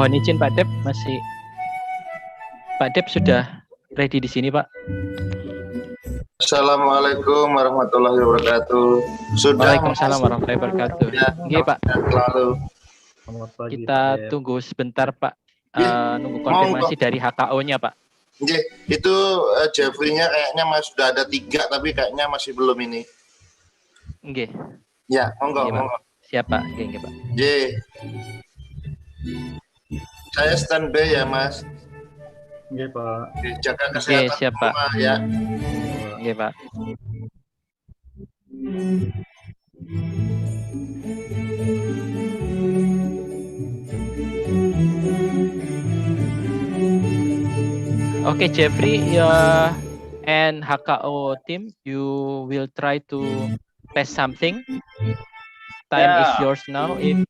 Mohon izin Pak Dep, masih Pak Dep sudah ready di sini Pak. Assalamualaikum warahmatullahi wabarakatuh. Sudah. Waalaikumsalam warahmatullahi wabarakatuh. Ya, Pak. Selalu. Kita tunggu sebentar Pak. Nunggu konfirmasi dari HKO-nya Pak. Itu Jeffrey-nya kayaknya sudah ada 3 tapi kayaknya masih belum ini. Nggih. Ya, monggo. Siap Pak. Nggih Pak. Saya standby ya Mas. Nggih Pak. Jaga kesehatan siap Pak. Ya. Nggih Pak. Okay, Jeffrey, and HKO team, you will try to test something. Time is yours now. You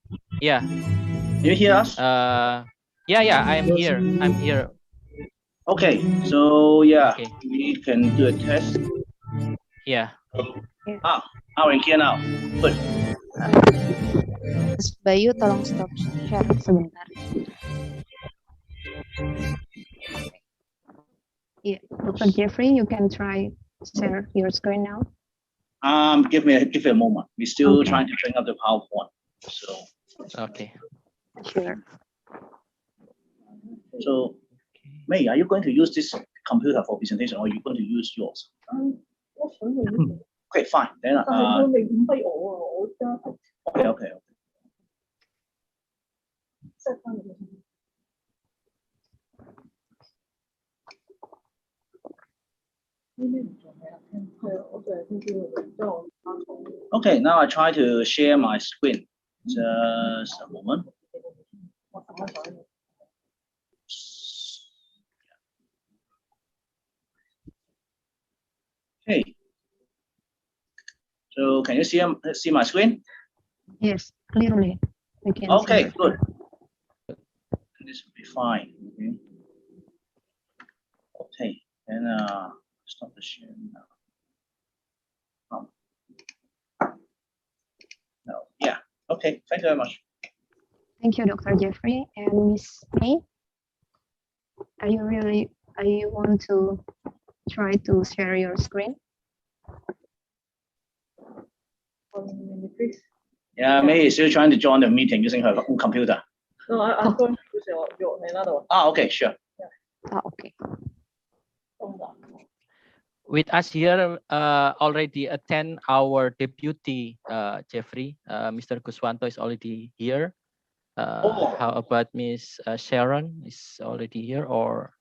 hear us? Yeah, I'm here. Okay, so we can do a test. Yeah. Now we're here now. Good. Mas Bayu, tolong stop share sebentar. Yeah, Dr. Jeffrey, you can try share your screen now. Give me a moment. We're still trying to bring up the PowerPoint. So. Okay. Sure. So, May, are you going to use this computer for presentation, or are you going to use yours? Okay, fine. Then. Okay. Okay, now I try to share my screen. Just a moment. Okay. So can you see my screen? Yes, clearly. We can okay, see. Good. This will be fine. Okay, and stop the sharing now. No, yeah. Okay, thank you very much. Thank you, Dr. Jeffrey. And Miss May, are you want to try to share your screen? Yeah, May is still trying to join the meeting using her own computer. No, I'm going to use another one. Okay, sure. Okay. With us here already attend our deputy Jeffrey. Mr. Guswanto is already here. How about Miss Sharon is already here, or?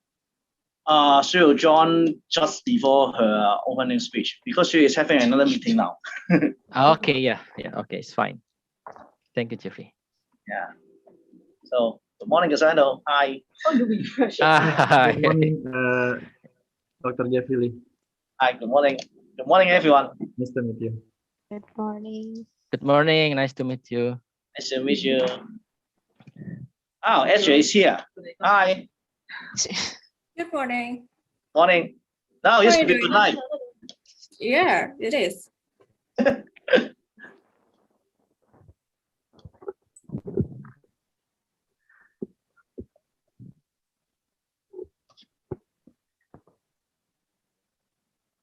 She will join just before her opening speech because she is having another meeting now. Okay, yeah, okay, it's fine. Thank you, Jeffrey. Yeah. So good morning, Guswanto. Hi. How do we refresh? Hi. Good morning, Dr. Jeffrey. Hi. Good morning. Good morning, everyone. Nice to meet you. Good morning. Good morning. Nice to meet you. Nice to meet you. Oh, S.Si is here. Hi. Good morning. Morning. Now it's good night. Yeah, it is.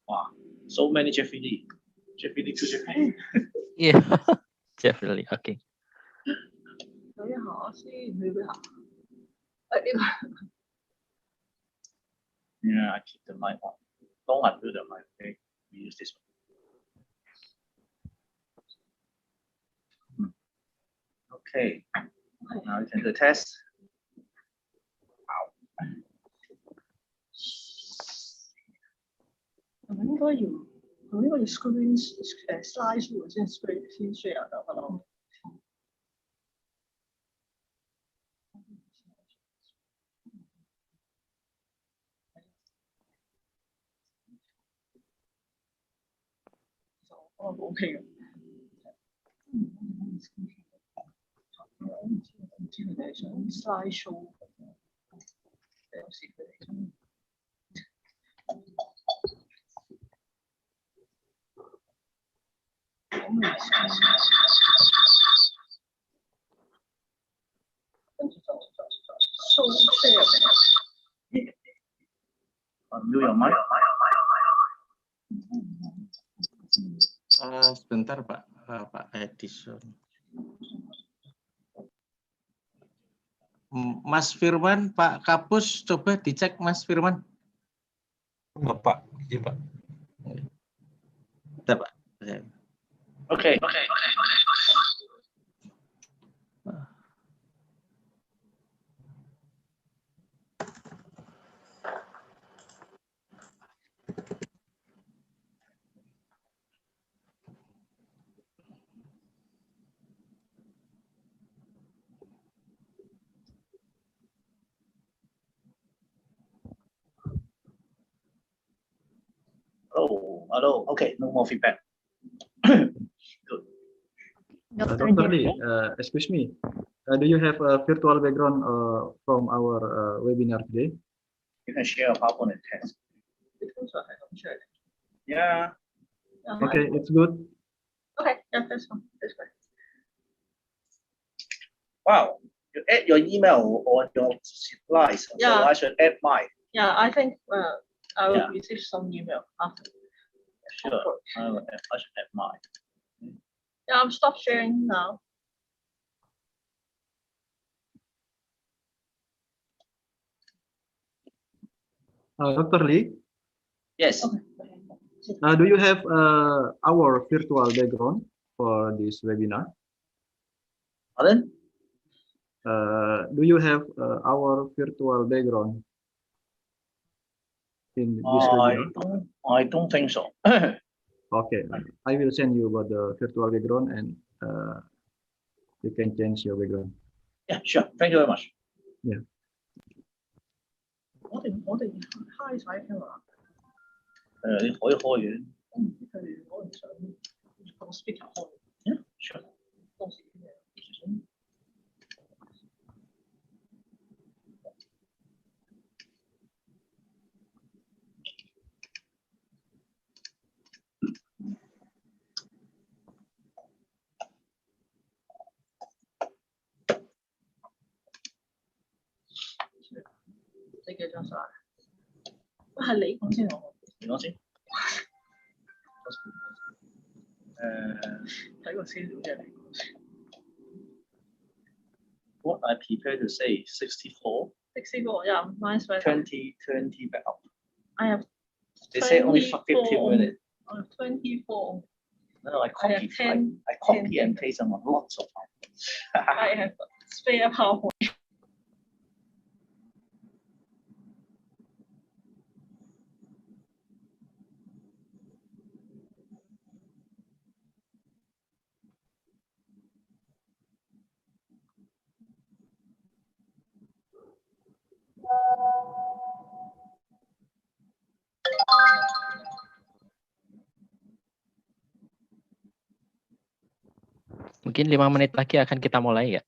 Wow, so many Jeffrey Lee. Jeffrey Lee to Jeffrey. Yeah, definitely. Okay. Yeah, I keep the mic on. Don't undo the mic. Okay, we use this one. Okay, now you can do the test. Wow. 應該要 screen slide through 先 share 得咯。OK 嘅。唔知佢哋想 slide show， 有時佢哋想。跟住就 share. Unmute your mic. Sebentar Pak, Pak Edison. Mas Firman, Pak Kapus, coba dicek Mas Firman. Bapak, izin Pak. Bentar, Pak. Okay. Hello. Okay, no more feedback. Good. Dr. Dr. Jeffrey. Lee, excuse me. Do you have a virtual background from our webinar today? You can share a PowerPoint and text. Yeah. Okay, it's good. Okay, yeah, that's fine. That's fine. Wow. You add your email on your slides. Yeah. So I should add mine. Yeah, I think I will Yeah. receive some email after. Sure. I should add mine. Yeah, I'll stop sharing now. Dr. Lee, Yes. Okay. do you have our virtual background for this webinar? Pardon? Do you have our virtual background in this webinar? I don't think so. Okay, I will send you about the virtual background and you can change your background. Yeah, sure. Thank you very much. Yeah. 我哋開晒㗎嘛，你可以開嘅。我唔想個 speaker 開。 Yeah, sure. 到時你幾張晒？係你講先我。你講先。睇個資料嘅你。What I prepared to say 64. 64, yeah, mine's better. 20 back up. I have. They say only 15 minutes. 24. No, I I have 10. I copy and paste them on lots of times. I have spare PowerPoint. Mungkin 5 menit lagi akan kita mulai ya.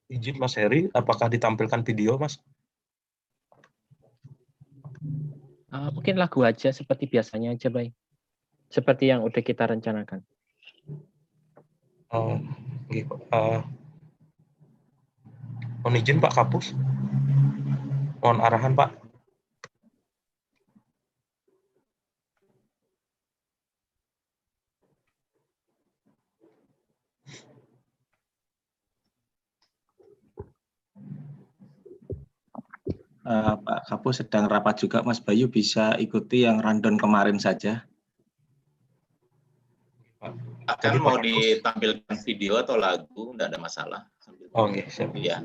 Izin Mas Heri, apakah ditampilkan video Mas? Mungkin lagu aja seperti biasanya aja, Bay. Seperti yang udah kita rencanakan. Mohon izin Pak Kapus. Mohon arahan Pak. Pak Kapus sedang rapat juga, Mas Bayu bisa ikuti yang rundown kemarin saja. Akan mau ditampilkan video atau lagu, enggak ada masalah. Oke, siap. Ya.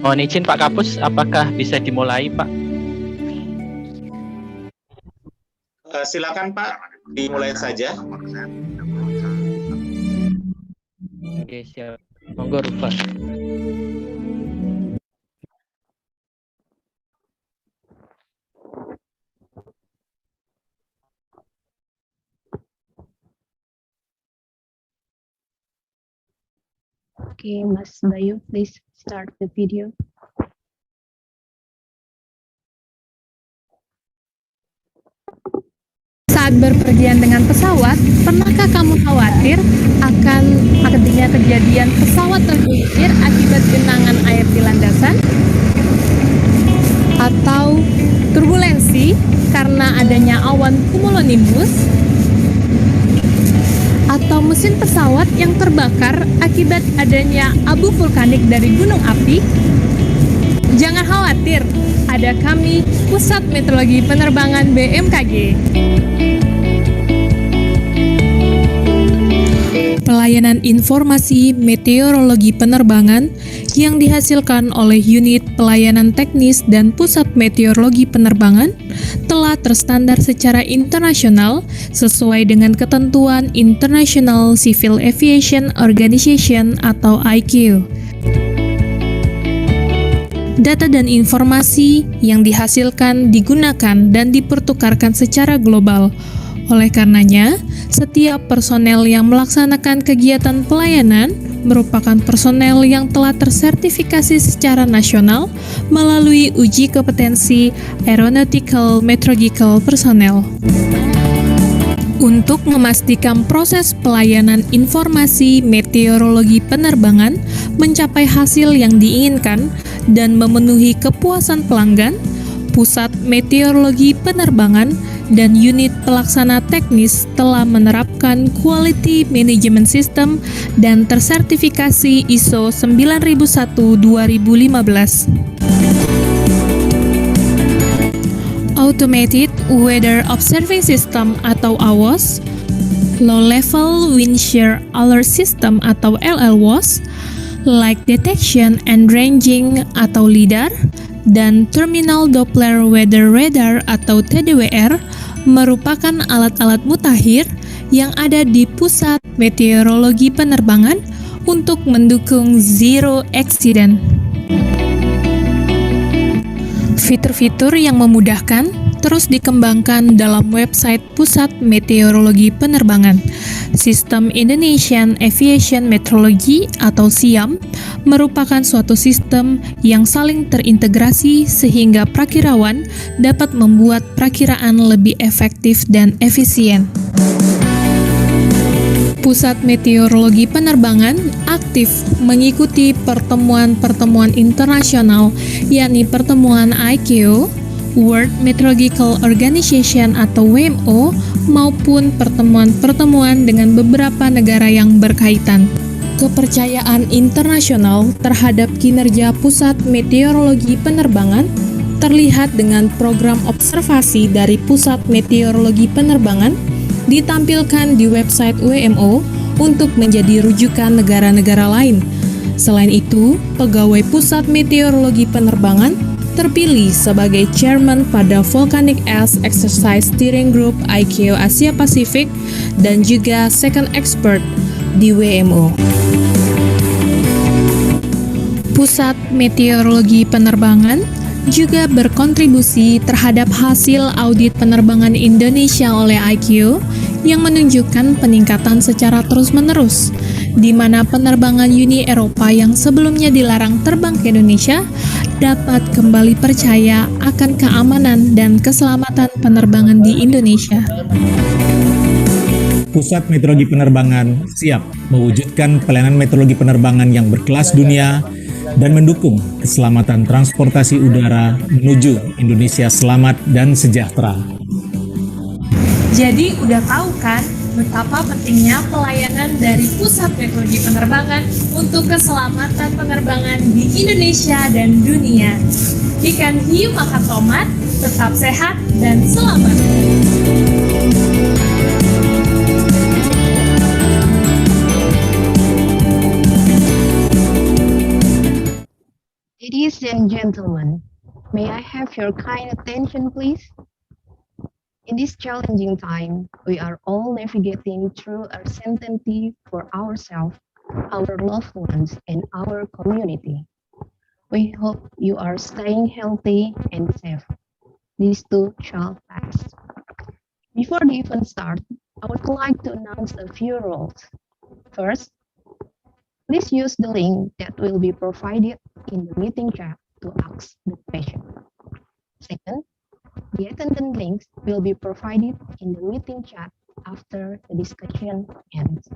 Mohon izin Pak Kapus, apakah bisa dimulai Pak? Silakan Pak, dimulai saja. Oke, siap. Monggo Rufa. Okay, Mas Bayu, please start the video. Saat berpergian dengan pesawat, pernahkah kamu khawatir akan adanya kejadian pesawat tergelincir akibat genangan air di landasan? Atau turbulensi karena adanya awan cumulonimbus? Atau mesin pesawat yang terbakar akibat adanya abu vulkanik dari gunung api? Jangan khawatir, ada kami, Pusat Meteorologi Penerbangan BMKG. Pelayanan informasi meteorologi penerbangan yang dihasilkan oleh Unit Pelayanan Teknis dan Pusat Meteorologi Penerbangan telah terstandar secara internasional sesuai dengan ketentuan International Civil Aviation Organization atau ICAO. Data dan informasi yang dihasilkan digunakan dan dipertukarkan secara global. Oleh karenanya, setiap personel yang melaksanakan kegiatan pelayanan merupakan personel yang telah tersertifikasi secara nasional melalui uji kompetensi Aeronautical Meteorological Personnel. Untuk memastikan proses pelayanan informasi meteorologi penerbangan mencapai hasil yang diinginkan dan memenuhi kepuasan pelanggan, Pusat Meteorologi Penerbangan dan unit pelaksana teknis telah menerapkan Quality Management System dan tersertifikasi ISO 9001-2015. Automated Weather Observing System atau AWOS, Low Level Wind Shear Alert System atau LLWOS, Light Detection and Ranging atau LIDAR, dan Terminal Doppler Weather Radar atau TDWR merupakan alat-alat mutakhir yang ada di Pusat Meteorologi Penerbangan untuk mendukung zero accident. Fitur-fitur yang memudahkan terus dikembangkan dalam website Pusat Meteorologi Penerbangan. Sistem Indonesian Aviation Meteorology atau SIAM merupakan suatu sistem yang saling terintegrasi sehingga prakirawan dapat membuat perakiraan lebih efektif dan efisien. Pusat Meteorologi Penerbangan aktif mengikuti pertemuan-pertemuan internasional, yakni pertemuan ICAO, World Meteorological Organization atau WMO, maupun pertemuan-pertemuan dengan beberapa negara yang berkaitan. Kepercayaan internasional terhadap kinerja Pusat Meteorologi Penerbangan terlihat dengan program observasi dari Pusat Meteorologi Penerbangan ditampilkan di website WMO untuk menjadi rujukan negara-negara lain. Selain itu, pegawai Pusat Meteorologi Penerbangan terpilih sebagai chairman pada Volcanic Ash Exercise Steering Group ICAO Asia Pasifik dan juga second expert di WMO. Pusat Meteorologi Penerbangan juga berkontribusi terhadap hasil audit penerbangan Indonesia oleh ICAO yang menunjukkan peningkatan secara terus-menerus, di mana penerbangan Uni Eropa yang sebelumnya dilarang terbang ke Indonesia dapat kembali percaya akan keamanan dan keselamatan penerbangan di Indonesia. Pusat Meteorologi Penerbangan siap mewujudkan pelayanan meteorologi penerbangan yang berkelas dunia dan mendukung keselamatan transportasi udara menuju Indonesia selamat dan sejahtera. Jadi udah tahu kan betapa pentingnya pelayanan dari Pusat Meteorologi Penerbangan untuk keselamatan penerbangan di Indonesia dan dunia. Ikan hiu makan tomat, tetap sehat dan selamat. Ladies and gentlemen, may I have your kind attention, please? In this challenging time, we are all navigating through uncertainty for ourselves, our loved ones, and our community. We hope you are staying healthy and safe. These too shall pass. Before the event starts, I would like to announce a few rules. First, please use the link that will be provided in the meeting chat to ask the question. Second, the attendance links will be provided in the meeting chat after the discussion ends.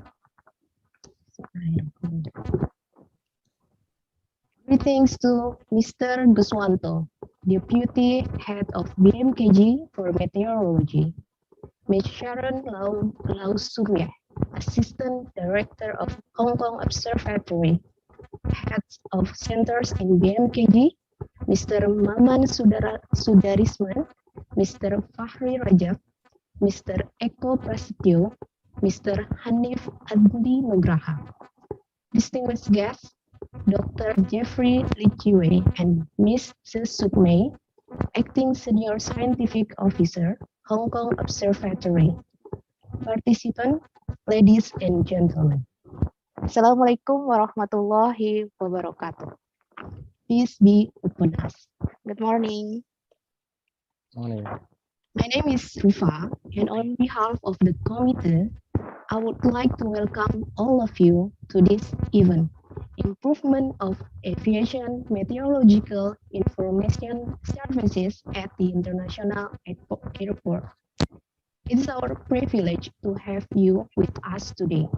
Greetings to Mr. Guswanto, Deputy Head of BMKG for Meteorology, Ms. Sharon Lau, Assistant Director of Hong Kong Observatory, Heads of Centers in BMKG, Mr. Maman Sudarisman, Mr. Fahri Rajab, Mr. Eko Prasetyo, Mr. Hanif Adli Nugraha. Distinguished guests, Dr. Jeffrey Lichiwe and Ms. Shuk Mei, Acting Senior Scientific Officer, Hong Kong Observatory. Participants, ladies and gentlemen. Assalamualaikum warahmatullahi wabarakatuh. Please be upon us. Good morning. My name is Rufa, and on behalf of the committee, I would like to welcome all of you to this event, Improvement of Aviation Meteorological Information Services at the International Airport. It is our privilege to have you with us today.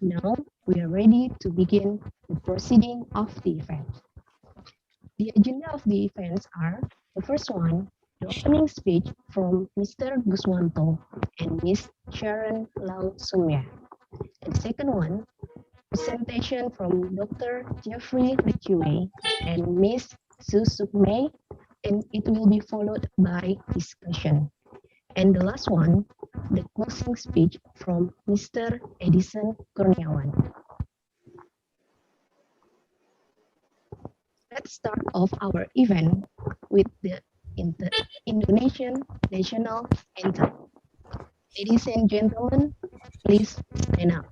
Now, we are ready to begin the proceeding of the event. The agenda of the events are, the first one, the opening speech from Mr. Guswanto and Ms. Sharon Lau. The second one, presentation from Dr. Jeffrey Lichiwe and Ms. Shuk Mei, and it will be followed by discussion. And the last one, the closing speech from Mr. Edison Kurniawan. Let's start off our event with the Indonesian National Anthem. Ladies and gentlemen, please stand up.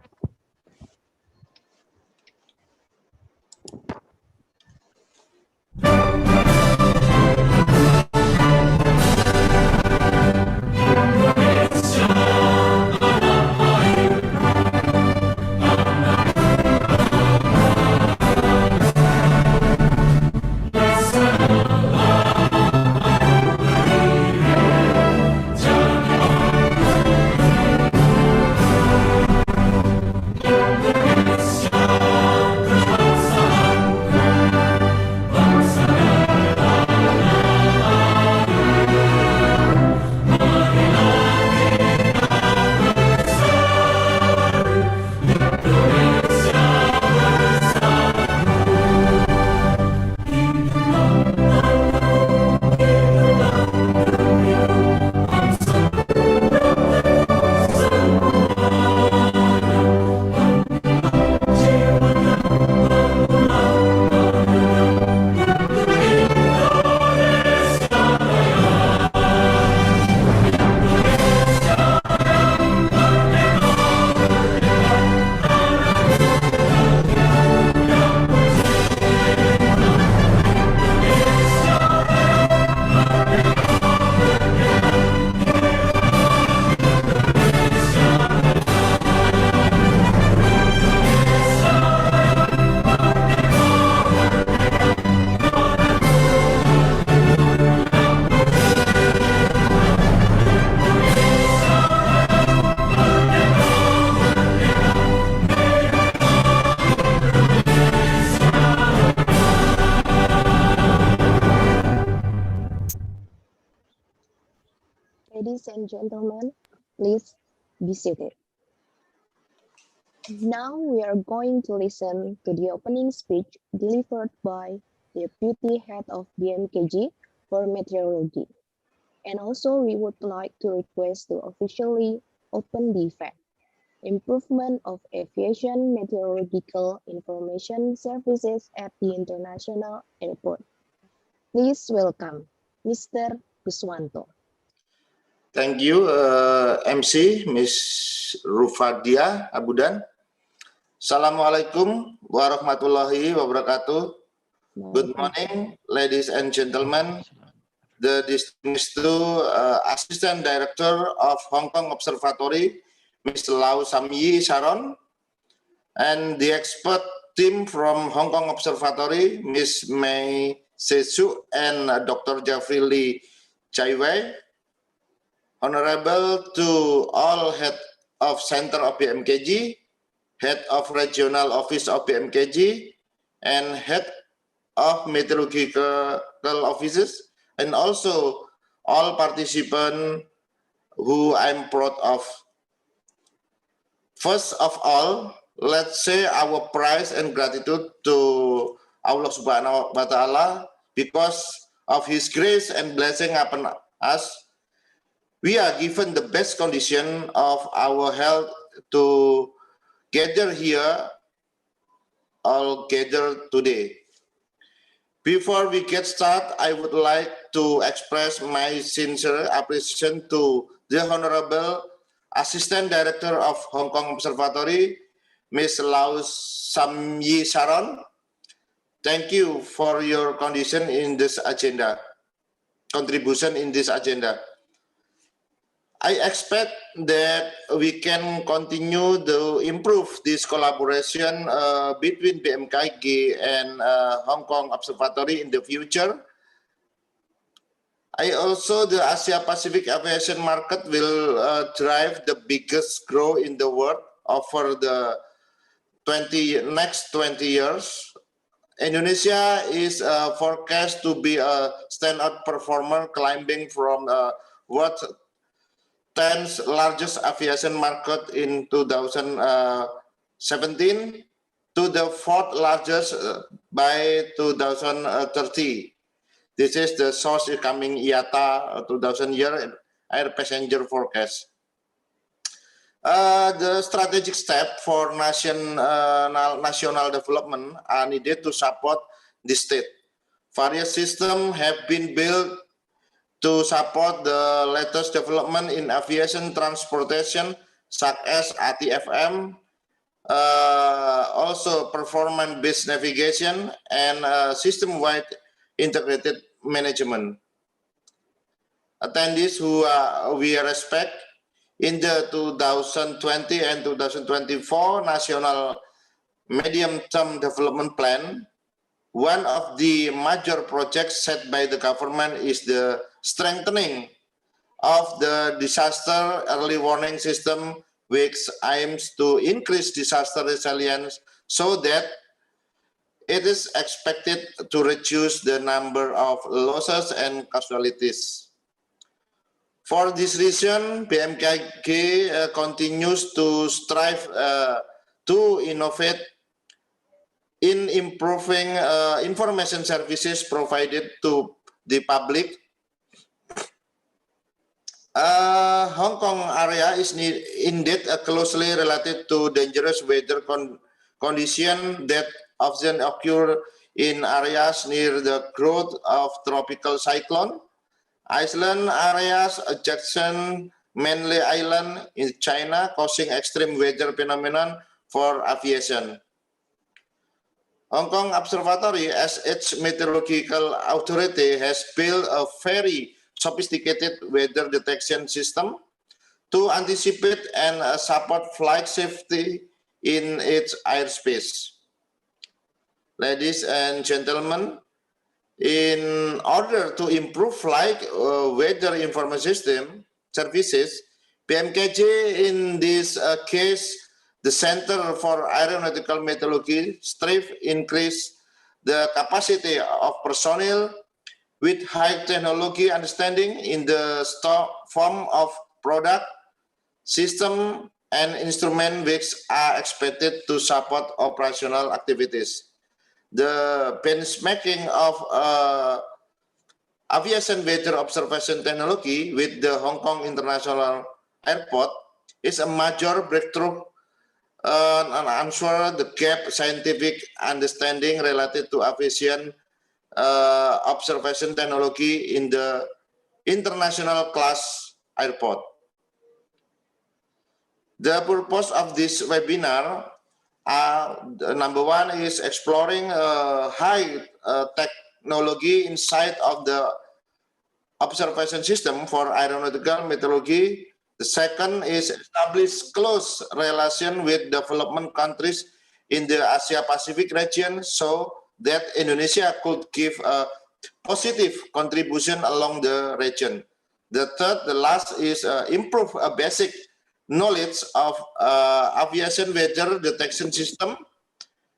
Ladies and gentlemen, please be seated. Now we are going to listen to the opening speech delivered by the Deputy Head of BMKG for Meteorology. And also we would like to request to officially open the event. Improvement of Aviation Meteorological Information Services at the International Airport. Please welcome Mr. Guswanto. Thank you, MC, Miss Rufayda Abudan. Assalamualaikum warahmatullahi wabarakatuh. Good morning, ladies and gentlemen. The distinguished Assistant Director of Hong Kong Observatory, Ms. Lau Sum-yee Sharon, and the expert team from Hong Kong Observatory, Ms. Shuk and Dr. Jeffrey Lee Chaiwei. Honorable to all head of Center of BMKG, head of Regional Office of BMKG, and head of Meteorological Offices, and also all participants who I'm proud of. First of all, let's say our praise and gratitude to Allah Subhanahu wa Ta'ala because of His grace and blessing upon us. We are given the best condition of our health to gather here, all gather today. Before we get started, I would like to express my sincere appreciation to the Honorable Assistant Director of Hong Kong Observatory, Ms. Lau Sum-yee Sharon. Thank you for your contribution in this agenda. I expect that we can continue to improve this collaboration between BMKG and Hong Kong Observatory in the future. The Asia Pacific aviation market will drive the biggest growth in the world over the next 20 years. Indonesia is forecast to be a standout performer, climbing from what 10th largest aviation market in 2017 to the 4th largest by 2030. This is the source coming IATA 2000 year air passenger forecast. The strategic step for national development are needed to support the state. Various systems have been built to support the latest development in aviation transportation, such as ATFM, also performance-based navigation, and system-wide integrated management. Attendees who we respect, in the 2020 and 2024 National Medium-Term Development Plan, one of the major projects set by the government is the strengthening of the disaster early warning system, which aims to increase disaster resilience so that it is expected to reduce the number of losses and casualties. For this reason, BMKG continues to strive to innovate in improving information services provided to the public. Hong Kong area is indeed closely related to dangerous weather conditions that often occur in areas near the growth of tropical cyclone. Island areas adjacent mainly island in China causing extreme weather phenomenon for aviation. Hong Kong Observatory, as its meteorological authority, has built a very sophisticated weather detection system to anticipate and support flight safety in its airspace. Ladies and gentlemen, in order to improve flight weather information system services, BMKG in this case, the Center for Aeronautical Meteorology strive increase the capacity of personnel with high technology understanding in the form of product, system, and instrument which are expected to support operational activities. The benchmarking of aviation weather observation technology with the Hong Kong International Airport is a major breakthrough and answer the gap scientific understanding related to aviation observation technology in the international class airport. The purpose of this webinar, number one is exploring high technology inside of the observation system for aeronautical meteorology. The second is establish close relation with development countries in the Asia Pacific region so that Indonesia could give a positive contribution along the region. The third, the last is improve a basic knowledge of aviation weather detection system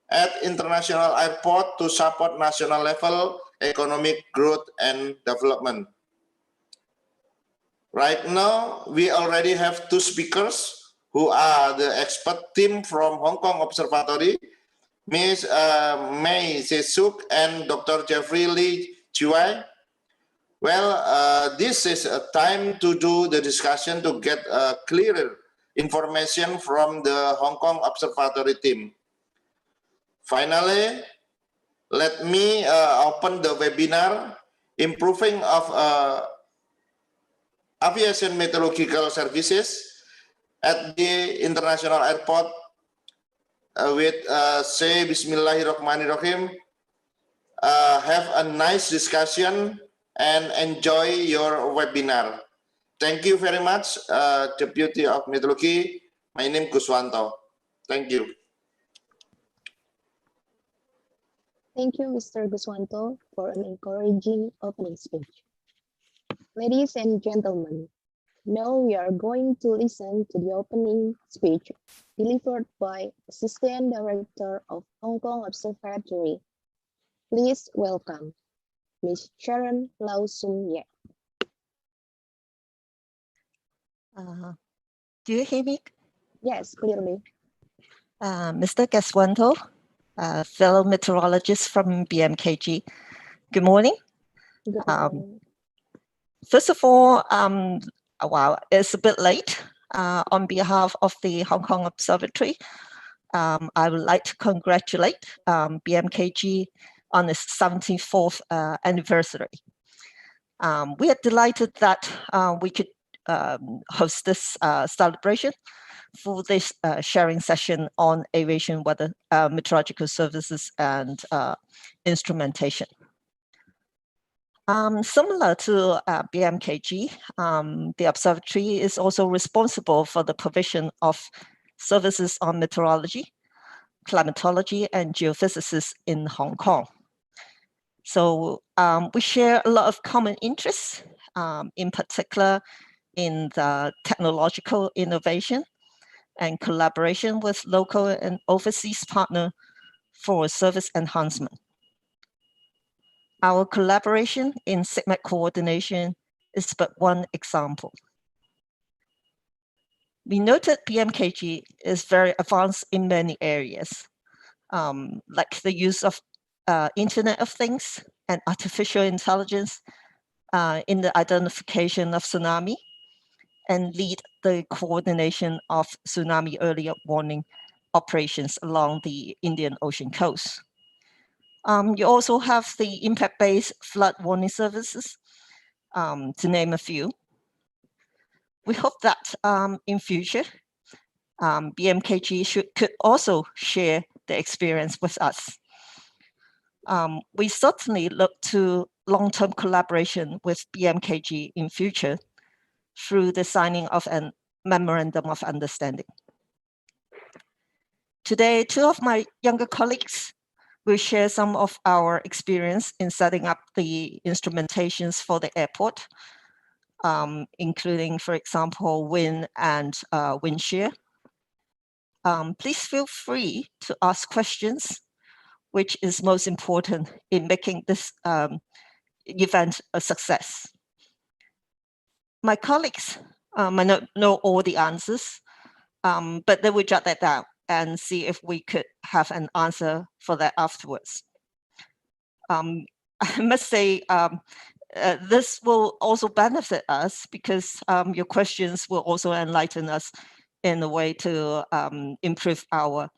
at international airport to support national level economic growth and development. Right now, we already have two speakers who are the expert team from Hong Kong Observatory, Ms. Mei Shuk and Dr. Jeffrey Lee Chiwai. Well, this is a time to do the discussion to get clearer information from the Hong Kong Observatory team. Finally, let me open the webinar, Improving of Aviation Meteorological Services at the International Airport with say Bismillahirrahmanirrahim. Have a nice discussion and enjoy your webinar. Thank you very much, Deputy of Meteorology. My name is Guswanto. Thank you. Thank you, Mr. Guswanto, for an encouraging opening speech. Ladies and gentlemen, now we are going to listen to the opening speech delivered by Assistant Director of Hong Kong Observatory. Please welcome Ms. Sharon Lau sum-yee. Do you hear me? Yes, clearly. Mr. Guswanto, fellow meteorologist from BMKG, good morning. Good morning. First of all, wow, it's a bit late. On behalf of the Hong Kong Observatory, I would like to congratulate BMKG on its 74th anniversary. We are delighted that we could host this celebration for this sharing session on aviation weather meteorological services and instrumentation. Similar to BMKG, the observatory is also responsible for the provision of services on meteorology, climatology, and geophysics in Hong Kong. So we share a lot of common interests, in particular in the technological innovation and collaboration with local and overseas partners for service enhancement. Our collaboration in segment coordination is but one example. We noted BMKG is very advanced in many areas, like the use of Internet of Things and artificial intelligence in the identification of tsunami and lead the coordination of tsunami early warning operations along the Indian Ocean coast. You also have the impact-based flood warning services, to name a few. We hope that in future, BMKG could also share the experience with us. We certainly look to long-term collaboration with BMKG in future through the signing of a memorandum of understanding. Today, two of my younger colleagues will share some of our experience in setting up the instrumentations for the airport, including, for example, wind and wind shear. Please feel free to ask questions, which is most important in making this event a success. My colleagues might not know all the answers, but they will jot that down and see if we could have an answer for that afterwards. I must say, this will also benefit us because your questions will also enlighten us in a way to improve our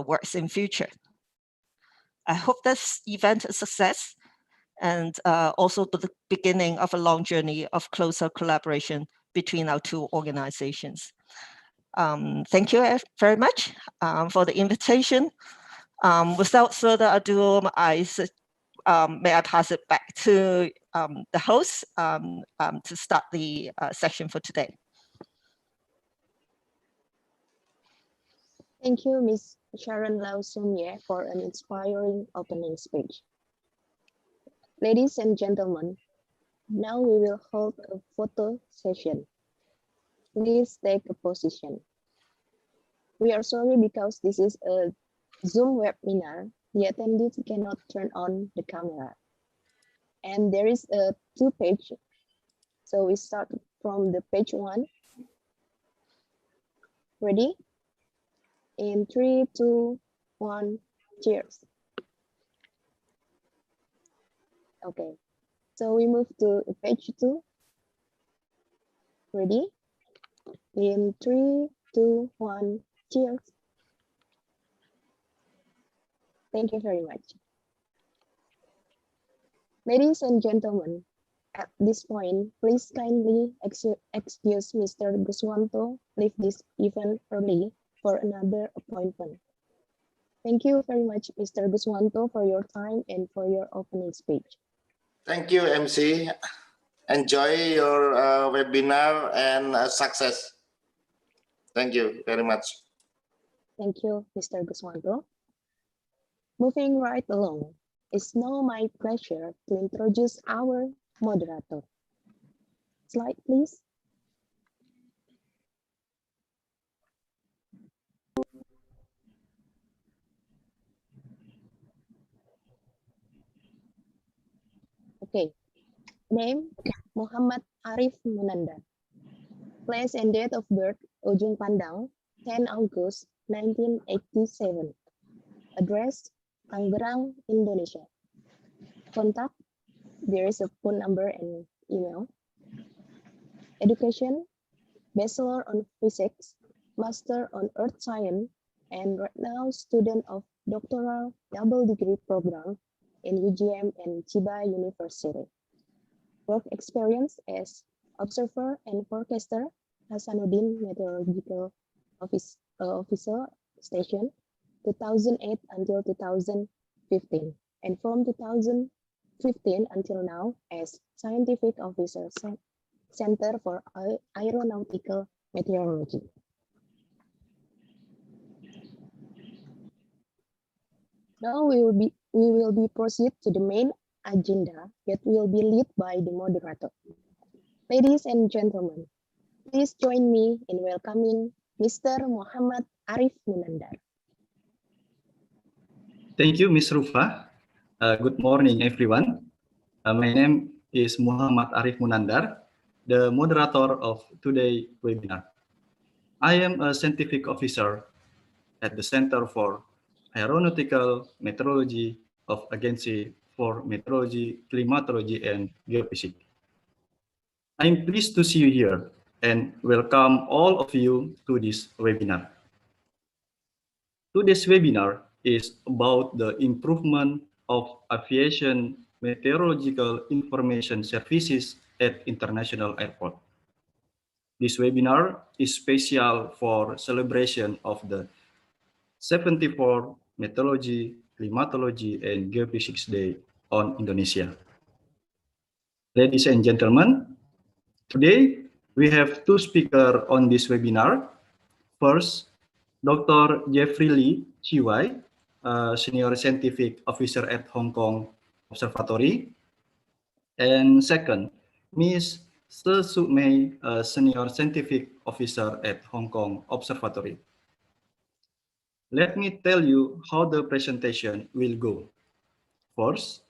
works in future. I hope this event is a success and also the beginning of a long journey of closer collaboration between our two organizations. Thank you very much for the invitation. Without further ado, may I pass it back to the host to start the session for today. Thank you, Ms. Sharon Lau sum-yee, for an inspiring opening speech. Ladies and gentlemen, now we will hold a photo session. Please take a position. We are sorry because this is a Zoom webinar. The attendees cannot turn on the camera. And there is a 2-page. So we start from the page 1. Ready? In 3, 2, 1, cheers. Okay, so we move to page 2. Ready? In 3, 2, 1, cheers. Thank you very much. Ladies and gentlemen, at this point, please kindly excuse Mr. Guswanto leave this event early for another appointment. Thank you very much, Mr. Guswanto, for your time and for your opening speech. Thank you, MC. Enjoy your webinar and success. Thank you very much. Thank you, Mr. Guswanto. Moving right along, it's now my pleasure to introduce our moderator. Slide, please. Okay, name Muhammad Arif Munandar. Place and date of birth Ujung Pandang, 10 August 1987. Address Tangerang, Indonesia. Contact, there is a phone number and email. Education, Bachelor on Physics, Master on Earth Science, and right now student of doctoral double degree program in UGM and Chiba University. Work experience as observer and forecaster, Hasanuddin Meteorological Officer Station, 2008 until 2015, and from 2015 until now as Scientific Officer Center for Aeronautical Meteorology. Now we will be proceed to the main agenda that will be led by the moderator. Ladies and gentlemen, please join me in welcoming Mr. Muhammad Arif Munandar. Thank you, Ms. Rufa. Good morning, everyone. My name is Muhammad Arif Munandar, the moderator of today's webinar. I am a scientific officer at the Center for Aeronautical Meteorology of Agency for Meteorology, Klimatologi, and Geofisika. I'm pleased to see you here and welcome all of you to this webinar. Today's webinar is about the improvement of aviation meteorological information services at international airport. This webinar is special for celebration of the 74 Meteorology, Klimatologi, and Geophysics Day on Indonesia. Ladies and gentlemen, today we have two speakers on this webinar. First, Dr. Jeffrey Lee Chiwai, Senior Scientific Officer at Hong Kong Observatory. And second, Ms. Sum-yee, Senior Scientific Officer at Hong Kong Observatory. Let me tell you how the presentation will go. First,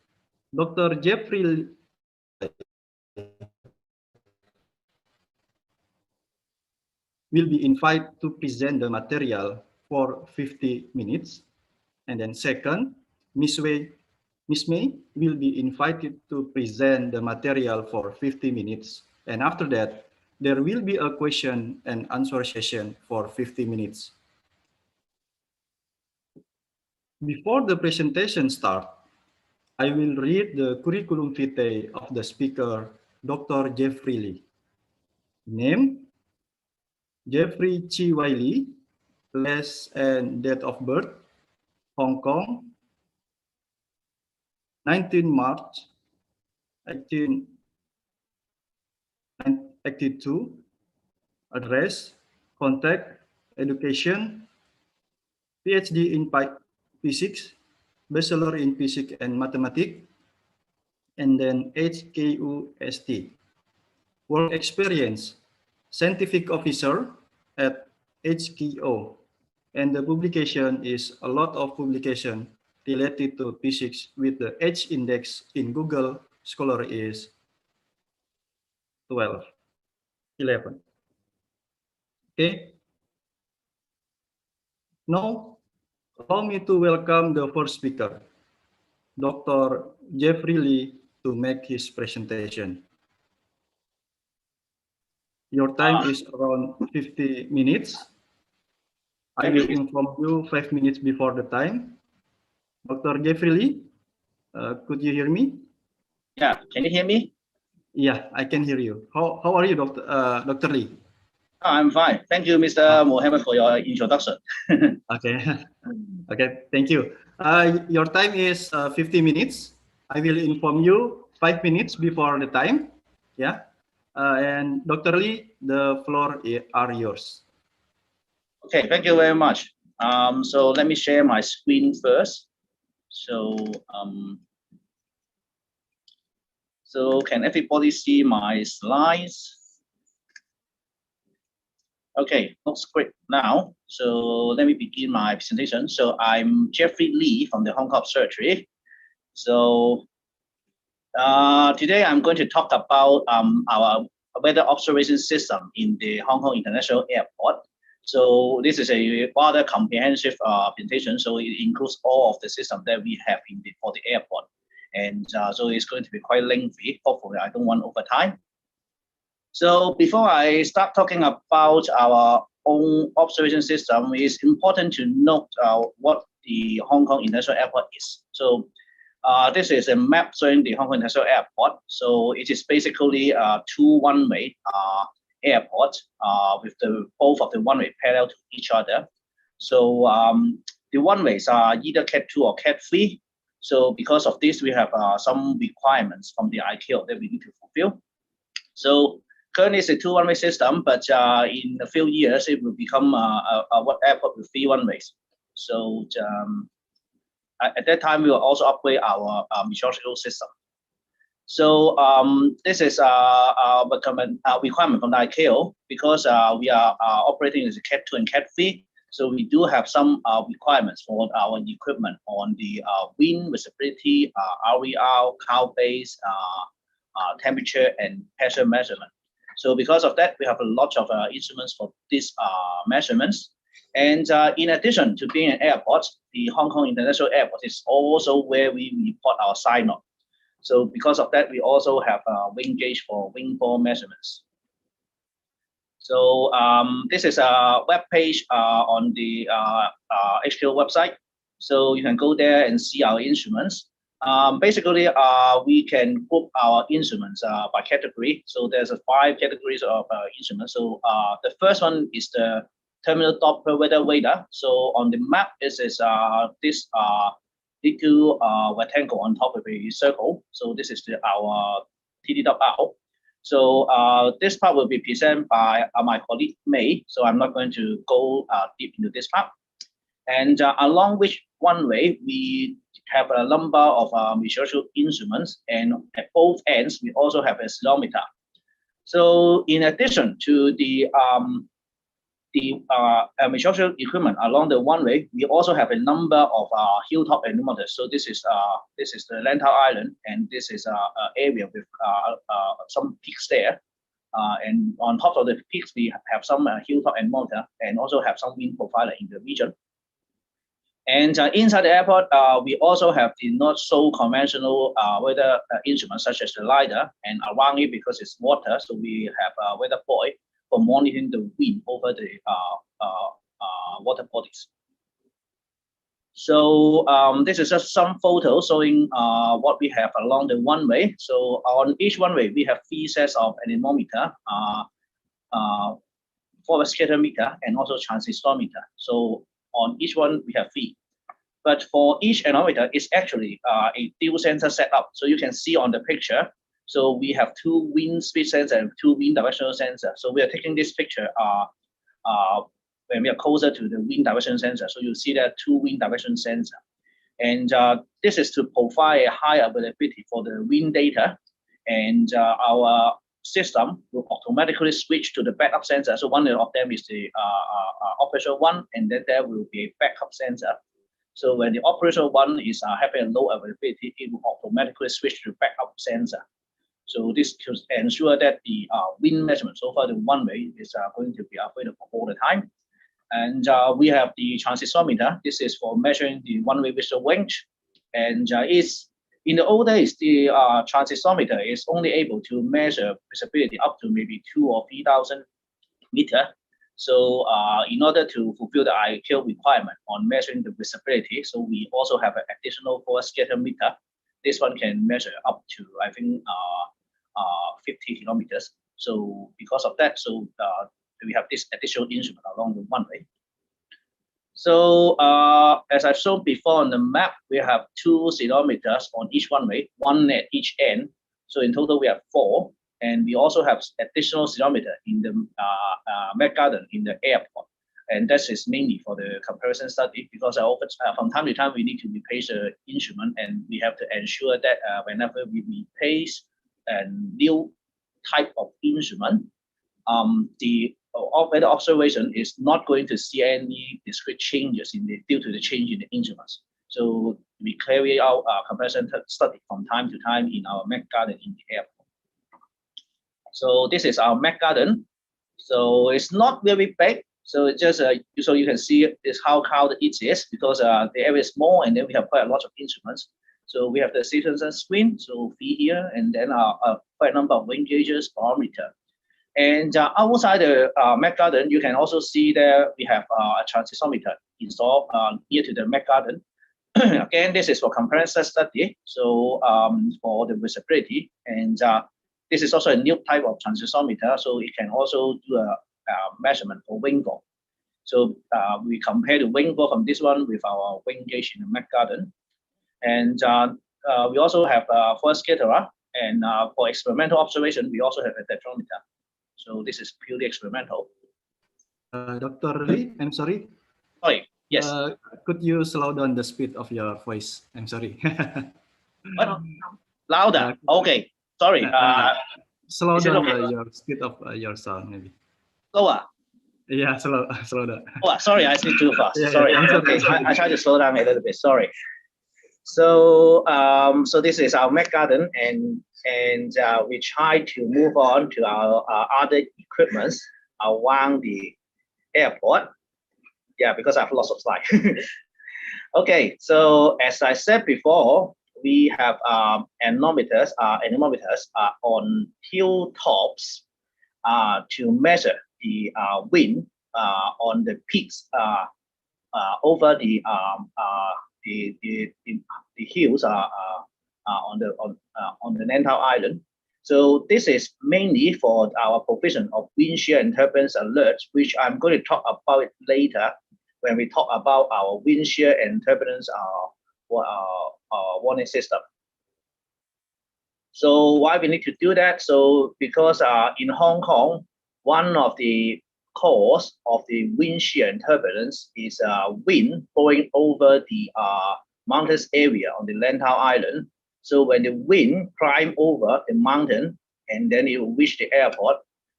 Dr. Jeffrey Lee will be invited to present the material for 50 minutes. And then second, Ms. May will be invited to present the material for 50 minutes. And after that, there will be a question and answer session for 50 minutes. Before the presentation starts, I will read the curriculum vitae of the speaker, Dr. Jeffrey Lee. Name, Jeffrey Chi Wai Lee, place and date of birth, Hong Kong, 19 March 1882, address, contact, education, PhD in physics, bachelor in physics and mathematics, and then HKUST. Work experience, scientific officer at HKO, and the publication is a lot of publication related to physics with the H index in Google Scholar is 11. Okay. Now, allow me to welcome the first speaker, Dr. Jeffrey Lee, to make his presentation. Your time is around 50 minutes. I will inform you 5 minutes before the time. Dr. Jeffrey Lee, could you hear me? Yeah, can you hear me? Yeah, I can hear you. How are you, Dr. Lee? I'm fine. Thank you, Mr. Mohammed, for your introduction. Okay. Okay, thank you. Your time is 50 minutes. I will inform you 5 minutes before the time. Yeah. And Dr. Lee, the floor are yours. Okay, thank you very much. So let me share my screen first. So can everybody see my slides? Okay, looks great now. So let me begin my presentation. So I'm Jeffrey Lee from the Hong Kong Observatory. So today I'm going to talk about our weather observation system in the Hong Kong International Airport. So this is a rather comprehensive presentation. So it includes all of the systems that we have for the airport. And so it's going to be quite lengthy. Hopefully I don't want overtime. So before I start talking about our own observation system, it's important to note what the Hong Kong International Airport is. So this is a map showing the Hong Kong International Airport. So it is basically a two one-way airport with both of the one-way parallel to each other. So the one-ways are either Cat 2 or Cat 3. So because of this, we have some requirements from the ICAO that we need to fulfill. So currently it's a two one-way system, but in a few years it will become a airport with three one-ways. So at that time we will also upgrade our meteorological system. So this is a requirement from the ICAO because we are operating as a Cat 2 and Cat 3. So we do have some requirements for our equipment on the wind visibility, RER, cloud base, temperature, and pressure measurement. So because of that, we have a lot of instruments for these measurements. And in addition to being an airport, the Hong Kong International Airport is also where we report our SINOD. So because of that, we also have wind gauge for wingfall measurements. So this is a web page on the HKO website. So you can go there and see our instruments. Basically, we can group our instruments by category. So there's 5 categories of instruments. So the first one is the terminal Doppler weather radar. So on the map, this is this little rectangle on top of a circle. So this is our TDWR. So this part will be presented by my colleague May. So I'm not going to go deep into this part. And along which one way we have a number of meteorological instruments, and at both ends we also have a accelerometer. So in addition to the meteorological equipment along the one way, we also have a number of hilltop anemometers. So this is the Lantau Island, and this is an area with some peaks there. And on top of the peaks, we have some hilltop anemometer and also have some wind profiler in the region. And inside the airport, we also have the not so conventional weather instruments such as the LiDAR, and around it, because it's water, so we have a weather buoy for monitoring the wind over the water bodies. So this is just some photos showing what we have along the one-way. So on each one-way, we have 3 sets of anemometer, forward scatter meter, and also transistor meter. So on each one, we have 3. But for each anemometer, it's actually a dual sensor setup. So you can see on the picture. So we have 2 wind speed sensor and 2 wind directional sensor. So we are taking this picture when we are closer to the wind direction sensor. So you see that 2 wind direction sensor. And this is to provide a high availability for the wind data. And our system will automatically switch to the backup sensor. So one of them is the operational one, and then there will be a backup sensor. So when the operational one is having a low availability, it will automatically switch to the backup sensor. So this to ensure that the wind measurement so far the one-way is going to be available all the time. And we have the transistor meter. This is for measuring the one-way visual range. And is in the old days, the transistor meter is only able to measure visibility up to maybe 2,000 or 3,000 meters. So in order to fulfill the IQ requirement on measuring the visibility, so we also have an additional forward scatter meter. This one can measure up to, I think, 50 kilometers. So because of that, so we have this additional instrument along the one-way. So as I've shown before on the map, we have 2 ceilometers on each one-way, 1 at each end. So in total, we have 4. And we also have additional ceilometer in the Met Garden in the airport. And that is mainly for the comparison study, because from time to time, we need to replace the instrument, and we have to ensure that whenever we replace a new type of instrument, the weather observation is not going to see any discrete changes due to the change in the instruments. So we carry out comparison study from time to time in our Met Garden in the airport. So this is our Met Garden. So it's not very big. So it's just so you can see is how crowded it is, because the area is small, and then we have quite a lot of instruments. So we have the citizen screen, so 3 here, and then quite a number of wind gauges, barometer. And outside the Met Garden, you can also see there we have a transistor meter installed near to the Met Garden. Again, this is for comparison study, so for the visibility. And this is also a new type of transistor meter, so it can also do a measurement for wind gull. So we compare the wind gull from this one with our wind gauge in the Met Garden. And we also have a forward scatterer, and for experimental observation, we also have a spectrometer. So this is purely experimental. Dr. Lee, I'm sorry. Sorry, yes. Could you slow down the speed of your voice? I'm sorry. What? Louder. Okay. Sorry. Slow down your speed of your sound, maybe. Slower. Yeah, slow down. Oh, sorry, I speak too fast. Yeah, sorry. Yeah, okay, I try to slow down a little bit. Sorry. So, so this is our Met Garden, and we try to move on to our other equipments around the airport. Yeah, because I have lots of slides. Okay, so as I said before, we have anemometers on hilltops to measure the wind on the peaks over the hills on the Lantau Island. So this is mainly for our provision of wind shear and turbulence alerts, which I'm going to talk about it later when we talk about our wind shear and turbulence warning system. So why we need to do that? So because in Hong Kong, one of the cause of the wind shear and turbulence is wind blowing over the mountainous area on the Lantau Island. So when the wind climb over the mountain and then it will reach the airport,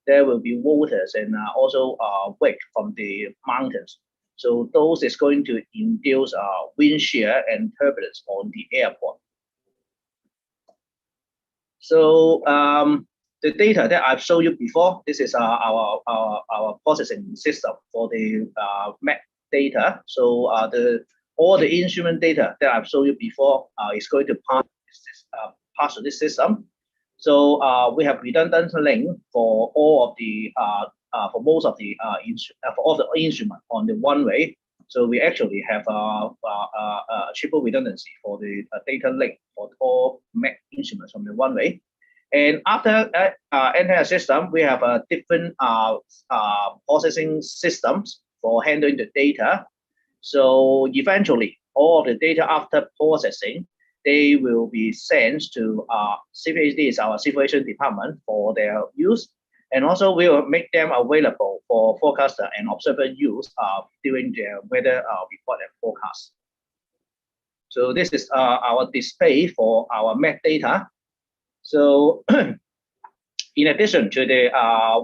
there will be waters and also wake from the mountains. So those is going to induce wind shear and turbulence on the airport. So the data that I've shown you before, this is our processing system for the Met data. So all the instrument data that I've shown you before is going to pass through this system. So we have redundant link for all of the for most of the for all the instrument on the one way. So we actually have a triple redundancy for the data link for all MET instruments from the one way. And after antenna system, we have a different processing systems for handling the data. So eventually, all of the data after processing, they will be sent to CPHD, is our situation department, for their use. And also we will make them available for forecaster and observer use during their weather report and forecast. So this is our display for our MET data. So in addition to the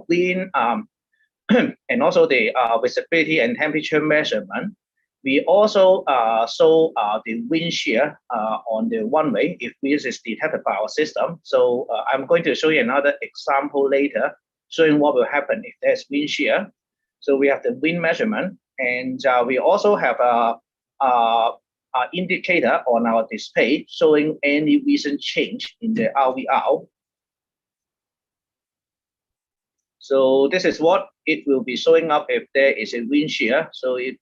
wind and also the visibility and temperature measurement, we also show the wind shear on the one way if this is detected by our system. So I'm going to show you another example later, showing what will happen if there's wind shear. So we have the wind measurement, and we also have a indicator on our display showing any recent change in the RVR. So this is what it will be showing up if there is a wind shear. So if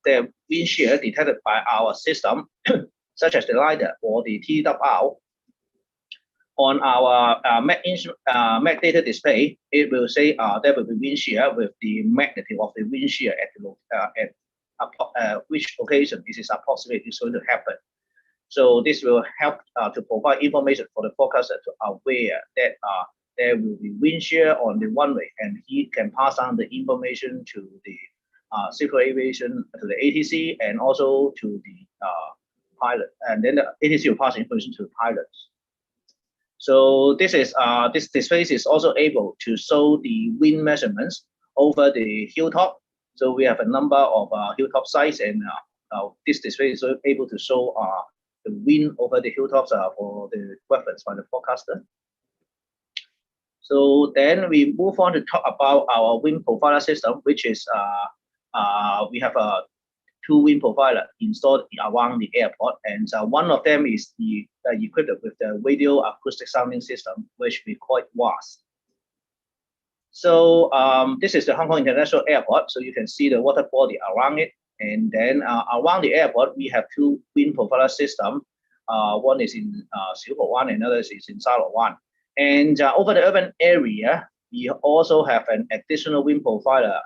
the wind shear detected by our system, such as the LiDAR or the TWR, on our MET data display, it will say there will be wind shear with the magnitude of the wind shear at which location this is approximately going to happen. So this will help to provide information for the forecaster to aware that there will be wind shear on the one way, and he can pass on the information to the civil aviation, to the ATC, and also to the pilot, and then the ATC will pass information to the pilots. So this is this display is also able to show the wind measurements over the hilltop. So we have a number of hilltop sites, and this display is able to show the wind over the hilltops for the reference by the forecaster. So then we move on to talk about our wind profiler system, which is we have two wind profiler installed around the airport, and one of them is equipped with the radio acoustic sounding system, which we call WAS. So this is the Hong Kong International Airport. So you can see the water body around it, and then around the airport we have two wind profiler system. One is in Shuk, another is in Salawat. And over the urban area, we also have an additional wind profiler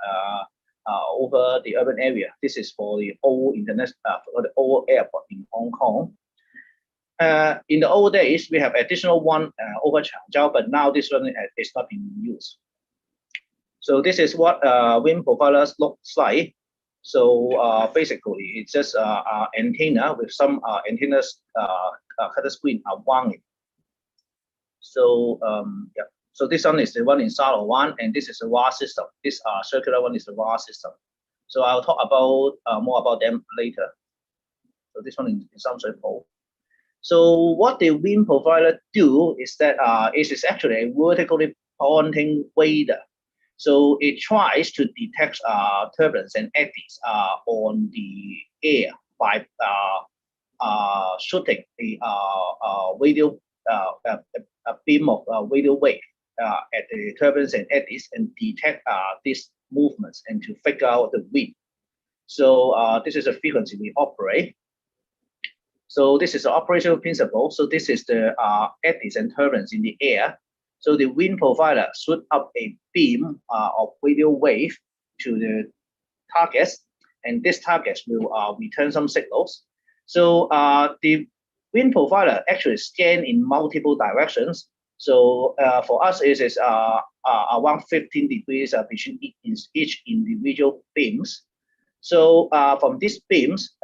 over the urban area. This is for the old for the old airport in Hong Kong. In the old days, we have additional one over Changzhou, but now this one is not being used. So this is what wind profilers looks like. So basically, it's just an antenna with some antennas cutter screen around it. So yeah. So this one is the one in Salawat, and this is a WAS system. This circular one is the WAS system. So I'll talk about more about them later. So this one in some pole. So what the wind profiler do is that it is actually a vertically pointing radar. So it tries to detect turbulence and eddies on the air by shooting a radio a beam of radio wave at the turbulence and eddies, and detect these movements and to figure out the wind. So this is a frequency we operate. So this is the operational principle. So this is the eddies and turbulence in the air. So the wind profiler shoot up a beam of radio wave to the targets, and this targets will return some signals. So the wind profiler actually scan in multiple directions. So for us, it is around 15 degrees between each individual beams. So from these beams,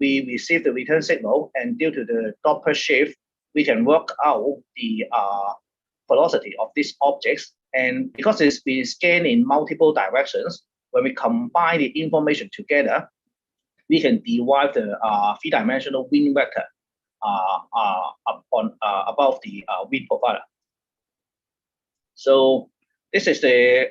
we receive the return signal, and due to the Doppler shift, we can work out the velocity of these objects. And because it's been scanned in multiple directions, when we combine the information together, we can derive the three-dimensional wind vector above the wind profiler. So this is the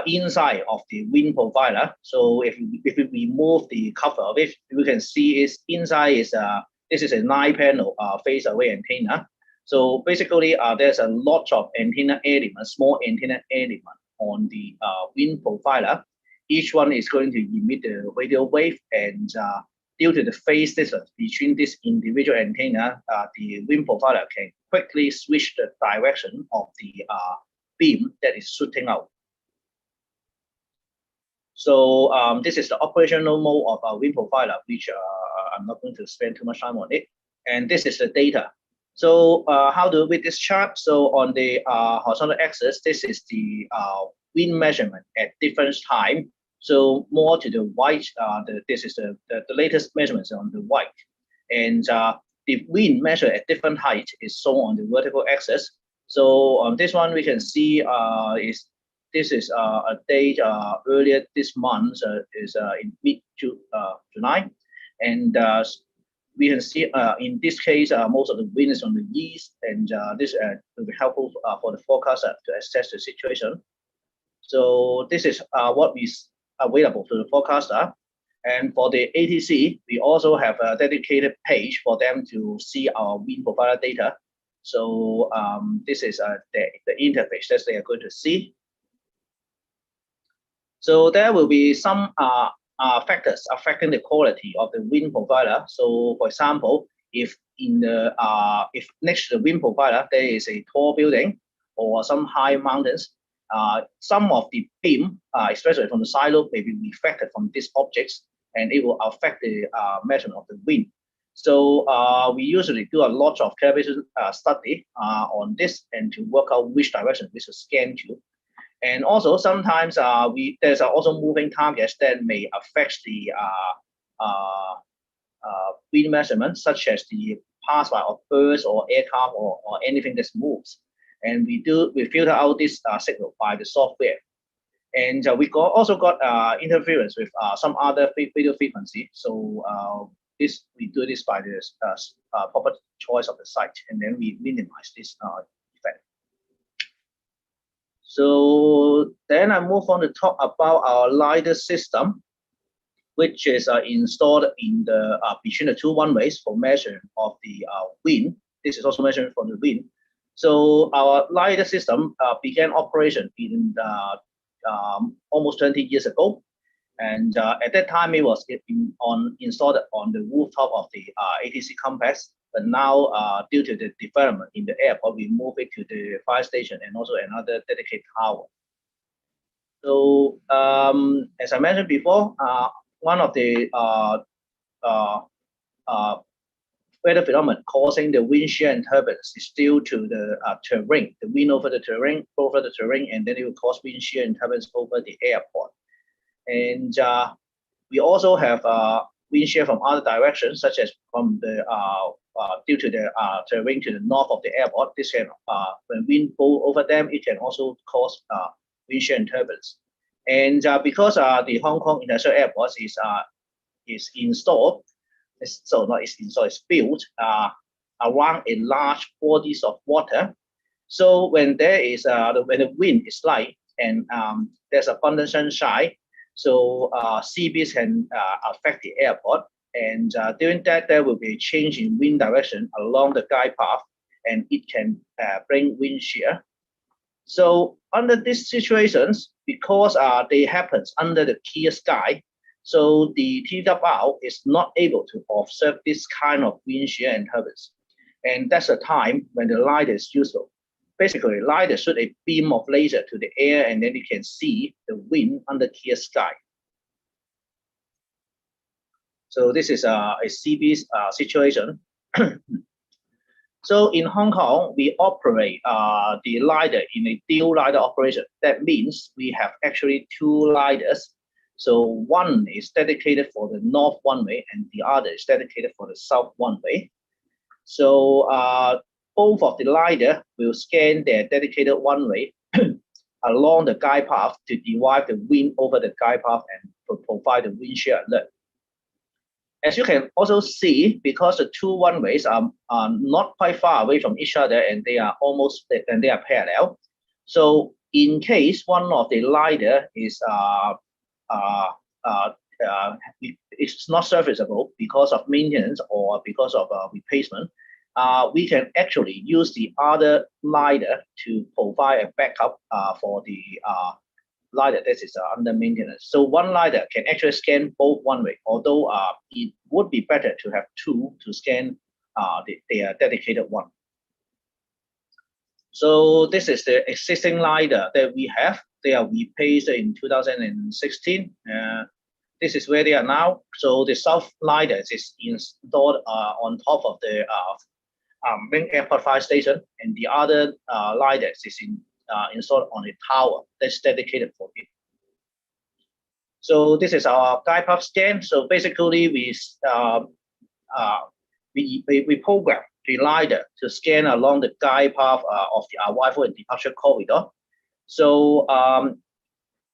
inside of the wind profiler. So if we remove the cover of it, we can see its inside is this is a 9-panel phase array antenna. So basically, there's a lot of antenna elements, small antenna element on the wind profiler, each one is going to emit the radio wave, and due to the phase distance between this individual antenna, the wind profiler can quickly switch the direction of the beam that is shooting out. So this is the operational mode of our wind profiler, which I'm not going to spend too much time on it. And this is the data. So how do we read this chart? So on the horizontal axis, this is the wind measurement at different time. So more to the right, this is the latest measurements on the right. And the wind measured at different height is shown on the vertical axis. So on this one, we can see this is a date earlier this month, is in mid-July. And we can see in this case, most of the wind is on the east, and this will be helpful for the forecaster to assess the situation. So this is what is available to the forecaster. And for the ATC, we also have a dedicated page for them to see our wind profiler data. So this is the interface that they are going to see. So there will be some factors affecting the quality of the wind profiler. So for example, if next to the wind profiler there is a tall building or some high mountains, some of the beam, especially from the side lobe, may be reflected from these objects, and it will affect the measurement of the wind. So we usually do a lot of calibration study on this, and to work out which direction we should scan to. And also sometimes there's also moving targets that may affect the wind measurement, such as the pass by of birds or aircraft or anything that moves. And we filter out this signal by the software. And we also got interference with some other radio frequency. So we do this by the proper choice of the site, and then we minimize this effect. So then I move on to talk about our LiDAR system, which is installed in the between the two runways for measuring of the wind. This is also measuring for the wind. So our LiDAR system began operation in almost 20 years ago, and at that time it was installed on the rooftop of the ATC complex. But now, due to the development in the airport, we move it to the fire station and also another dedicated tower. So, as I mentioned before, one of the weather phenomena causing the wind shear and turbulence is due to the terrain, the wind over the terrain, and then it will cause wind shear and turbulence over the airport. And we also have wind shear from other directions, such as from the due to the terrain to the north of the airport. This can, when wind blow over them, it can also cause wind shear and turbulence. And because the Hong Kong International Airport is installed, it's built around a large bodies of water. So when there is when the wind is light and there's abundant sunshine, so sea breeze can affect the airport, and during that there will be a change in wind direction along the guide path, and it can bring wind shear. So under these situations, because they happens under the clear sky, so the TWR is not able to observe this kind of wind shear and turbulence, and that's the time when the LiDAR is useful. Basically, LiDAR shoot a beam of laser to the air, and then you can see the wind under clear sky. So this is a CB situation. So in Hong Kong, we operate the LiDAR in a dual LiDAR operation. That means we have actually two LiDARs. So one is dedicated for the north runway, and the other is dedicated for the south runway. So both of the LiDAR will scan their dedicated runway along the guide path to derive the wind over the guide path and provide the wind shear alert. As you can also see, because the two runways are not quite far away from each other, and they are parallel. So in case one of the LiDAR is it's not serviceable because of maintenance or because of replacement, we can actually use the other LiDAR to provide a backup for the LiDAR that is under maintenance. So one LiDAR can actually scan both one-way, although it would be better to have two to scan the dedicated one. So this is the existing LiDAR that we have. They are replaced in 2016. This is where they are now. So the south LiDAR is installed on top of the main airport fire station, and the other LiDAR is installed on a tower that's dedicated for it. So this is our guide path scan. So basically, we program the LiDAR to scan along the guide path of the arrival and departure corridor. So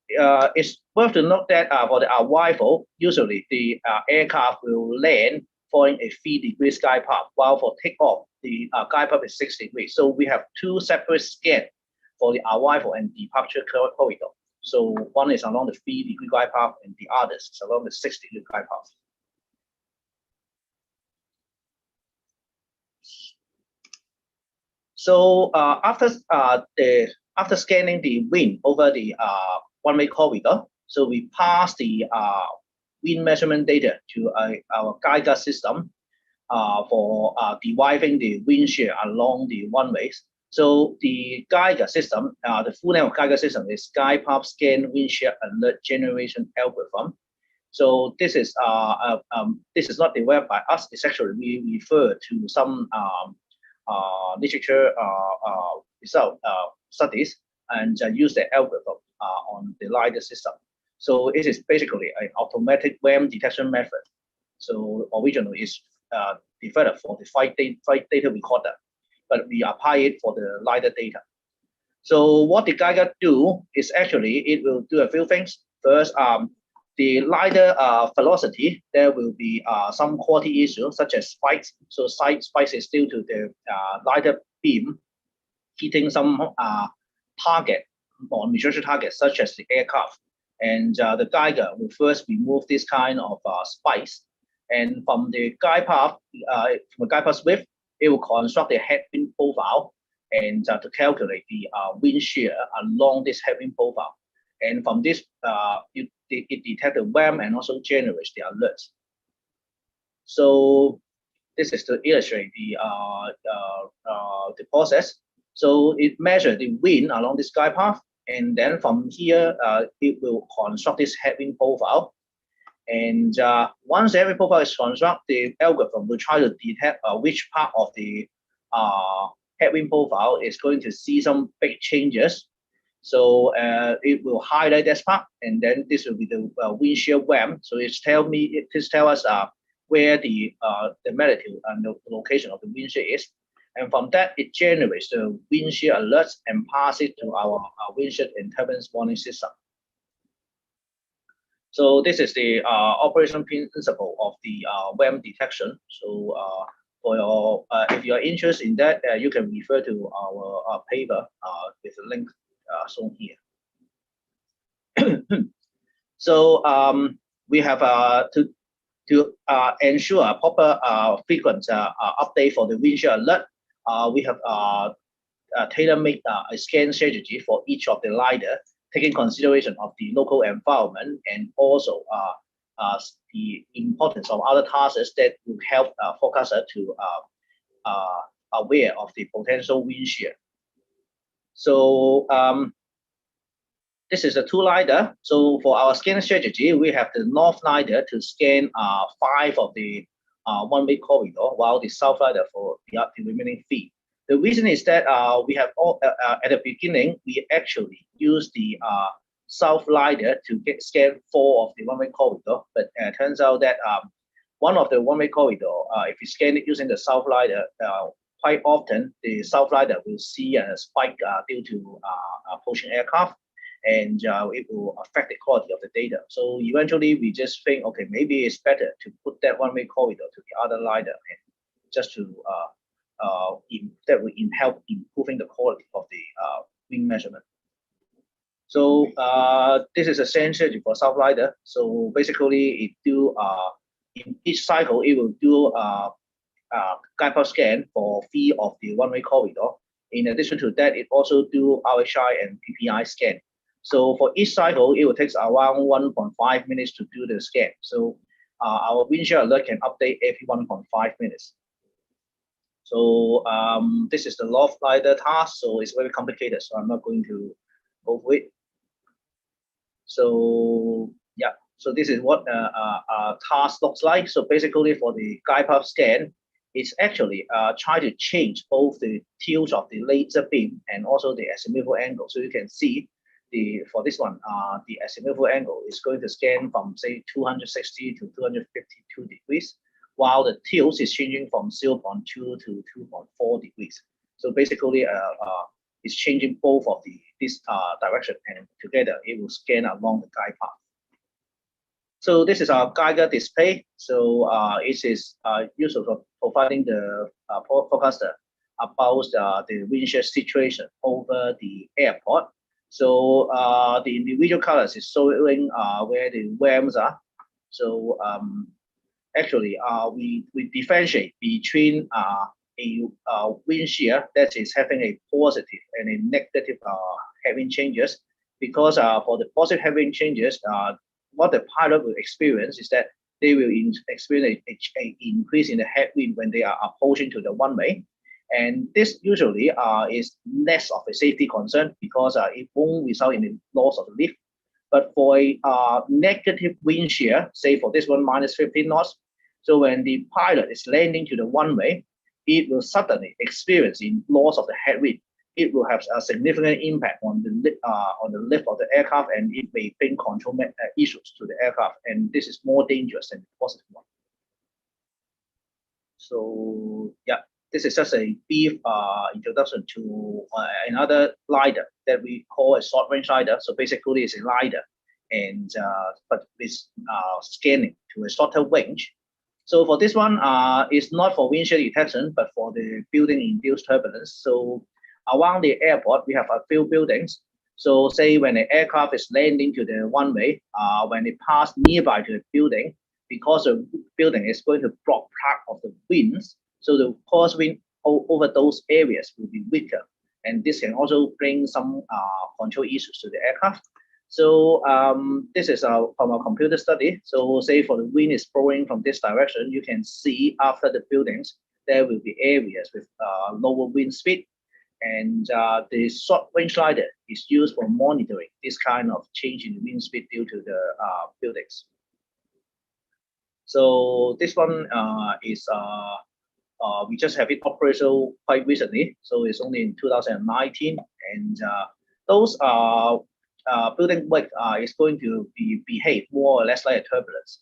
it's worth to note that for the arrival, usually the aircraft will land following a 3 degrees guide path, while for takeoff, the guide path is 6 degrees. So we have two separate scans for the arrival and departure corridor. So one is along the 3-degree guide path, and the other is along the 6-degree guide path. So after scanning the wind over the one-way corridor, so we pass the wind measurement data to our Geiger system for deriving the wind shear along the one-ways. So the Geiger system, the full name of Geiger system is Guide Path Scan Wind Shear Alert Generation Algorithm. So this is not developed by us. It's actually we refer to some literature result studies and use the algorithm on the LiDAR system. So it is basically an automatic WAM detection method. So originally it's developed for the flight data recorder, but we apply it for the LiDAR data. So what the Geiger do is actually it will do a few things. First, the LiDAR velocity, there will be some quality issues such as spikes. So spikes is due to the LiDAR beam hitting some target or measured targets such as the aircraft. And the Geiger will first remove this kind of spikes. And from the guide path, width, it will construct a headwind profile and to calculate the wind shear along this headwind profile. And from this, it detects the WAM and also generates the alerts. So this is to illustrate the process. So it measures the wind along this guide path, and then from here, it will construct this headwind profile. And once the headwind profile is constructed, the algorithm will try to detect which part of the headwind profile is going to see some big changes. So it will highlight this part, and then this will be the wind shear WAM. So it tells us where the magnitude and the location of the wind shear is. And from that, it generates the wind shear alerts and passes it to our wind shear and turbulence warning system. So this is the operation principle of the WAM detection. So for your, if you are interested in that, you can refer to our paper with a link shown here. So we have to ensure a proper frequent update for the wind shear alert. We have tailor-made a scan strategy for each of the LiDAR, taking consideration of the local environment and also the importance of other tasks that will help forecaster to aware of the potential wind shear. So this is the two LiDAR. So for our scan strategy, we have the north LiDAR to scan 5 of the one-way corridor, while the south LiDAR for the remaining 3. The reason is that we have all, at the beginning, we actually use the south LiDAR to scan 4 of the one-way corridor, but it turns out that one of the one-way corridor, if you scan it using the south LiDAR, quite often the south LiDAR will see a spike due to approaching aircraft, and it will affect the quality of the data. So eventually we just think, okay, maybe it's better to put that one-way corridor to the other LiDAR, and just to that will help improving the quality of the wind measurement. So this is a scan strategy for south LiDAR. So basically, it do in each cycle it will do guide path scan for 3 of the one-way corridor. In addition to that, it also do RHI and PPI scan. So for each cycle, it will take around 1.5 minutes to do the scan. So our wind shear alert can update every 1.5 minutes. So this is the loft glider task. So it's very complicated. So I'm not going to go through it. So yeah, so this is what a task looks like. So basically for the guide path scan, it's actually try to change both the tilt of the laser beam and also the azimuthal angle. So you can see for this one, the azimuthal angle is going to scan from say 260 to 252 degrees, while the tilt is changing from 0.2 to 2.4 degrees. So basically, it's changing both of this direction, and together it will scan along the guide path. So this is our Geiger display. So it is useful for providing the forecaster about the wind shear situation over the airport. So the individual colors is showing where the WAMs are. So actually, we differentiate between a wind shear that is having a positive and a negative headwind changes, because for the positive headwind changes, what the pilot will experience is that they will experience an increase in the headwind when they are approaching to the runway. And this usually is less of a safety concern because it won't result in the loss of the lift. But for a negative wind shear, say for this one, minus 15 knots, so when the pilot is landing to the runway, it will suddenly experience a loss of the headwind. It will have a significant impact on the lift of the aircraft, and it may bring control issues to the aircraft. And this is more dangerous than the positive one. So yeah, this is just a brief introduction to another glider that we call a short-range glider. So basically, it's a glider, and but it's scanning to a shorter range. So for this one, it's not for wind shear detection, but for the building-induced turbulence. So around the airport, we have a few buildings. So say when an aircraft is landing to the runway, when it passes nearby to the building, because the building is going to block part of the winds, so the crosswind over those areas will be weaker. And this can also bring some control issues to the aircraft. So this is from a computer study. So say for the wind is blowing from this direction, you can see after the buildings, there will be areas with lower wind speed. And the short range glider is used for monitoring this kind of change in the wind speed due to the buildings. So this one is we just have it operational quite recently. So it's only in 2019, and those building weight is going to behave more or less like a turbulence.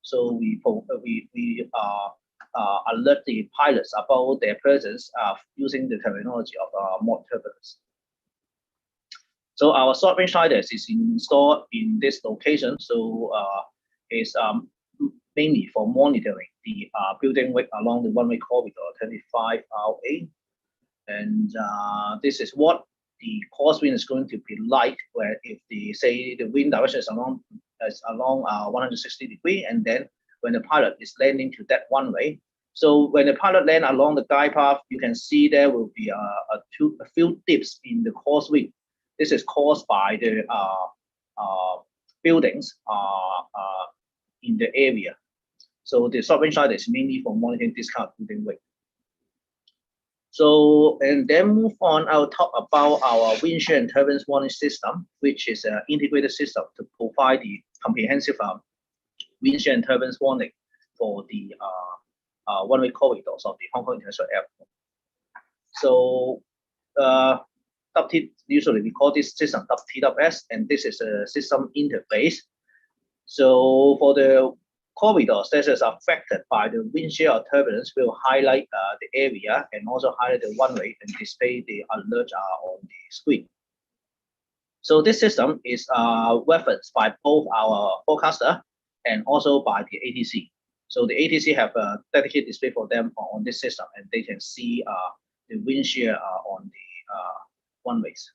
So we alert the pilots about their presence using the terminology of mod turbulence. So our short range glider is installed in this location. So it's mainly for monitoring the building weight along the runway corridor 25RA. And this is what the crosswind is going to be like, where if the wind direction is along 160 degrees, and then when the pilot is landing to that runway. So when the pilot land along the guide path, you can see there will be a few dips in the crosswind. This is caused by the buildings in the area. So the short range glider is mainly for monitoring this kind of building weight. So, and then move on, I'll talk about our wind shear and turbulence warning system, which is an integrated system to provide the comprehensive wind shear and turbulence warning for the runway corridors of the Hong Kong International Airport. So, usually we call this system TWS, and this is a system interface. So for the corridors that is affected by the wind shear or turbulence, will highlight the area and also highlight the runway and display the alert on the screen. So this system is referenced by both our forecaster and also by the ATC. So the ATC have a dedicated display for them on this system, and they can see the wind shear on the runways.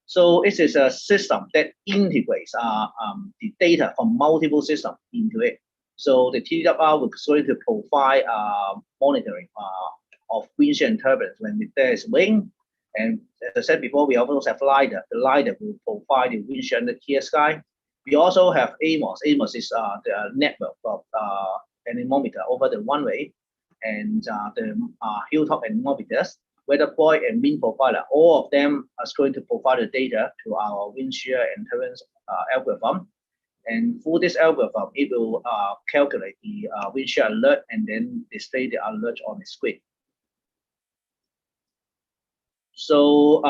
So it is a system that integrates the data from multiple systems into it. So the TWR is going to provide monitoring of wind shear and turbulence when there is wind, And as I said before, we also have LiDAR. The LiDAR will provide the wind shear and the clear sky. We also have AMOS. AMOS is the network of anemometer over the runway, and the hilltop anemometers, weather buoy and wind profiler. All of them are going to provide the data to our wind shear and turbulence algorithm. And through this algorithm, it will calculate the wind shear alert and then display the alert on the screen. So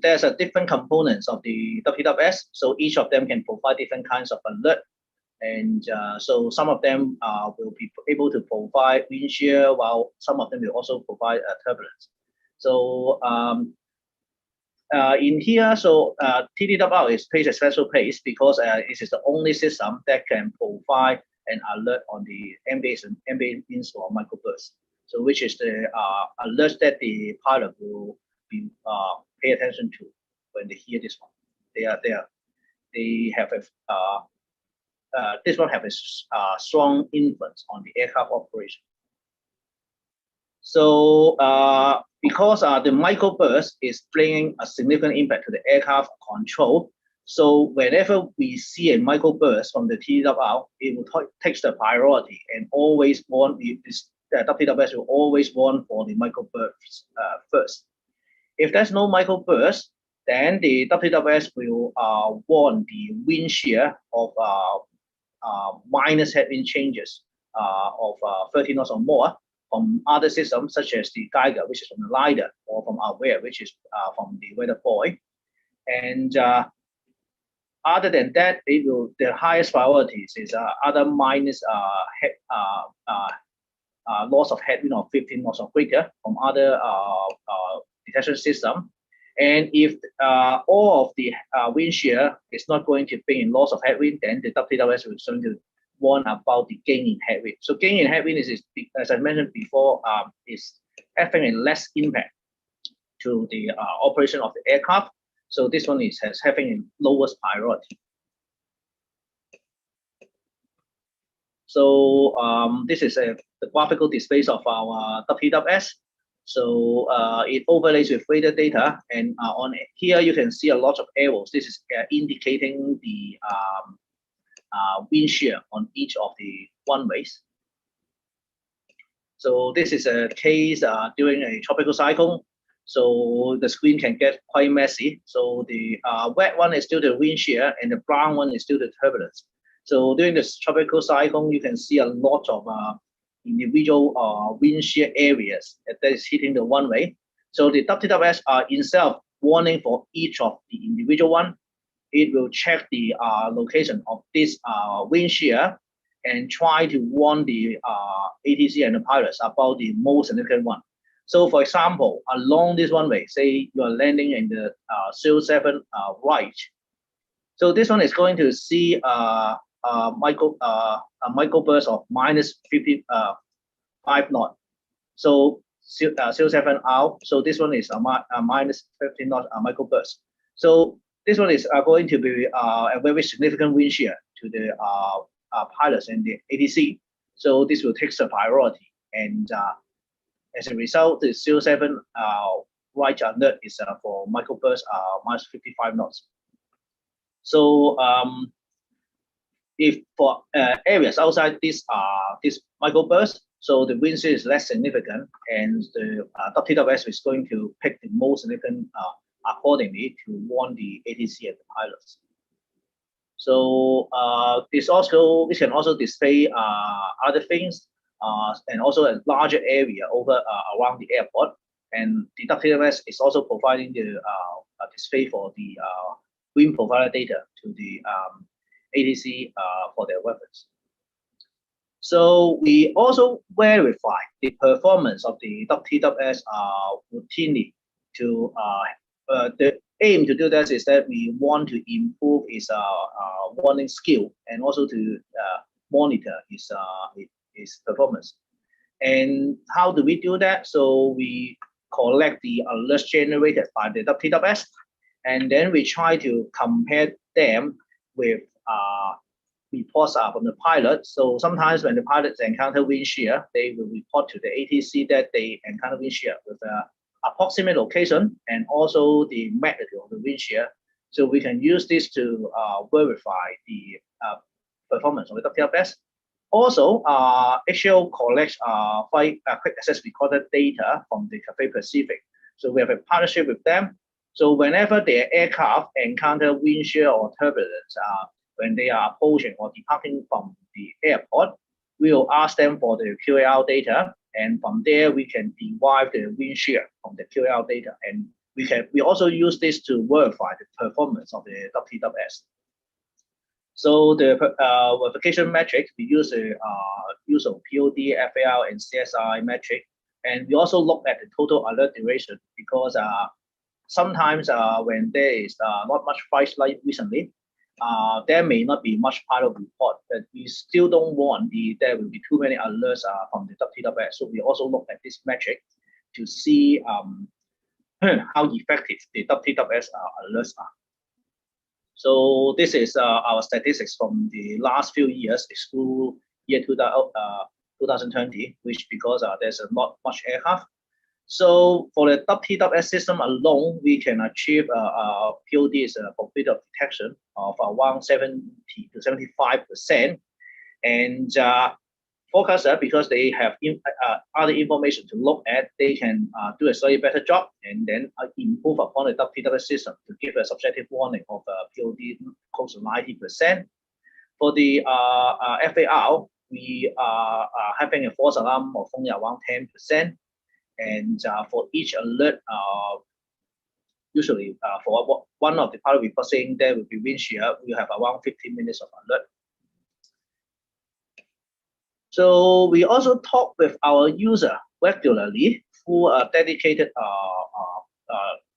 there's a different components of the WWS. So each of them can provide different kinds of alert. And so some of them will be able to provide wind shear, while some of them will also provide turbulence. So in here, so TDWR is placed a special place because it is the only system that can provide an alert on the MBA and MBA means for microburst. So which is the alert that the pilot will be pay attention to when they hear this one. They have a this one have a strong influence on the aircraft operation. So because the microburst is playing a significant impact to the aircraft control, so whenever we see a microburst from the TWR, it will take the priority and always warn the WWS will always warn for the microburst first. If there's no microburst, then the WWS will warn the wind shear of minus headwind changes of 30 knots or more from other systems such as the Geiger, which is from the LiDAR, or from Aware, which is from the weather buoy. And other than that, the highest priorities is other minus loss of headwind of 15 knots or greater from other detection system. And if all of the wind shear is not going to bring in loss of headwind, then the WWS is going to warn about the gain in headwind. So gain in headwind is as I mentioned before, is having a less impact to the operation of the aircraft. So this one is having a lowest priority. So this is the graphical displays of our WWS. So it overlays with radar data, and on here you can see a lot of arrows. This is indicating the wind shear on each of the runways. So this is a case during a tropical cyclone. So the screen can get quite messy. So the wet one is still the wind shear, and the brown one is still the turbulence. So during this tropical cyclone, you can see a lot of individual wind shear areas that is hitting the runway. So the WWS are itself warning for each of the individual one. It will check the location of this wind shear and try to warn the ATC and the pilots about the most significant one. So for example, along this runway, say you are landing in the 07 right. So this one is going to see a microburst of minus 55 knot. So 07 out. So this one is a minus 15 knot microburst. So this one is going to be a very significant wind shear to the pilots and the ATC. So this will take the priority. And as a result, the 07 right alert is for microburst minus 55 knots. So if for areas outside this microburst, so the wind shear is less significant, and the WWS is going to pick the most significant accordingly to warn the ATC and the pilots. So this can also display other things and also a larger area over around the airport, and the WWS is also providing the display for the wind profiler data to the ATC for their weapons. So we also verify the performance of the WWS routinely. To the aim to do that is that we want to improve its warning skill and also to monitor its performance. And how do we do that? So we collect the alerts generated by the WWS, and then we try to compare them with reports from the pilot. So sometimes when the pilots encounter wind shear, they will report to the ATC that they encounter wind shear with approximate location and also the magnitude of the wind shear. So we can use this to verify the performance of the WTFS. Also, HAO collects quick access recorded data from the Cathay Pacific. So we have a partnership with them. So whenever their aircraft encounter wind shear or turbulence, when they are approaching or departing from the airport, we will ask them for the QAR data, and from there we can derive the wind shear from the QAR data, and we also use this to verify the performance of the WTWS. So the verification metrics, we use the use of POD, FAR, and CSI metric, and we also look at the total alert duration because sometimes when there is not much price like recently, there may not be much part of the report, but we still don't want there will be too many alerts from the WTWS. So we also look at this metric to see how effective the WTWS alerts are. So this is our statistics from the last few years, exclude year 2020, which because there's not much aircraft. So for the WTWS system alone, we can achieve POD's probability of detection of around 70 to 75%. And forecaster, because they have other information to look at, they can do a slightly better job and then improve upon the WTWS system to give a subjective warning of POD close to 90%. For the FAR, we are having a false alarm of only around 10%. And for each alert, usually for one of the pilot reports saying there will be wind shear, we have around 15 minutes of alert. So we also talk with our user regularly through a dedicated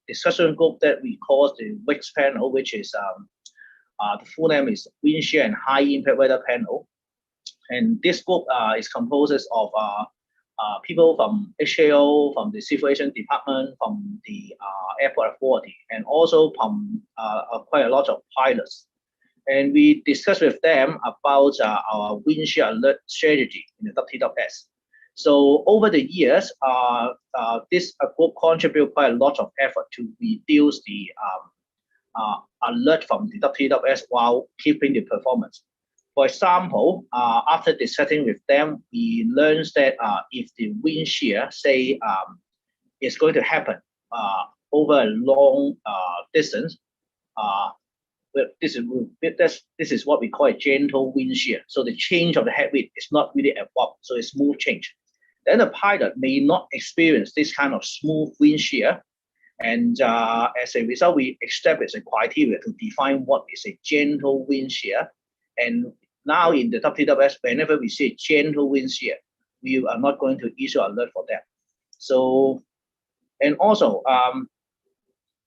discussion group that we call the WIX panel, which is the full name is Wind Shear and High Impact Weather Panel. And this group is composed of people from HAO, from the Civil Aviation Department, from the Airport Authority, and also from quite a lot of pilots. And we discussed with them about our wind shear alert strategy in the WTWS. So over the years, this group contributed quite a lot of effort to reduce the alert from the WTWS while keeping the performance. For example, after discussing with them, we learned that if the wind shear, say, is going to happen over a long distance, this is what we call a gentle wind shear. So the change of the headwind is not really abrupt, so it's smooth change. Then the pilot may not experience this kind of smooth wind shear, and as a result, we establish a criteria to define what is a gentle wind shear. And now in the WTWS, whenever we see gentle wind shear, we are not going to issue alert for that. So, and also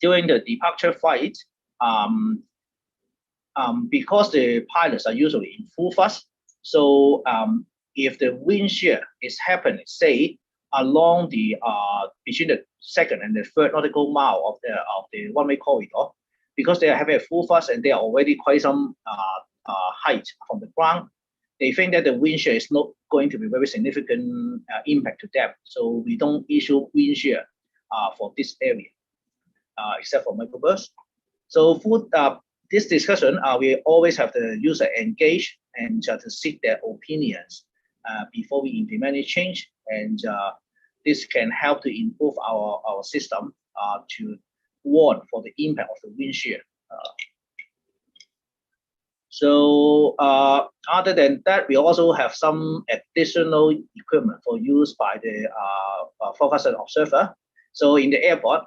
during the departure flight, because the pilots are usually in full thrust, so if the wind shear is happening, say along the between the second and the third nautical mile of the one-way corridor, because they are having a full thrust and they are already quite some height from the ground, they think that the wind shear is not going to be very significant impact to them. So we don't issue wind shear for this area, except for microbursts. So for this discussion, we always have the user engaged and to seek their opinions before we implement any change. And this can help to improve our system to warn for the impact of the wind shear. So other than that, we also have some additional equipment for use by the forecaster observer. So in the airport,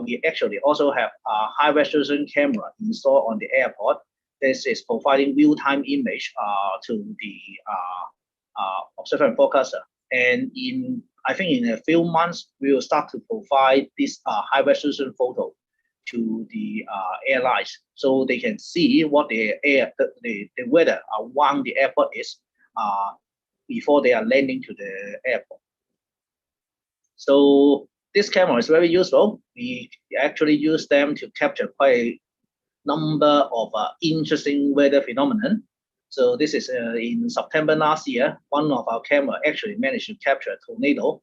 we actually also have a high-resolution camera installed on the airport. This is providing real-time image to the observer and forecaster. And I think in a few months, we will start to provide this high-resolution photo to the airlines, so they can see what the weather around the airport is before they are landing to the airport. So this camera is very useful. We actually use them to capture quite a number of interesting weather phenomenon. So this is in September last year, one of our camera actually managed to capture a tornado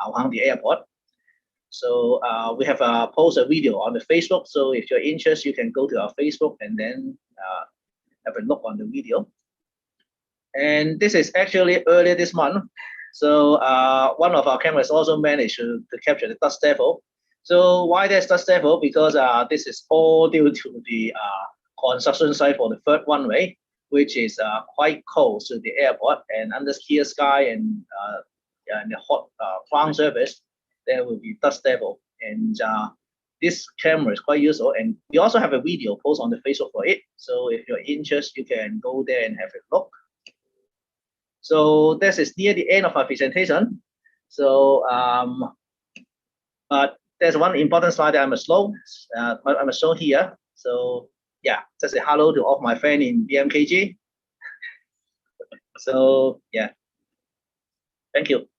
around the airport. So we have posted a video on the Facebook. So if you're interested, you can go to our Facebook and then have a look on the video. And this is actually earlier this month. So one of our cameras also managed to capture the dust devil. So why there's dust devil? Because this is all due to the construction site for the third runway, which is quite close to the airport, and under clear sky and the hot ground surface, there will be dust devil. And this camera is quite useful. And we also have a video post on the Facebook for it. So if you're interested, you can go there and have a look. So this is near the end of our presentation. So, but there's one important slide that I must show here. So yeah, just a hello to all my friends in BMKG. So yeah, thank you.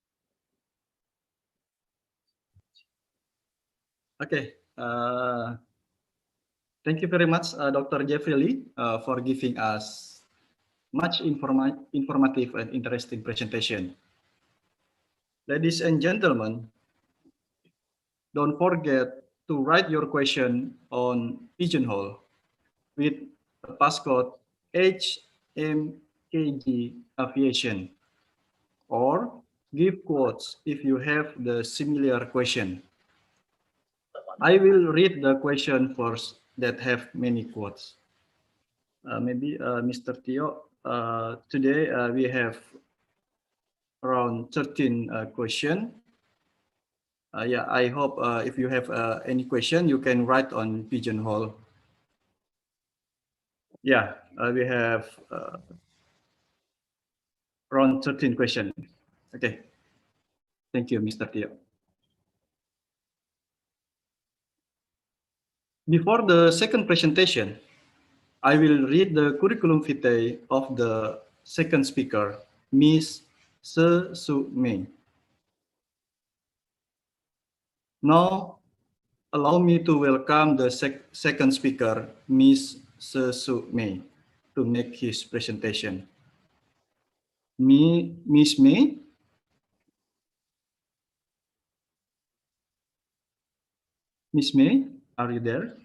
Okay. Thank you very much, Dr. Jeffrey Lee, for giving us much informative and interesting presentation. Ladies and gentlemen, don't forget to write your question on Pigeonhole with the passcode HMKG Aviation, or give quotes if you have the similar question. I will read the question first that have many quotes. Maybe Mr. Tio, today we have around 13 questions. Yeah, I hope if you have any question, you can write on Pigeonhole. Yeah, we have around 13 questions. Okay. Thank you, Mr. Tio. Before the second presentation, I will read the curriculum vitae of the second speaker, Miss S.Si. Now, allow me to welcome the second speaker, Miss S.Si, to make his presentation. Miss May? Miss May, are you there?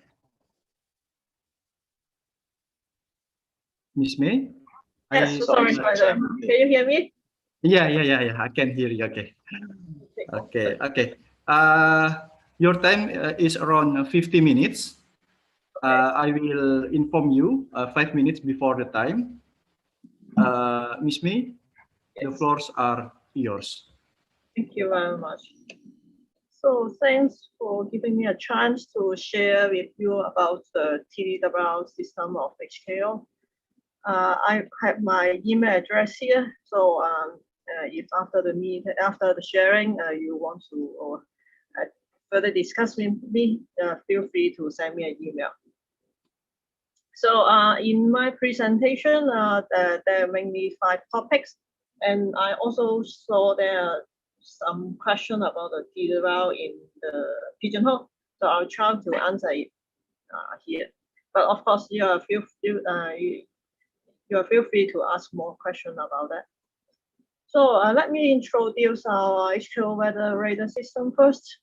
Miss May? Yes, sorry. Can you hear me? Yeah. I can hear you. Okay. Okay. Your time is around 50 minutes. I will inform you 5 minutes before the time. Miss May, the floors are yours. Thank you very much. So thanks for giving me a chance to share with you about the TDWR system of HKO. I have my email address here. So if after the sharing you want to further discuss with me, feel free to send me an email. So in my presentation, there are mainly 5 topics, and I also saw there are some question about the TDWR in the Pigeonhole. So I'll try to answer it here. But of course, you feel free to ask more questions about that. So let me introduce our HKO weather radar system first.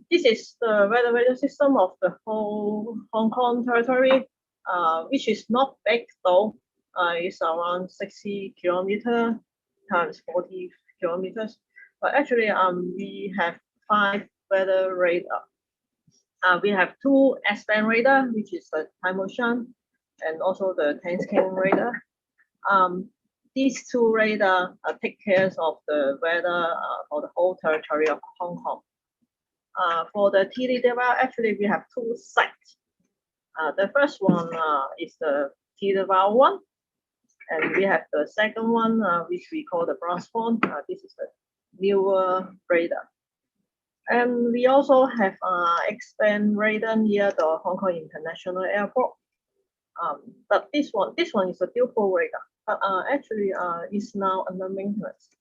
This is the weather radar system of the whole Hong Kong territory, which is not big though. It's around 60 kilometers times 40 kilometers. But actually, we have 5 weather radar. We have 2 S-band radar, which is the time motion, and also the 10-scan radar. These 2 radar take care of the weather for the whole territory of Hong Kong. For the TDWR, actually we have 2 sites. The first one is the TDWR 1, and we have the second one, which we call the bronze one. This is the newer radar. And we also have X-band radar near the Hong Kong International Airport. But this one is a dual radar, but actually is now under maintenance.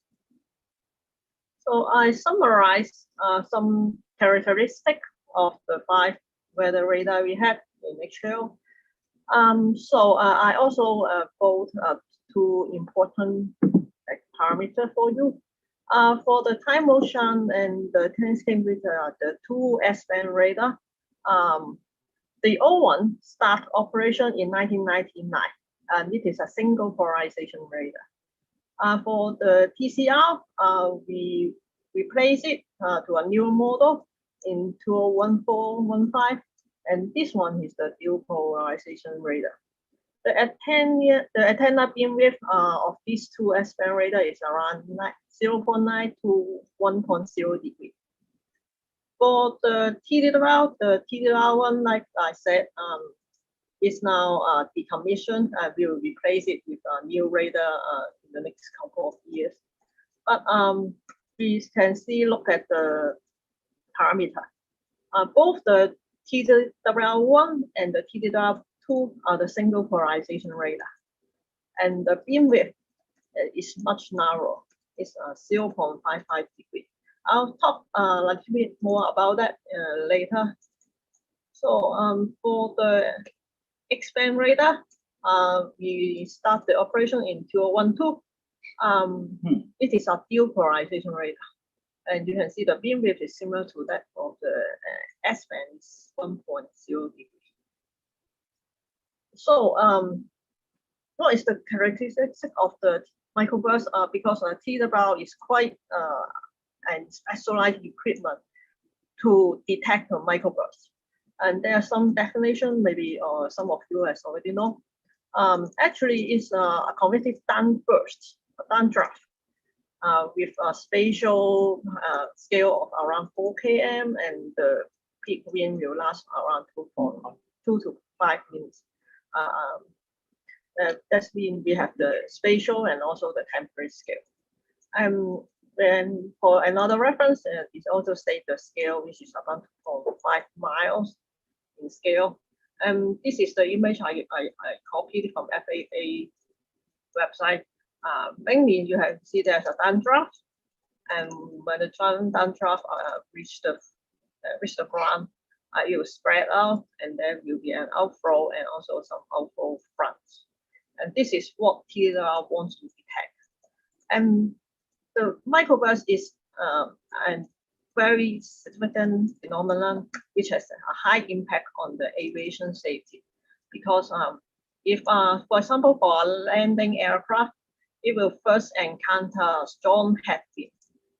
So I summarize some characteristics of the 5 weather radar we have in HKO. So I also both 2 important parameters for you. For the time motion and the telescope with the two S-band radar, the old one start operation in 1999, and it is a single polarization radar. For the TCR, we replace it to a newer model in 2014-15, and this one is the dual polarization radar. The antenna beam width of these two S-band radar is around 0.9 to 1.0 degree. For the TDR one, like I said, is now decommissioned. We will replace it with a new radar in the next couple of years. But we can look at the parameter. Both the TDR1 and the TDR2 are the single polarization radar, and the beam width is much narrower. It's 0.55 degree. I'll talk a little bit more about that later. So for the X-band radar, we start the operation in 2012. It is a dual polarization radar, and you can see the beam width is similar to that of the S-band, is 1.0 degree. So what is the characteristic of the microburst? Because TWR is quite and specialized equipment to detect the microburst. And there are some definition, maybe some of you has already know. Actually, it's a convective downburst, a downdraft, with a spatial scale of around 4 km, and the peak wind will last around 2 to 5 minutes. That's mean we have the spatial and also the temporary scale. Then for another reference, it also states the scale, which is about 5 miles in scale. This is the image I copied from FAA website. Mainly, you have see there's a downdraft, and when the downdraft reach the ground, it will spread out, and there will be an outflow and also some outflow fronts. And this is what TWR wants to detect. And the microburst is a very significant phenomenon which has a high impact on the aviation safety, because if, for example, for a landing aircraft, it will first encounter strong headwind,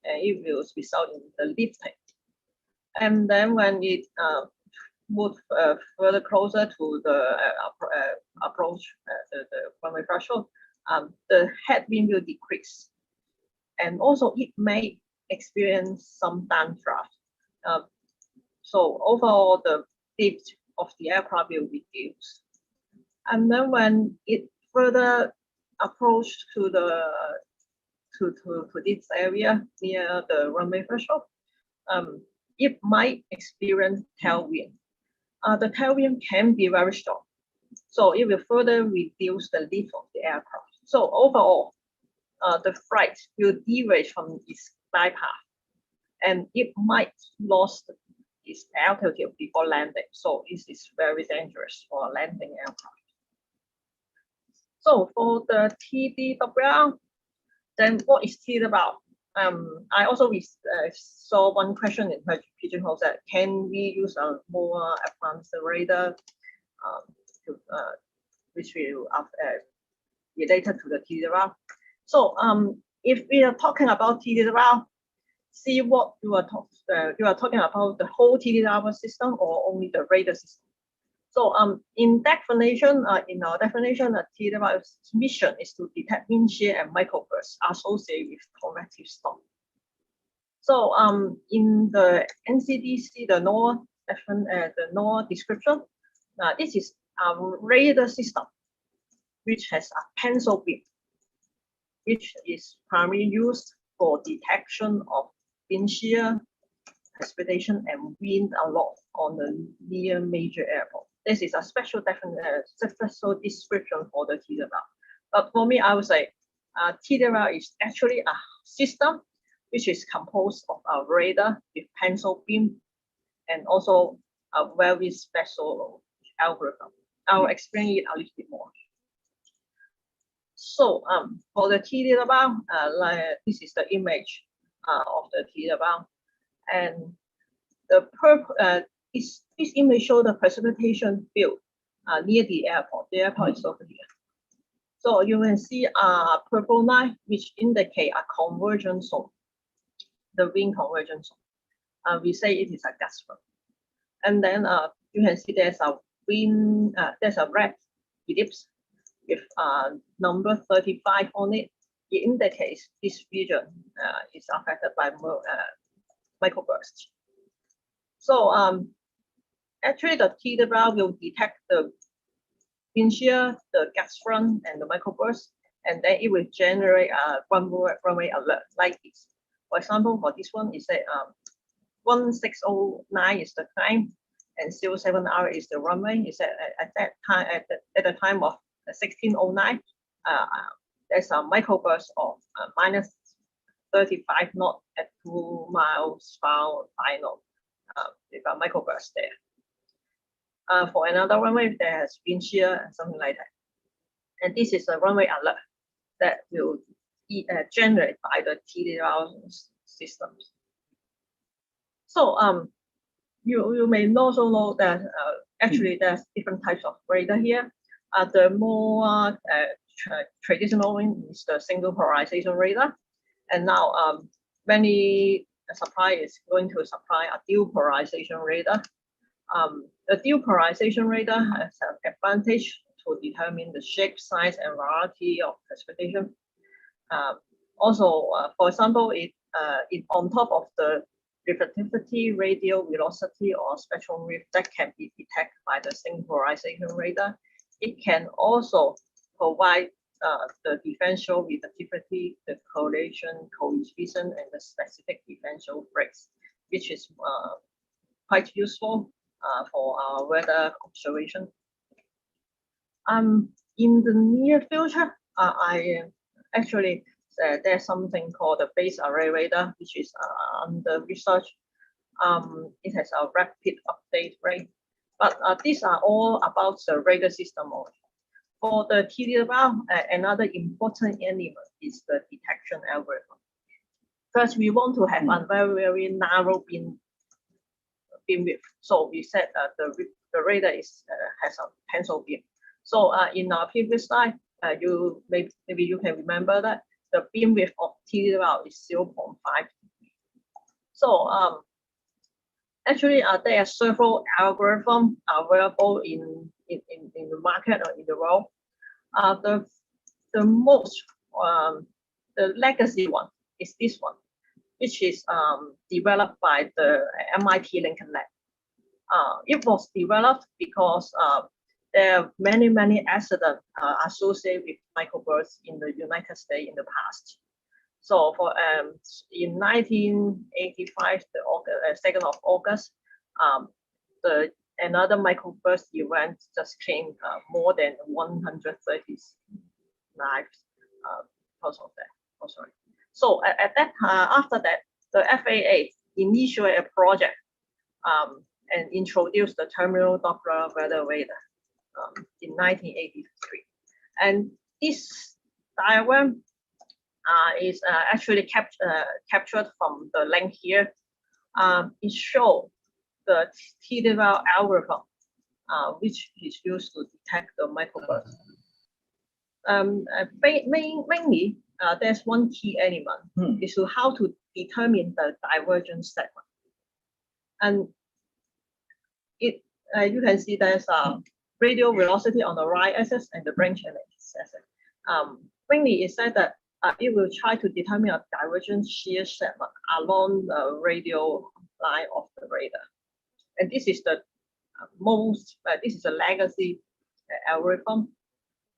and it will result in the lifting. And then when it moves further closer to the approach the runway threshold, the headwind will decrease. And also it may experience some downdraft. So overall, the lift of the aircraft will reduce. And then when it further approach to the to this area near the runway threshold, it might experience tailwind. The tailwind can be very strong, so it will further reduce the lift of the aircraft. So overall, the flight will derail from its glide path, and it might lose its altitude before landing. So this is very dangerous for a landing aircraft. So for the TDWR, then what is TDWR? I also saw one question in her pigeonhole that can we use a more advanced radar which will related to the TDWR. So if we are talking about TDWR, see what you are talking about the whole TDWR system or only the radar system. So in definition, in our definition, the TDWR's mission is to detect wind shear and microbursts associated with convective storm. So in the NCDC, the NOAA description, this is a radar system which has a pencil beam, which is primarily used for detection of wind shear, precipitation, and wind alert on the near major airport. This is a special description for the TWR. But for me, I would say TWR is actually a system which is composed of a radar with pencil beam and also a very special algorithm. I'll explain it a little bit more. So for the TWR, this is the image. of the TWL. And the this image shows the precipitation field near the airport. The airport is over here. So you can see a purple line, which indicate a convergence zone, the wind convergence zone. We say it is a gust front. And then you can see there's a wind, there's a red ellipse with number 35 on it. It indicates this region is affected by microbursts. So actually the TWL will detect the wind shear, the gas front, and the microburst, and then it will generate a runway alert like this. For example, for this one, it said 1609 is the time, and 07 hour is the runway. It said at that time, at the time of 1609, there's a microburst of minus 35 knot at 2 miles per knot with a microburst there. For another runway, there's wind shear and something like that. And this is a runway alert that will be generated by the TWL systems. So you may also know that actually there's different types of radar here. The more traditional one is the single polarization radar, and now many suppliers going to supply a dual polarization radar. The dual polarization radar has an advantage to determine the shape, size, and variety of precipitation. Also, for example, it on top of the reflectivity, radial velocity, or spectrum width that can be detected by the single polarization radar, it can also provide the differential reflectivity, the correlation coefficient, and the specific differential breaks, which is quite useful for our weather observation. In the near future, there's something called the phased array radar, which is under research. It has a rapid update rate, but these are all about the radar system only. For the TWL, another important element is the detection algorithm. First, we want to have a very, very narrow beam width. So we said the radar has a pencil beam. So in our previous slide, maybe you can remember that the beam width of TWL is 0.5. So actually, there are several algorithms available in the market or in the world. The legacy one is this one, which is developed by the MIT Lincoln Lab. It was developed because there are many accidents associated with microbursts in the United States in the past. So for in 1985, the 2nd of August, another microburst event just claimed more than 130 lives because of that. Oh, sorry. So at that after that, the FAA initiated a project and introduced the terminal Doppler weather radar in 1983. And this diagram is actually captured from the link here. It shows the TWL algorithm, which is used to detect the microburst. Mainly, there's one key element is to how to determine the divergence segment. And you can see there's radial velocity on the y-axis and the branch axis. Mainly, it said that it will try to determine a divergence shear segment along the radial line of the radar. And this is the this is a legacy algorithm.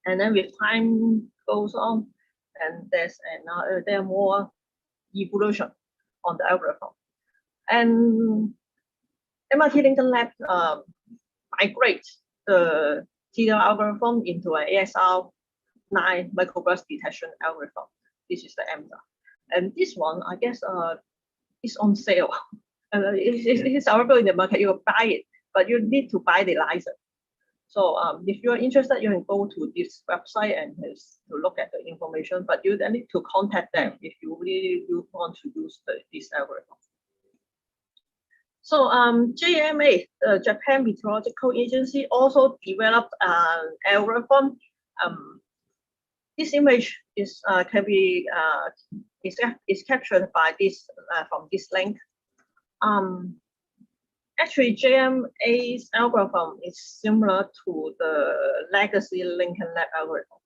And then with time goes on, and there are more evolution on the algorithm. And MIT Lincoln Lab migrate the TWL algorithm into an ASR 9 microburst detection algorithm. This is the M.Si. And this one, I guess, is on sale. It's available in the market. You buy it, but you need to buy the license. So if you're interested, you can go to this website and to look at the information, but you then need to contact them if you really want to use this algorithm. So JMA, the Japan Meteorological Agency, also developed an algorithm. This image is can be is captured by this from this link. Actually, JMA's algorithm is similar to the legacy Lincoln Lab algorithm.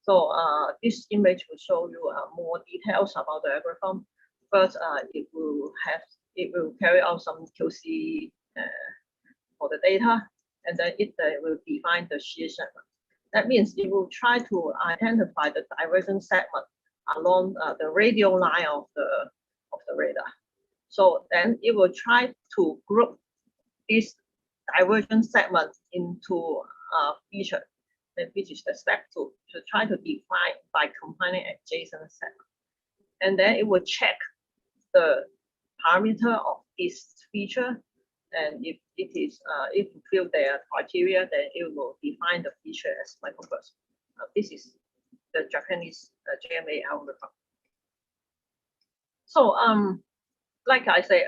So this image will show you more details about the algorithm. First, it will carry out some QC for the data, and then it will define the shear segment. That means it will try to identify the divergence segment along the radial line of the radar. So then it will try to group this divergence segment into a feature, which is the step 2, to try to define by combining adjacent segments. And then it will check the parameter of this feature, and if it is if you fill their criteria, then it will define the feature as microburst. This is the Japanese JMA algorithm. So like I say,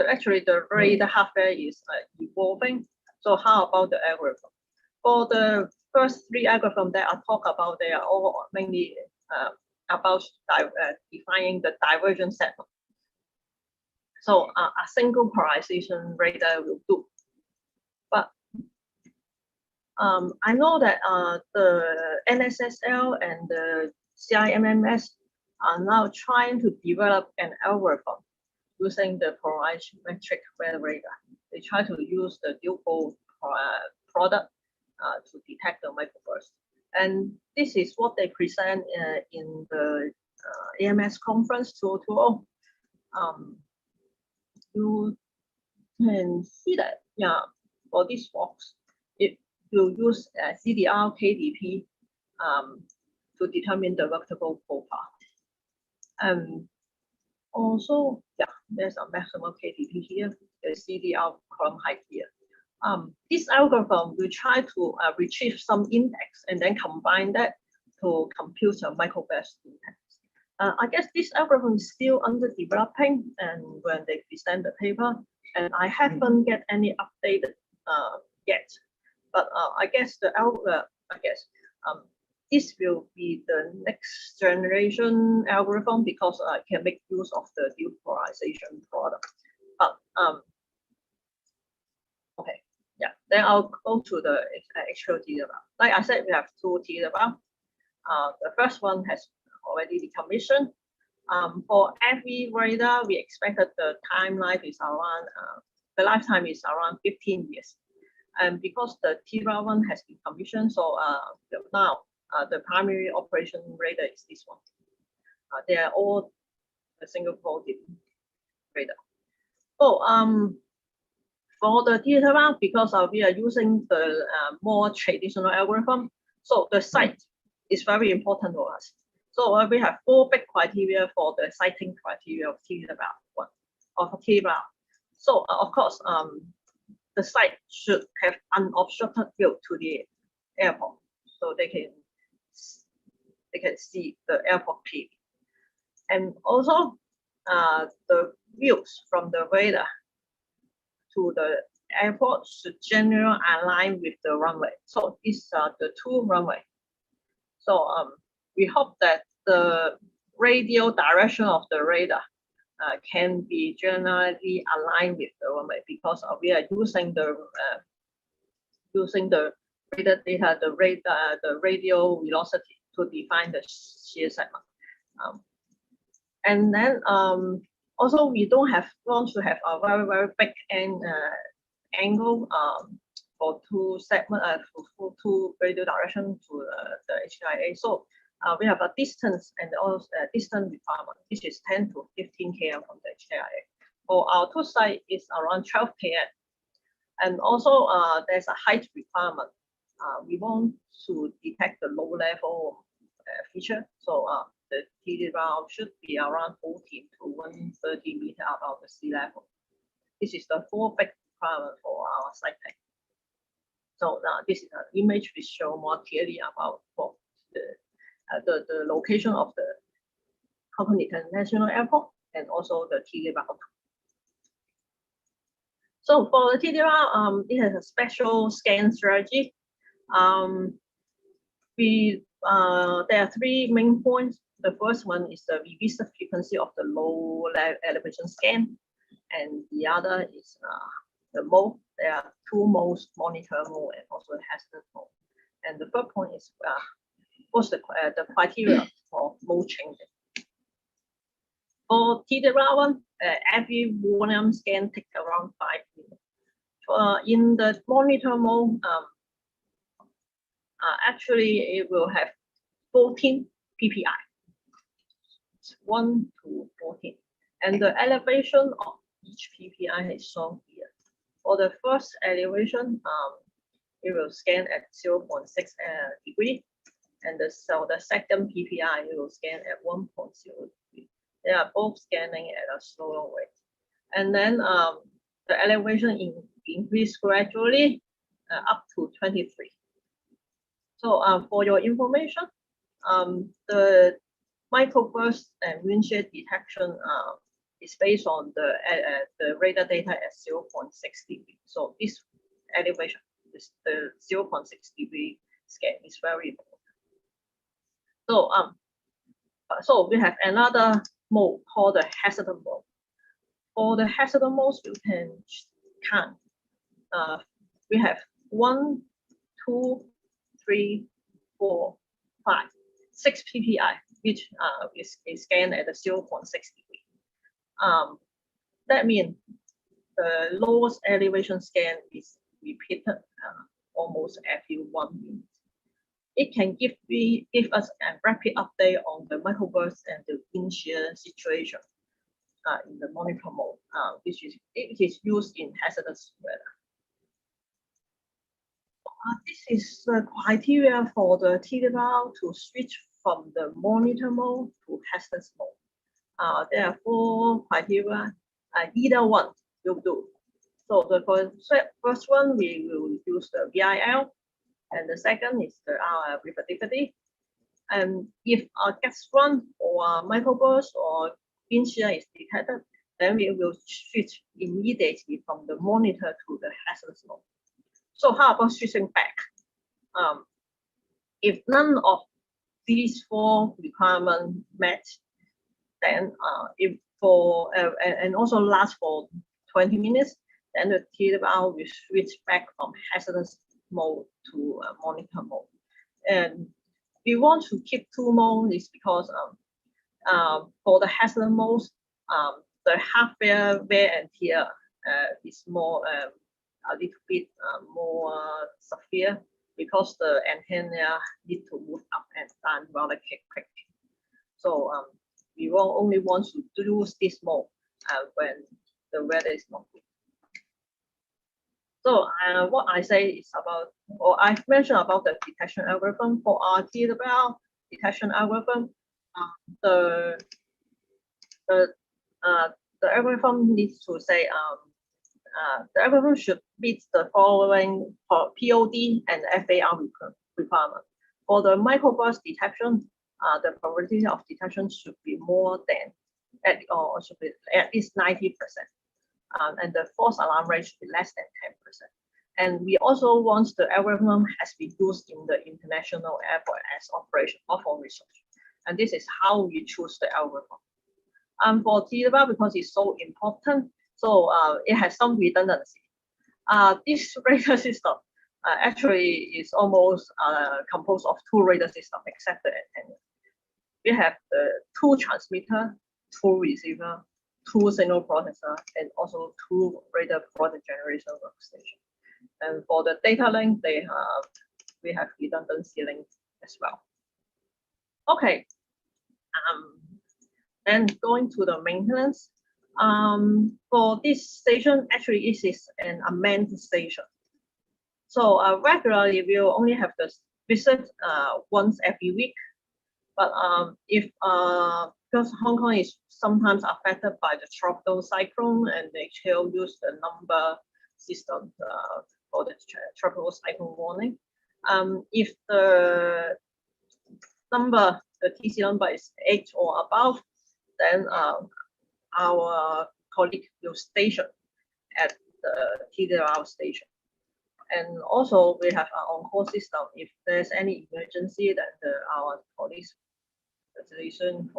actually the radar hardware is evolving. So how about the algorithm? For the first 3 algorithms that I talk about, they are all mainly about defining the divergence segment. So a single polarization radar will do. But I know that the NSSL and the CIMMS are now trying to develop an algorithm using the polarimetric weather radar. They try to use the dual product to detect the microburst. And this is what they present in the AMS conference 2020. You can see that, yeah, for this box, it will use CDR KDP to determine the vertical profile. And also, yeah, there's a maximum KDP here, the CDR column height here. This algorithm will try to retrieve some index and then combine that to compute a microburst index. I guess this algorithm is still under developing, and when they present the paper, and I haven't get any update yet. But I guess this will be the next generation algorithm because I can make use of the dual polarization product. But okay, yeah. Then I'll go to the actual data. Like I said, we have 2 data. The first one has already decommissioned. For every radar, we expected the time life is around the lifetime is around 15 years. And because the TIRA one has been commissioned, so now the primary operation radar is this one. They are all a single coded radar. So for the data round, because we are using the more traditional algorithm, so the site is very important to us. So we have 4 big criteria for the sighting criteria of TIRA. So of course, the site should have unobstructed view to the airport, so they can see the airport clearly. And also, the views from the radar to the airport should generally align with the runway. So these are the 2 runway. So we hope that the radial direction of the radar can be generally aligned with the runway because we are using the radar data, the radial velocity to define the shear segment. And then also we don't want to have a very big angle for 2 segment for 2 radial direction to the HKIA. So we have a distance and also a distance requirement. This is 10 to 15 km from the HKIA. For our 2 site is around 12 km. And also there's a height requirement. We want to detect the low level feature. So the TD round should be around 40 to 130 meters above the sea level. This is the 4 big requirement for our site. So now this is an image which show more clearly about the location of the Hong Kong International Airport and also the TDR. So for the TDR, it has a special scan strategy. There are three main points. The first one is the revisit frequency of the low elevation scan, and the other is the mode. There are two modes: monitor mode and also hazardous mode. And the third point is what's the criteria for mode changing. For TDR one, every volume scan takes around 5 minutes. In the monitor mode, actually it will have 14 PPI. It's 1 to 14. And the elevation of each PPI is shown here. For the first elevation, it will scan at 0.6 degree. And the second PPI, it will scan at 1.0 degree. They are both scanning at a slower rate. And then the elevation increase gradually up to 23. So for your information, the microburst and windshear detection is based on the radar data at 0.6 degree. So this elevation, the 0.6 degree scan is very important. So we have another mode called the hazardous mode. For the hazardous modes, you can count. We have 1, 2, 3, 4, 5, 6 PPI, which is scanned at a 0.6 degree. That means the lowest elevation scan is repeated almost every 1 minute. It can give us a rapid update on the microburst and the windshear situation in the monitor mode, which is used in hazardous weather. This is the criteria for the TDR to switch from the monitor mode to hazardous mode. There are 4 criteria. Either one will do. So the first one, we will use the VIL, and the second is the reflectivity. And if a gas run or microburst or windshear is detected, then we will switch immediately from the monitor to the hazardous mode. So how about switching back? If none of these 4 requirements met, then and also last for 20 minutes, then the TDR will switch back from hazardous mode to monitor mode. And we want to keep 2 modes is because for the hazardous modes, the hardware wear and tear is more a little bit more severe because the antenna need to move up and down rather quickly. So we will only want to use this mode when the weather is not good. So what I say is about, or I've mentioned about the detection algorithm. For our TDR detection algorithm, the algorithm needs to say the algorithm should meet the following POD and FAR requirement. For the microburst detection, the probability of detection should be more than should be at least 90%. And the false alarm rate should be less than 10%. And we also want the algorithm has been used in the international airport as operation or for research. And this is how we choose the algorithm. And for TDR, because it's so important, so it has some redundancy. This radar system actually is almost composed of 2 radar systems except the antenna. We have the 2 transmitter, 2 receiver, 2 signal processor, and also 2 radar product generation workstation. And for the data link, we have redundancy link as well. Okay. Then going to the maintenance. For this station, actually it is an unmanned station. So regularly we will only have to visit once every week. But if because Hong Kong is sometimes affected by the tropical cyclone, and they still use the number system for the tropical cyclone warning. If the number, the TC number is 8 or above, then our colleague will station at the TDR station. And also we have our on-call system. If there's any emergency, then our colleagues station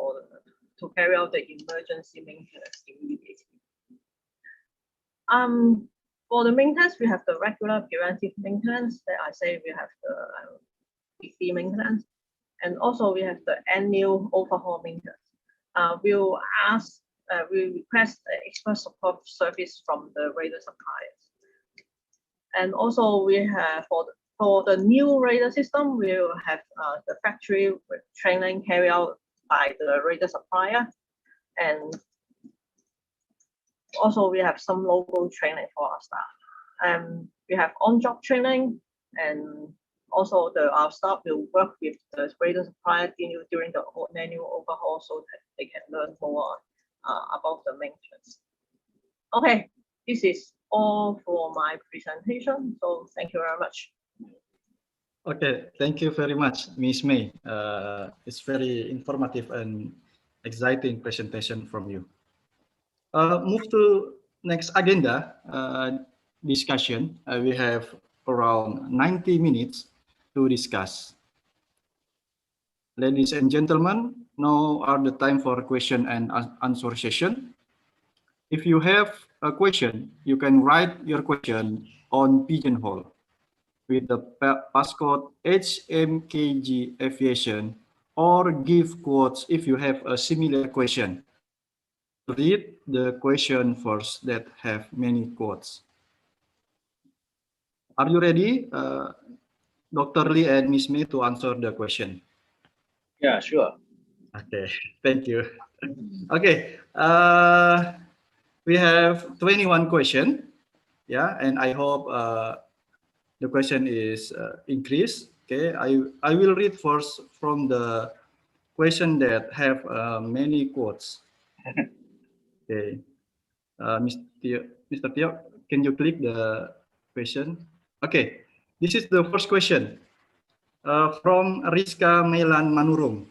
to carry out the emergency maintenance immediately. For the maintenance, we have the regular preventive maintenance that I say we have the weekly maintenance, and also we have the annual overhaul maintenance. We'll we request expert support service from the radar suppliers. And also we have for the new radar system, we will have the factory training carried out by the radar supplier, and also we have some local training for our staff. We have on-job training, and also our staff will work with the radar supplier during the annual overhaul so that they can learn more about the maintenance. Okay, this is all for my presentation. So thank you very much. Okay, thank you very much, Ms. May. It's very informative and exciting presentation from you. Move to next agenda discussion. We have around 90 minutes to discuss. Ladies and gentlemen, now are the time for question and answer session. If you have a question, you can write your question on Pigeonhole with the passcode HMKG Aviation, or give quotes if you have a similar question. Read the question first that have many quotes. Are you ready, Dr. Lee and Ms. May, to answer the question? Yeah, sure. Okay, thank you. Okay, we have 21 questions. Yeah, and I hope the question is increased. Okay, I will read first from the question that have many quotes. Okay, Mr. Tio, can you click the question? Okay, this is the first question from Rizka Melan Manurung.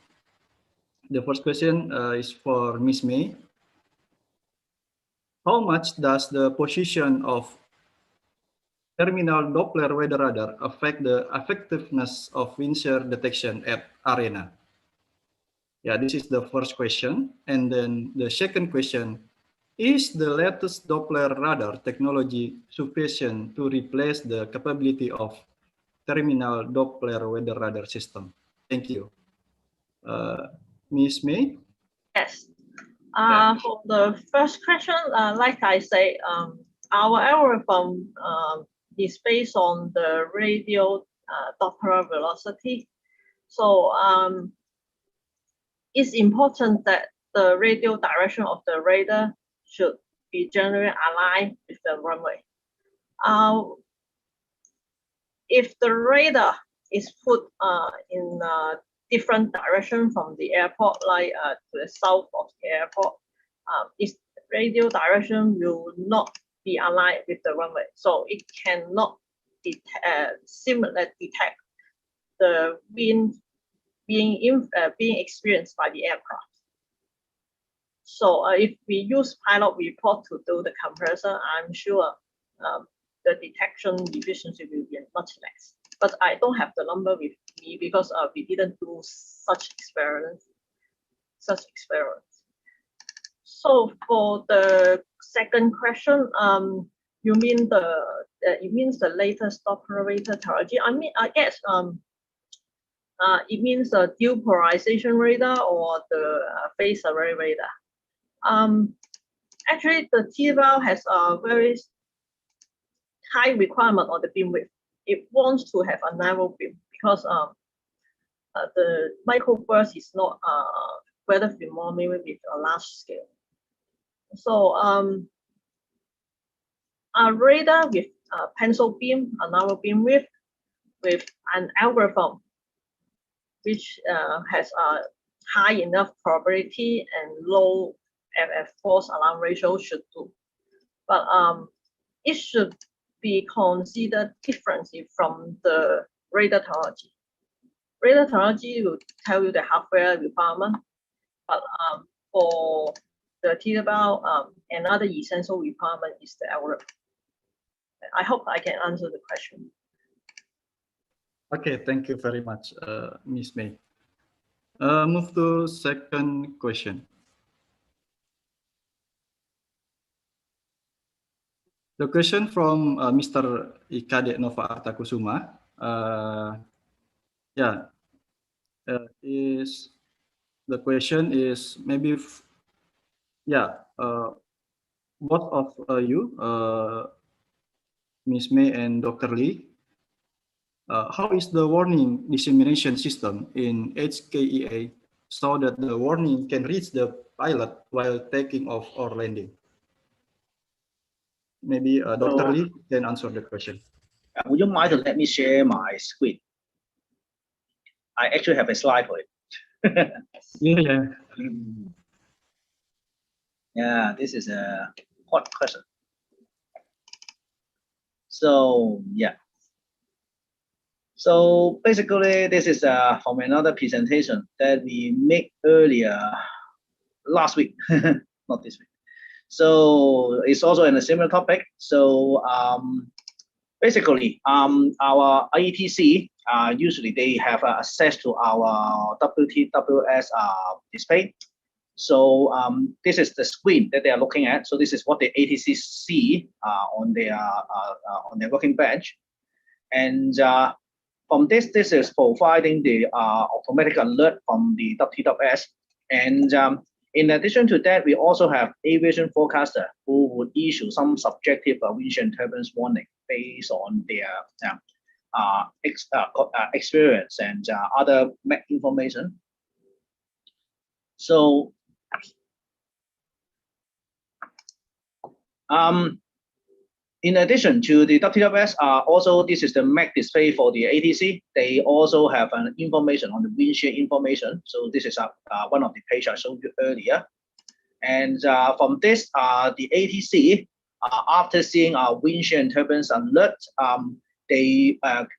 The first question is for Ms. May. How much does the position of terminal Doppler weather radar affect the effectiveness of wind shear detection at arena? Yeah, this is the first question. And then the second question, is the latest Doppler radar technology sufficient to replace the capability of terminal Doppler weather radar system? Thank you. Ms. May? Yes. For the first question, like I say, our algorithm is based on the radial Doppler velocity. So it's important that the radial direction of the radar should be generally aligned with the runway. If the radar is put in a different direction from the airport, like to the south of the airport, its radial direction will not be aligned with the runway, so it cannot detect the wind being experienced by the aircraft. So if we use pilot report to do the comparison, I'm sure the detection efficiency will be much less. But I don't have the number with me because we didn't do such experiments. So for the second question, you mean it means the latest Doppler radar technology? I guess it means the dual polarization radar or the phase array radar. Actually, the TVL has a very high requirement on the beam width. It wants to have a narrow beam because the microburst is not weather thermometer with a large scale. So a radar with a pencil beam, a narrow beam width, with an algorithm which has a high enough probability and low FF false alarm ratio should do. But it should be considered differently from the radar technology. Radar technology will tell you the hardware requirement, but for the TWL, another essential requirement is the algorithm. I hope I can answer the question. Okay, thank you very much, Ms. May. Move to second question. The question from Mr. Ikade Nova Artakusuma, is the question is maybe, both of you, Ms. May and Dr. Lee, how is the warning dissemination system in HKIA so that the warning can reach the pilot while taking off or landing? Maybe Dr. Lee can answer the question. Would you mind to let me share my screen? I actually have a slide for it. Yeah. Yeah, this is a hot question. So yeah. So basically, this is from another presentation that we made earlier last week, not this week. So it's also in a similar topic. So basically, our IETC usually they have access to our WTWS display. So this is the screen that they are looking at. So this is what the ATC see on their working bench, and from this is providing the automatic alert from the WTWS. And in addition to that, we also have aviation forecaster who would issue some subjective wind shear and turbulence warning based on their experience and other information. So in addition to the WTWS, also this is the MAC display for the ATC. They also have an information on the wind shear information. So this is one of the pages I showed you earlier. And from this, the ATC, after seeing our wind shear and turbulence alert, they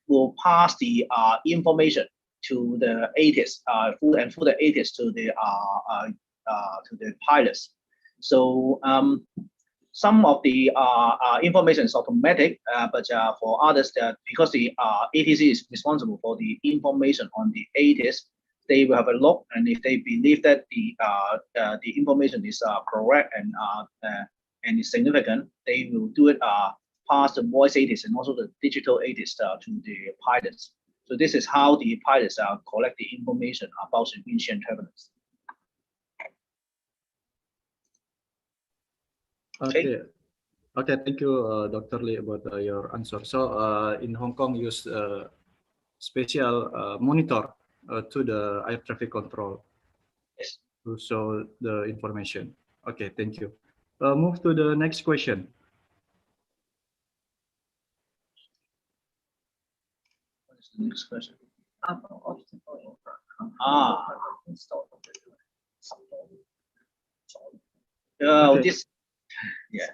will pass the information to the ATIS, through the ATIS to the pilots. So some of the information is automatic, but for others, because the ATC is responsible for the information on the ATIS, they will have a look, and if they believe that the information is correct and is significant, they will do it past the voice ATIS and also the digital ATIS to the pilots. So this is how the pilots collect the information about the wind shear and turbulence. Okay. Okay, thank you, Dr. Lee, about your answer. So in Hong Kong, use special monitor to the air traffic control to show the information. Okay, thank you. Move to the next question. What is the next question? Okay. This, yeah.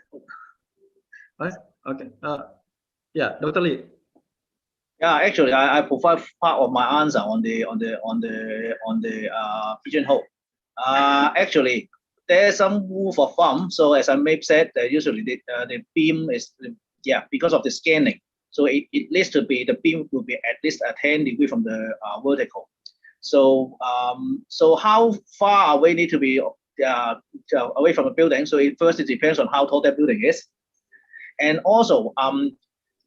Okay. Yeah, Dr. Lee. Yeah, actually, I provide part of my answer on the pigeonhole. Actually, there's some rule of thumb. So as I may said, usually the beam is because of the scanning. So it needs to be, the beam will be at least 10 degrees from the vertical. So so how far away need to be away from the building? So it depends on how tall that building is, and also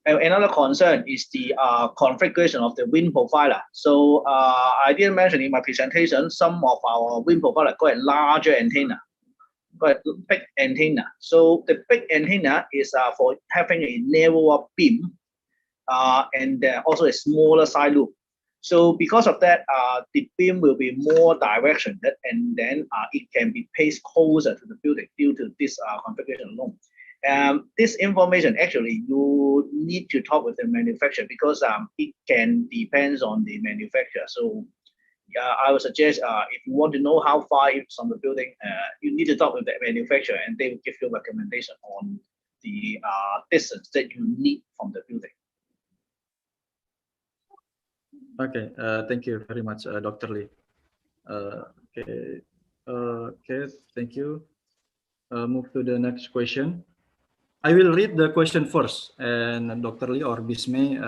another concern is the configuration of the wind profiler. So I didn't mention in my presentation, some of our wind profiler got a larger antenna, got a big antenna. So the big antenna is for having a narrower beam and also a smaller side loop. So because of that, the beam will be more direction, and then it can be placed closer to the building due to this configuration alone. This information, actually, you need to talk with the manufacturer because it can depend on the manufacturer. So I would suggest if you want to know how far it's from the building, you need to talk with the manufacturer, and they will give you a recommendation on the distance that you need from the building. Okay, thank you very much, Dr. Lee. Okay, thank you. Move to the next question. I will read the question first, and Dr. Lee or Bismay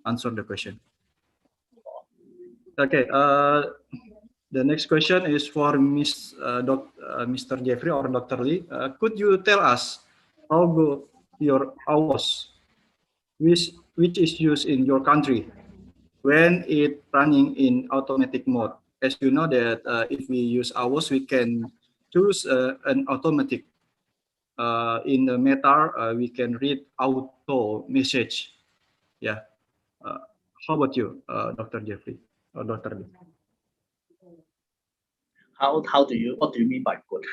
answer the question. Okay, the next question is for Mr. Jeffrey or Dr. Lee. Could you tell us how good your AWOS, which is used in your country, when it running in automatic mode? As you know that if we use AWOS, we can choose an automatic. In the Meter, we can read auto message. Yeah. How about you, Dr. Jeffrey or Dr. Lee? What do you mean by good?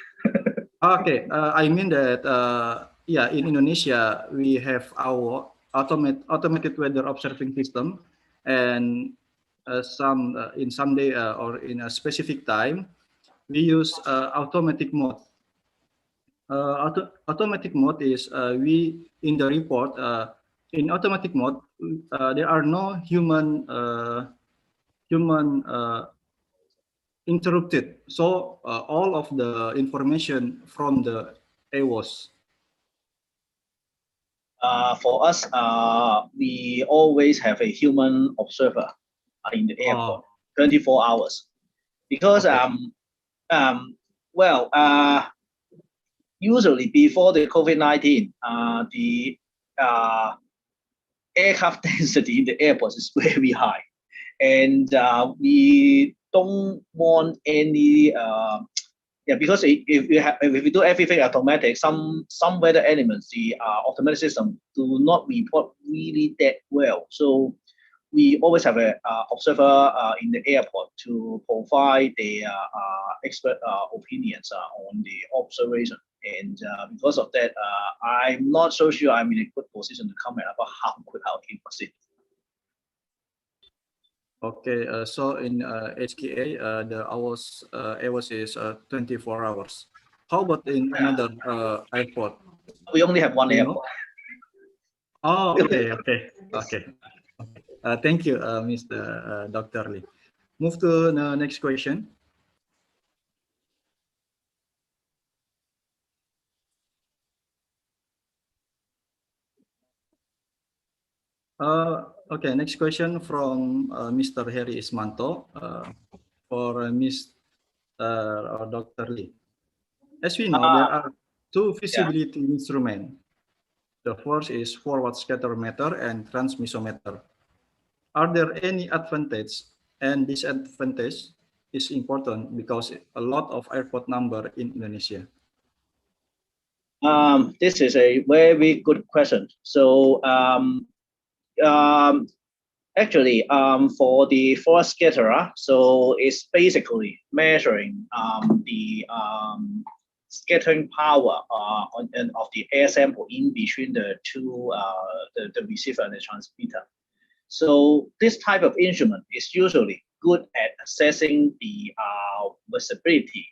Okay, I mean that yeah, in Indonesia we have our automated weather observing system, and in some day or in a specific time, we use automatic mode. Automatic mode is we in the report in automatic mode there are no human interrupted, so all of the information from the AWOS. For us, we always have a human observer in the airport, 24 hours, because usually before the COVID-19, the aircraft density in the airports is very high, and we don't want any because if we do everything automatic, some weather elements, the automatic system do not report really that well. So we always have an observer in the airport to provide the expert opinions on the observation. And because of that, I'm not so sure I'm in a good position to comment about how quick our team proceed. Okay, so in HKIA, the AWOS is 24 hours. How about in another airport? We only have one airport. Oh, okay. Thank you, Mr. Dr. Lee. Move to the next question. Okay, next question from Mr. Hari Ismanto for Mr. or Dr. Lee. As we know, there are two visibility instruments. The first is forward scatter meter and transmissometer. Are there any advantage and disadvantage? Is important because a lot of airport number in Indonesia. This is a very good question. So actually, for the forward scatterer, so it's basically measuring the scattering power of the air sample in between the two, the receiver and the transmitter. So this type of instrument is usually good at assessing the visibility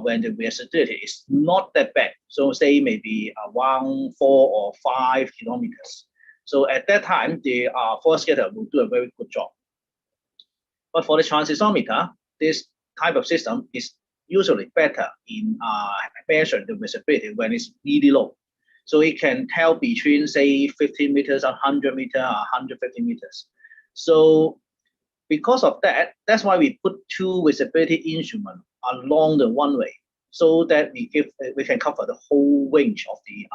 when the visibility is not that bad. So say maybe around 4 or 5 kilometers. So at that time, the forward scatter will do a very good job. But for the transistor, this type of system is usually better in measuring the visibility when it's really low. So it can tell between, say, 50 meters, 100 meters, 150 meters. So because of that, that's why we put two visibility instruments along the runway, so that we can cover the whole range of the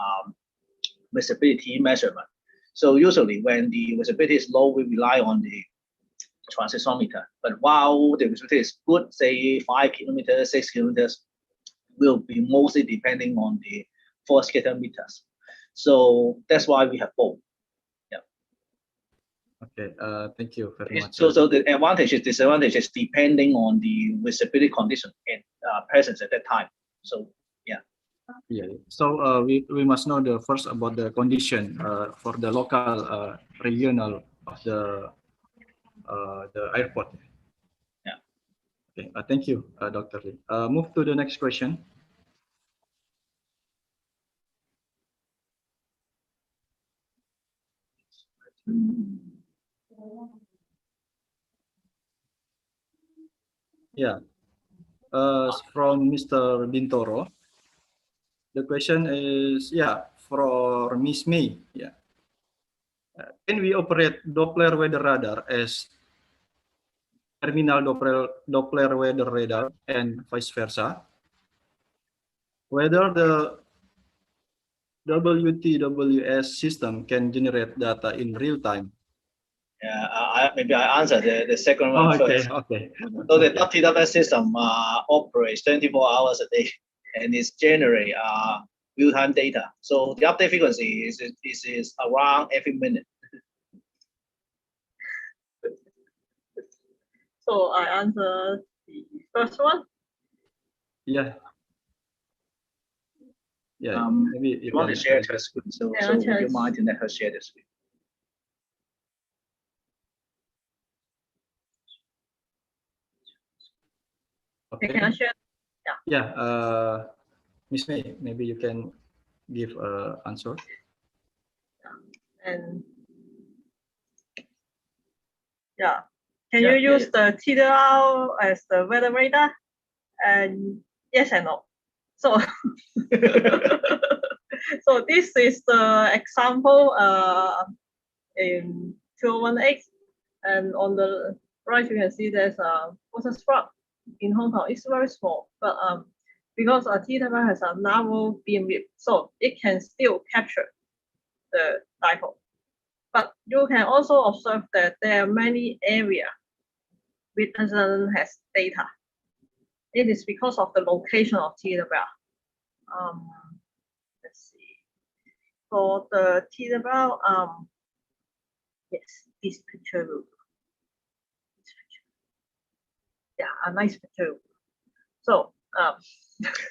visibility measurement. So usually when the visibility is low, we rely on the transistor. But while the visibility is good, say 5 kilometers, 6 kilometers, will be mostly depending on the forward scatter meters. So that's why we have both. Yeah. Okay, thank you very much. So the advantage and disadvantage is depending on the visibility condition and presence at that time. So yeah. Yeah. So we must know the first about the condition for the local regional of the airport. Yeah. Okay. Thank you, Dr. Lee. Move to the next question. Yeah. From Mr. Bintoro. The question is, yeah, for Miss May. Yeah. Can we operate Doppler weather radar as terminal Doppler weather radar and vice versa? Whether the WTWS system can generate data in real time? Yeah, maybe I answer the second one first. Okay. So the WTWS system operates 24 hours a day and is generate real-time data. So the update frequency is around every minute. So I answer the first one. Yeah. Yeah. Maybe you want to share her screen, so would you mind to let her share the screen? Okay. Can I share? Yeah. Yeah. Miss May, maybe you can give an answer. And yeah, can you use the TDL as the weather radar? And yes and no. So, so this is the example in 2018, and on the right you can see there's a water spout in Hong Kong. It's very small, but because a TDL has a narrow beam width, so it can still capture the dipole. But you can also observe that there are many areas which doesn't have data. It is because of the location of TWL. Let's see. For the TWL, yes, this picture will do. Yeah, a nice picture. So,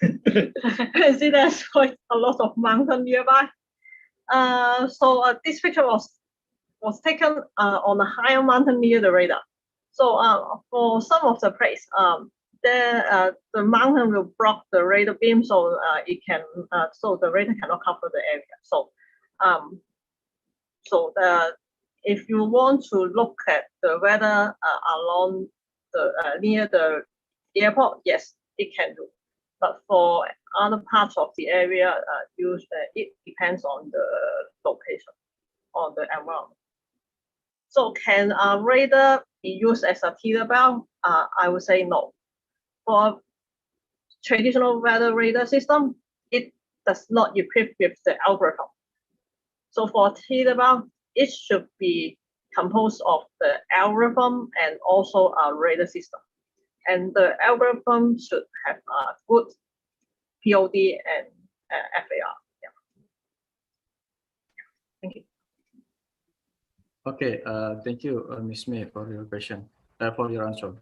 you can see there's quite a lot of mountain nearby. So this picture was taken on a higher mountain near the radar. So for some of the place, the mountain will block the radar beam, so it can so the radar cannot cover the area. So if you want to look at the weather along the near the airport, yes, it can do. But for other parts of the area, it depends on the location, on the environment. So can a radar be used as a TWL? I would say no. For traditional weather radar system, it does not equip with the algorithm. So for TWL, it should be composed of the algorithm and also a radar system. And the algorithm should have a good POD and FAR. Yeah. Thank you. Okay, thank you, Ms. May, for your question, for your answer.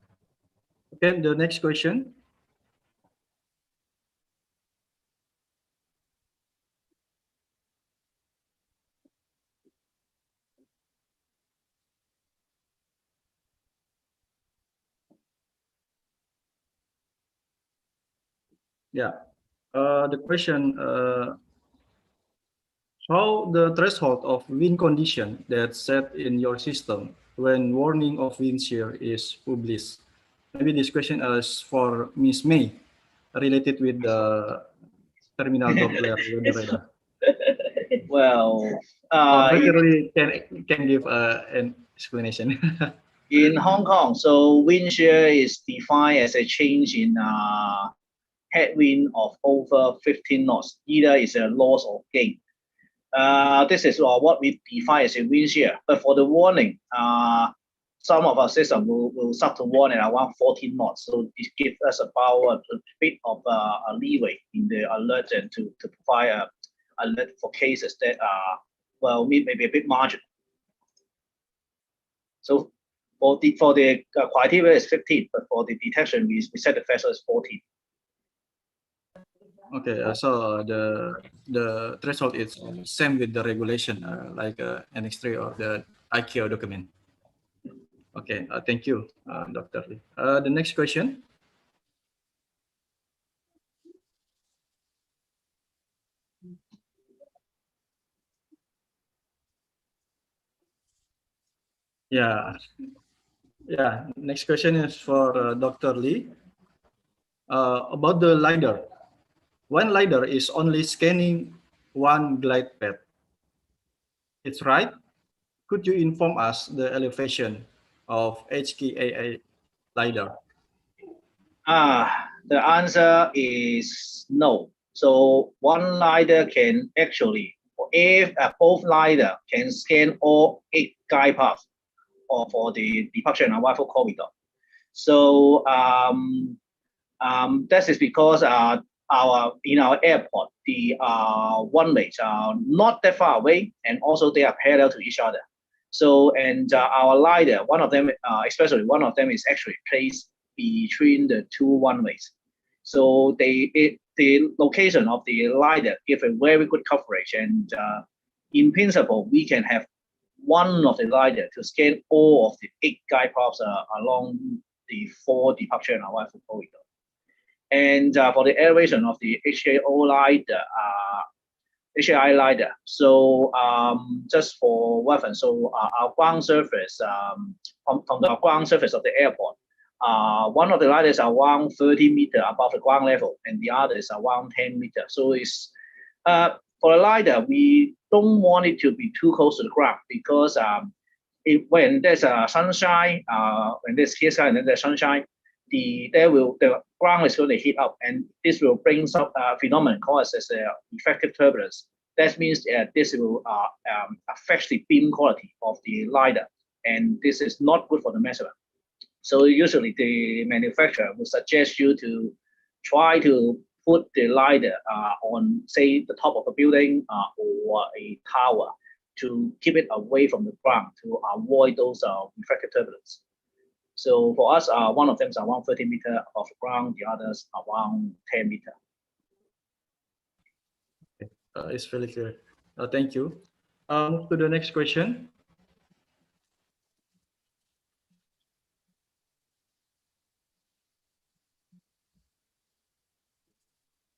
Okay, the next question. Yeah, the question, how the threshold of wind condition that's set in your system when warning of wind shear is published? Maybe this question is for Ms. May, related with the terminal Doppler weather radar. Well, Really can give an explanation. in Hong Kong, so wind shear is defined as a change in headwind of over 15 knots. Either is a loss or gain. This is what we define as a wind shear. But for the warning, some of our system will start to warn at around 14 knots. So it gives us about a bit of a leeway in the alert and to provide a alert for cases that are, well, maybe a bit marginal. So for the criteria is 15, but for the detection, we set the threshold as 14. Okay, so the threshold is same with the regulation, like Annex 3 or the ICAO document. Okay, thank you, Dr. Lee. The next question. Yeah. Yeah. Next question is for Dr. Lee. About the LiDAR. One LiDAR is only scanning one glide path. It's right? Could you inform us the elevation of HKIA LiDAR? The answer is no. So one LiDAR can actually, if both LiDAR can scan all 8 guide paths or for the departure and arrival corridor. So that is because in our airport the runways are not that far away, and also they are parallel to each other. So our LiDAR, one of them, especially one of them, is actually placed between the 2 runways. So the location of the LiDAR give a very good coverage, and in principle we can have one of the LiDAR to scan all of the 8 guide paths along the 4 departure and arrival corridor. And for the elevation of the HKIA LiDAR, so just for reference, so our ground surface, from the ground surface of the airport, one of the LiDAR is around 30 meters above the ground level, and the other is around 10 meters. So it's for the LiDAR, we don't want it to be too close to the ground, because when there's sunshine, when there's clear sky and then there's sunshine, the ground is going to heat up, and this will bring some phenomenon called as effective turbulence. That means this will affect the beam quality of the LiDAR, and this is not good for the measurement. So usually the manufacturer will suggest you to try to put the LiDAR on, say, the top of a building or a tower, to keep it away from the ground to avoid those effective turbulence. So for us, one of them is around 30 meters above the ground, the others around 10 meters. It's really clear. Thank you. Move to the next question.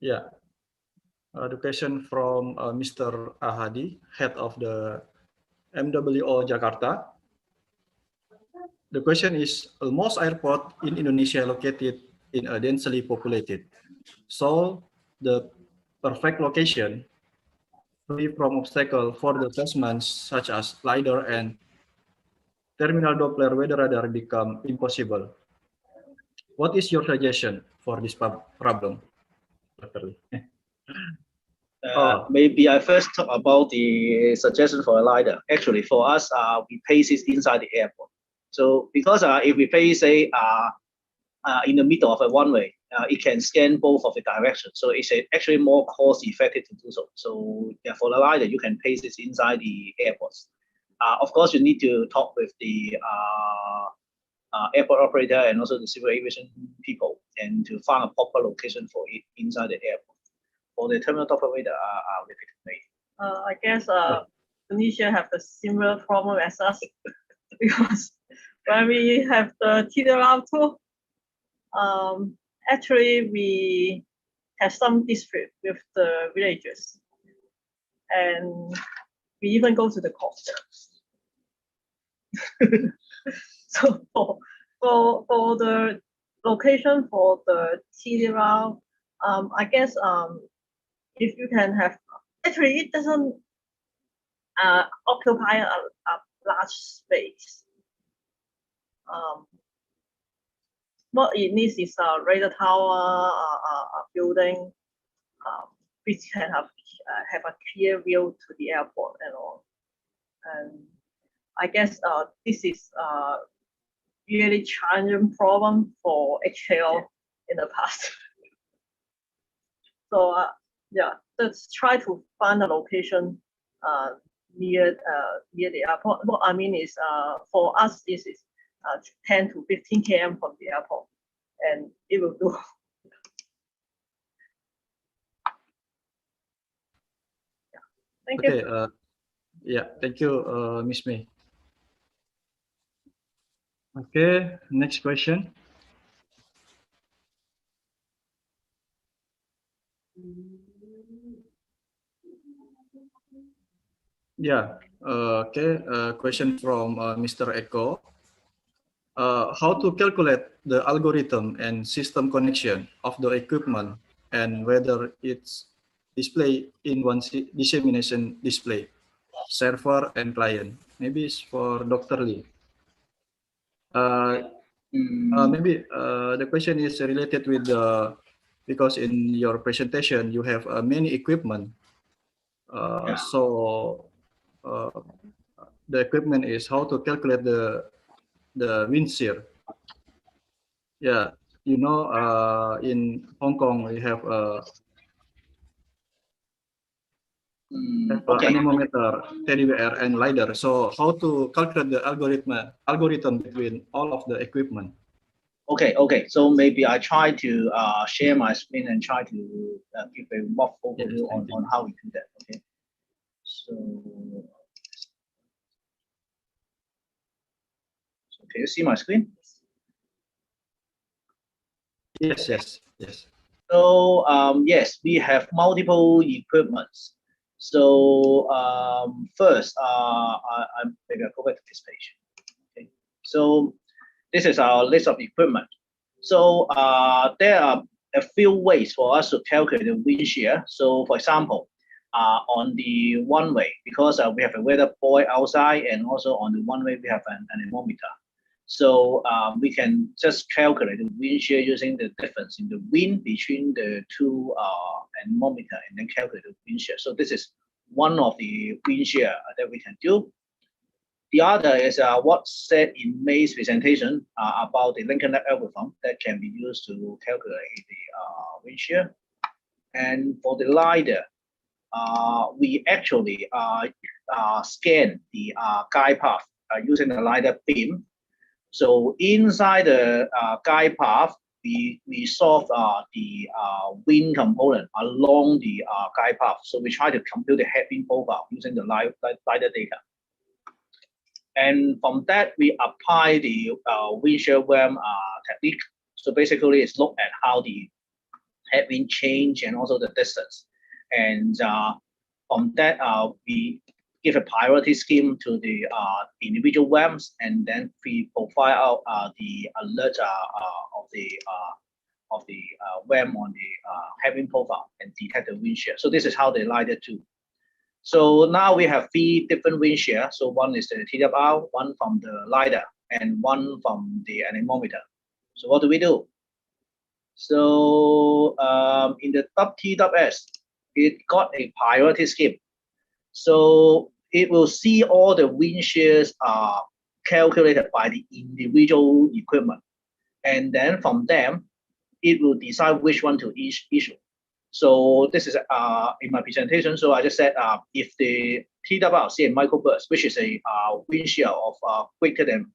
Yeah. The question from Mr. Ahadi, head of the MWO Jakarta. The question is, most airport in Indonesia located in a densely populated. So the perfect location, free from obstacle for the assessments such as LiDAR and terminal Doppler weather radar become impossible. What is your suggestion for this problem? Maybe I first talk about the suggestion for a LiDAR. Actually, for us, we place it inside the airport. So because if we place, say, in the middle of a runway, it can scan both of the directions. So it's actually more cost effective to do so. So yeah, for the LiDAR, you can place it inside the airports. Of course, you need to talk with the airport operator and also the civil aviation people, and to find a proper location for it inside the airport. For the terminal Doppler radar, I'll leave it to me. I guess Indonesia have the similar problem as us, because when we have the TDR tool, actually we have some dispute with the villagers, and we even go to the court. So for the location for the TDR, I guess if you can have, actually it doesn't occupy a large space. What it needs is a radar tower, a building, which can have a clear view to the airport and all. And I guess this is a really challenging problem for HKL in the past. So yeah, let's try to find a location near the airport. What I mean is, for us, this is 10 to 15 km from the airport, and it will do. Yeah. Thank you. Yeah, thank you, Ms. May. Okay, next question. Yeah. Okay. Question from Mr. Eko. How to calculate the algorithm and system connection of the equipment and whether it's display in one dissemination display, server and client. Maybe it's for Dr. Lee. Maybe the question is related with the, because in your presentation you have many equipment. So the equipment is how to calculate the wind shear. Yeah, you know, in Hong Kong we have anemometer, teddybear, and LiDAR. So how to calculate the algorithm between all of the equipment? Okay. So maybe I try to share my screen and try to give a rough overview on how we do that. Okay. So can you see my screen? Yes. So yes, we have multiple equipments. So first, maybe I'll go back to this page. Okay. So this is our list of equipment. So there are a few ways for us to calculate the wind shear. So for example, on the one way, because we have a weather buoy outside, and also on the one way we have an anemometer. So we can just calculate the wind shear using the difference in the wind between the two anemometer, and then calculate the wind shear. So this is one of the wind shear that we can do. The other is what's said in May's presentation about the Lincoln Lab algorithm that can be used to calculate the wind shear. And for the LiDAR, we actually scan the guide path using the LiDAR beam. So inside the guide path, we solve the wind component along the guide path. So we try to compute the headwind profile using the LiDAR data. And from that, we apply the wind shear WAM technique. So basically, it's look at how the headwind change and also the distance. And from that, we give a priority scheme to the individual WAMs, and then we profile out the alert of the WAM on the headwind profile and detect the wind shear. So this is how they LiDAR do. So now we have 3 different wind shear. So one is the TWR, one from the LiDAR, and one from the anemometer. So what do we do? So in the TWS, it got a priority scheme. So it will see all the wind shears calculated by the individual equipment. And then from them, it will decide which one to issue. So this is in my presentation. So I just said if the TWR see a microburst, which is a wind shear of greater than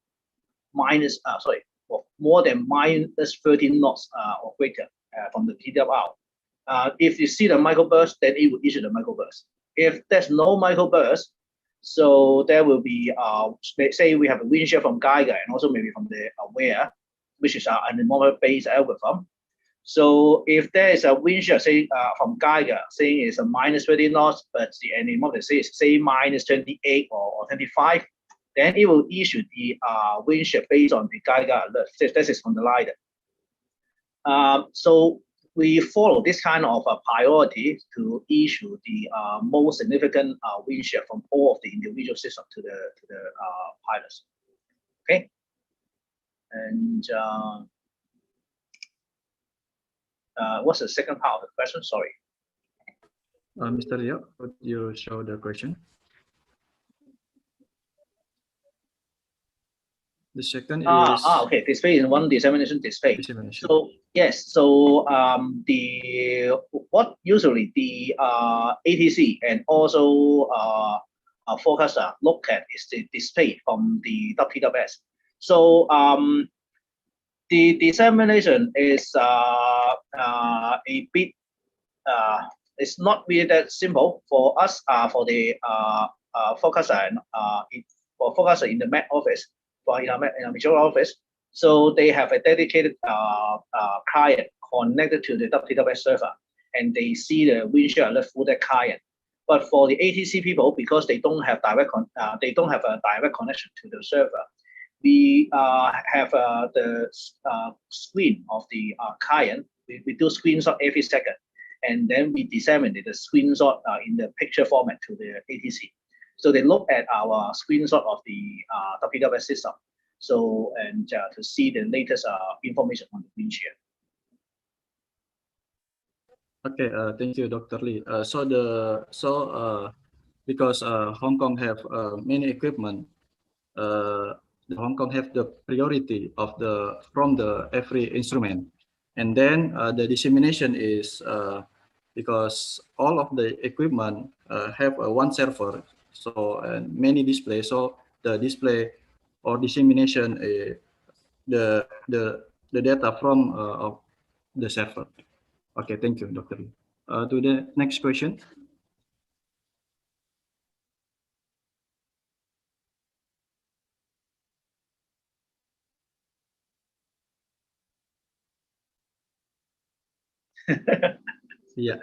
more than minus 13 knots or greater from the TWR. If you see the microburst, then it will issue the microburst. If there's no microburst, so there will be, say we have a wind shear from Geiger and also maybe from the AWARE, which is an anemometer-based algorithm. So if there is a wind shear, say from Geiger, saying it's a minus 30 knots, but the anemometer says say minus 28 or 25, then it will issue the wind shear based on the Geiger alert. This is from the LiDAR. So we follow this kind of priority to issue the most significant wind shear from all of the individual systems to the pilots. Okay, and what's the second part of the question? Sorry. Mr. Leo, could you show the question? The second is okay. Display in one dissemination display. So yes, so what usually the ATC and also forecaster look at is the display from the WTWS. So the dissemination is a bit it's not really that simple for us for the forecaster and for forecaster in the Met office. In our meteorology office, so they have a dedicated client connected to the WTWS server, and they see the wind shear alert through that client. But for the ATC people, because they don't have a direct connection to the server, we have the screen of the client. We do screenshot every second, and then we disseminate the screenshot in the picture format to the ATC. So they look at our screenshot of the WWS system. So to see the latest information on the wind shear. Okay, thank you, Dr. Lee. Because Hong Kong have many equipment, Hong Kong have the priority of from every instrument, and then the dissemination is because all of the equipment have one server, so and many displays. So the display or dissemination the data from of the server. Okay, thank you, Dr. Lee. To the next question. Yeah.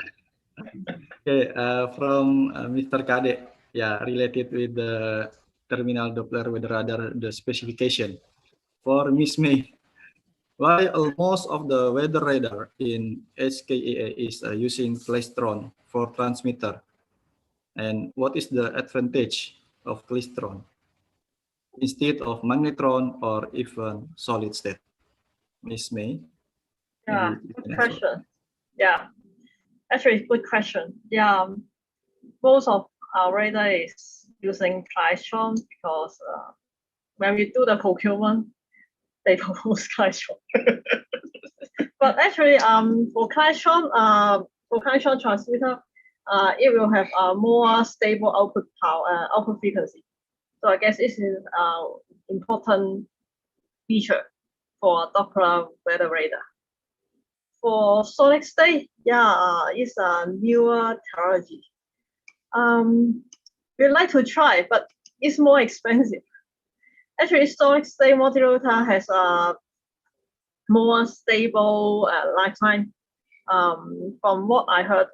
Okay, from Mr. Kade. Yeah, related with the terminal Doppler weather radar, the specification. For Miss May, why most of the weather radar in HKIA is using klystron for transmitter? And what is the advantage of klystron instead of magnetron or even solid state? Miss May? Yeah, good question. Yeah, actually, good question. Yeah, most of our radar is using klystron because when we do the procurement, they propose klystron. But actually, for klystron transmitter, it will have a more stable output power, output frequency. So I guess this is an important feature for Doppler weather radar. For solid state, yeah, it's a newer technology. We'd like to try, but it's more expensive. Actually, solid state moderator has a more stable lifetime. From what I heard,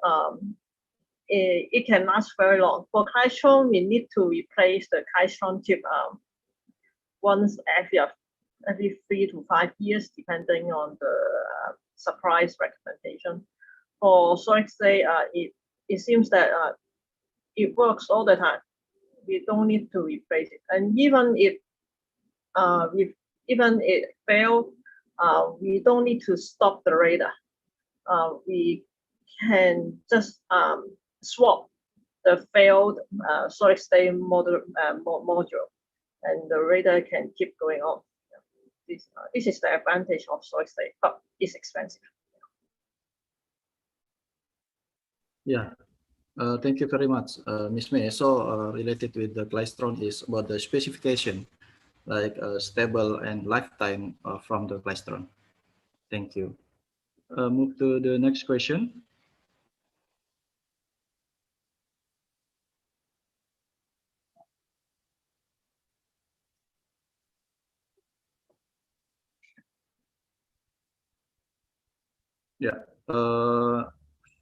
it can last very long. For klystron, we need to replace the klystron chip once every 3 to 5 years, depending on the supplies recommendation. For solid state, it seems that it works all the time. We don't need to replace it, and even if it fails, we don't need to stop the radar. We can just swap the failed solid state module, and the radar can keep going on. This is the advantage of solid state, but it's expensive. Yeah, thank you very much, Ms. May. So related with the klystron is about the specification, like stable and lifetime from the klystron. Thank you. Move to the next question. Yeah,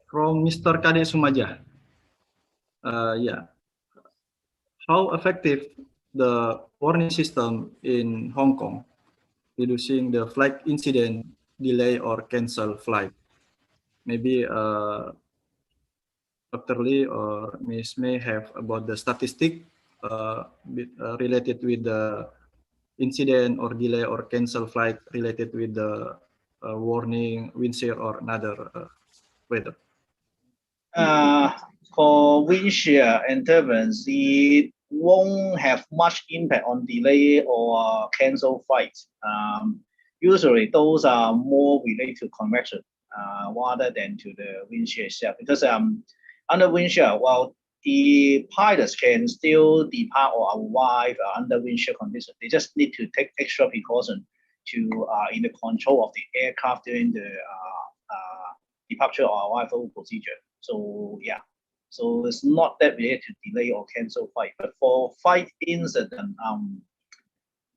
from Mr. Kade Sumaja. Yeah, how effective the warning system in Hong Kong, reducing the flight incident, delay or cancel flight? Maybe Dr. Lee or Ms. May have about the statistic related with the incident or delay or cancel flight related with the warning, wind shear or another weather. For wind shear and turbulence, it won't have much impact on delay or cancel flights. Usually, those are more related to convection rather than to the wind shear itself. Because under wind shear, well, the pilots can still depart or arrive under wind shear conditions. They just need to take extra precaution to in the control of the aircraft during the departure or arrival procedure. So yeah, so it's not that related to delay or cancel flight. But for flight incident,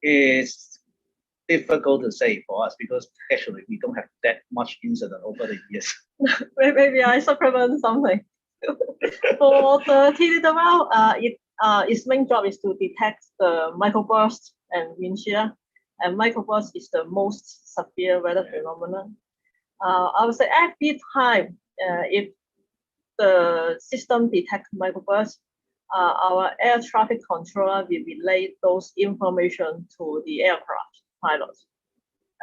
it's difficult to say for us because actually we don't have that much incident over the years. Maybe I supplement something. For the TDWL, its main job is to detect the microburst and wind shear, and microburst is the most severe weather phenomenon. I would say every time if the system detects microburst, our air traffic controller will relay those information to the aircraft pilots,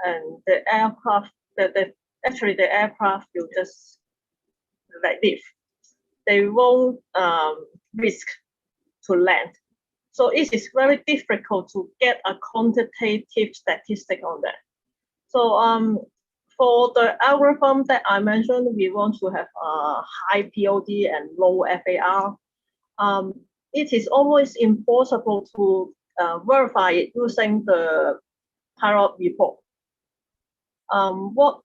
and the aircraft, actually the aircraft will just leave. They won't risk to land. So it is very difficult to get a quantitative statistic on that. So for the algorithm that I mentioned, we want to have a high POD and low FAR. It is almost impossible to verify it using the pilot report. What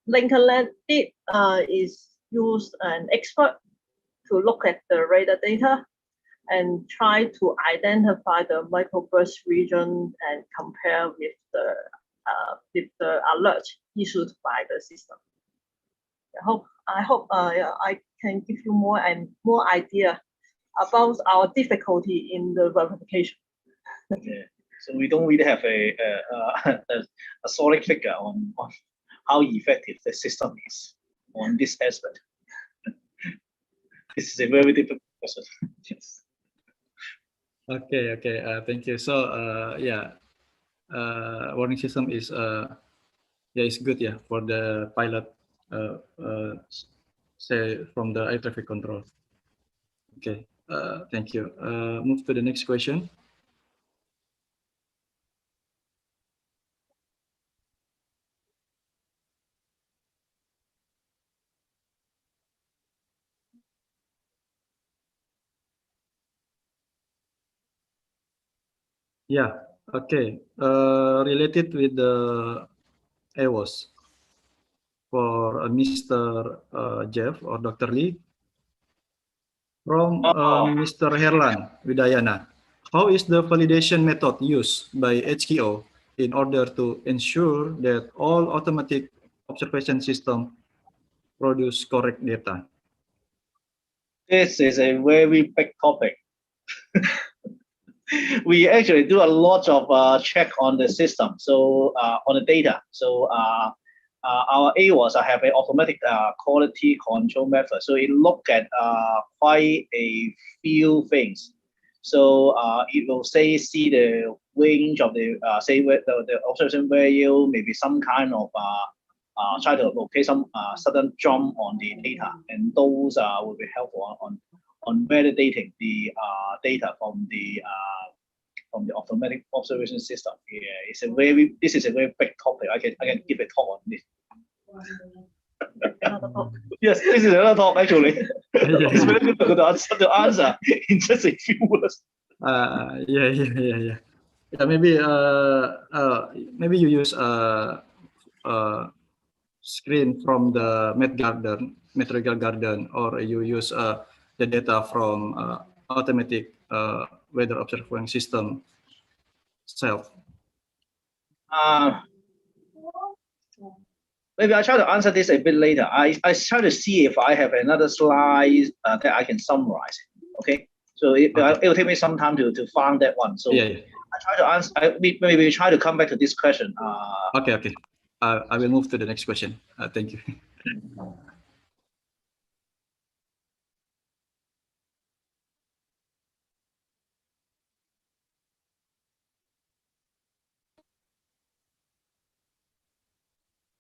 Lincoln Land did is use an expert to look at the radar data and try to identify the microburst region and compare with the alert issued by the system. I hope I can give you more idea about our difficulty in the verification. Yeah. So we don't really have a solid figure on how effective the system is on this aspect. This is a very difficult question. Yes. Okay. Thank you. So warning system is is good for the pilot say from the air traffic control. Okay. Thank you. Move to the next question. Yeah, okay. Related with the AWOS for Mr. Jeff or Dr. Lee from Mr. Herlan Widayana. How is the validation method used by HKO in order to ensure that all automatic observation systems produce correct data? This is a very big topic. We actually do a lot of check on the system, so on the data. So our AWOS have an automatic quality control method. So it look at quite a few things. So it will see the range of the the observation value, maybe some kind of try to locate some sudden jump on the data, and those will be helpful on validating the data from the automatic observation system. Yeah, this is a very big topic. I can give a talk on this. Yes, this is another talk actually. It's very difficult to answer in just a few words. Yeah. Maybe you use screen from the Meteorological Garden, or you use the data from automatic weather observation system itself. Maybe I'll try to answer this a bit later. I try to see if I have another slide that I can summarize. Okay, so it will take me some time to find that one. So I try to answer. Maybe try to come back to this question. Okay. I will move to the next question. Thank you.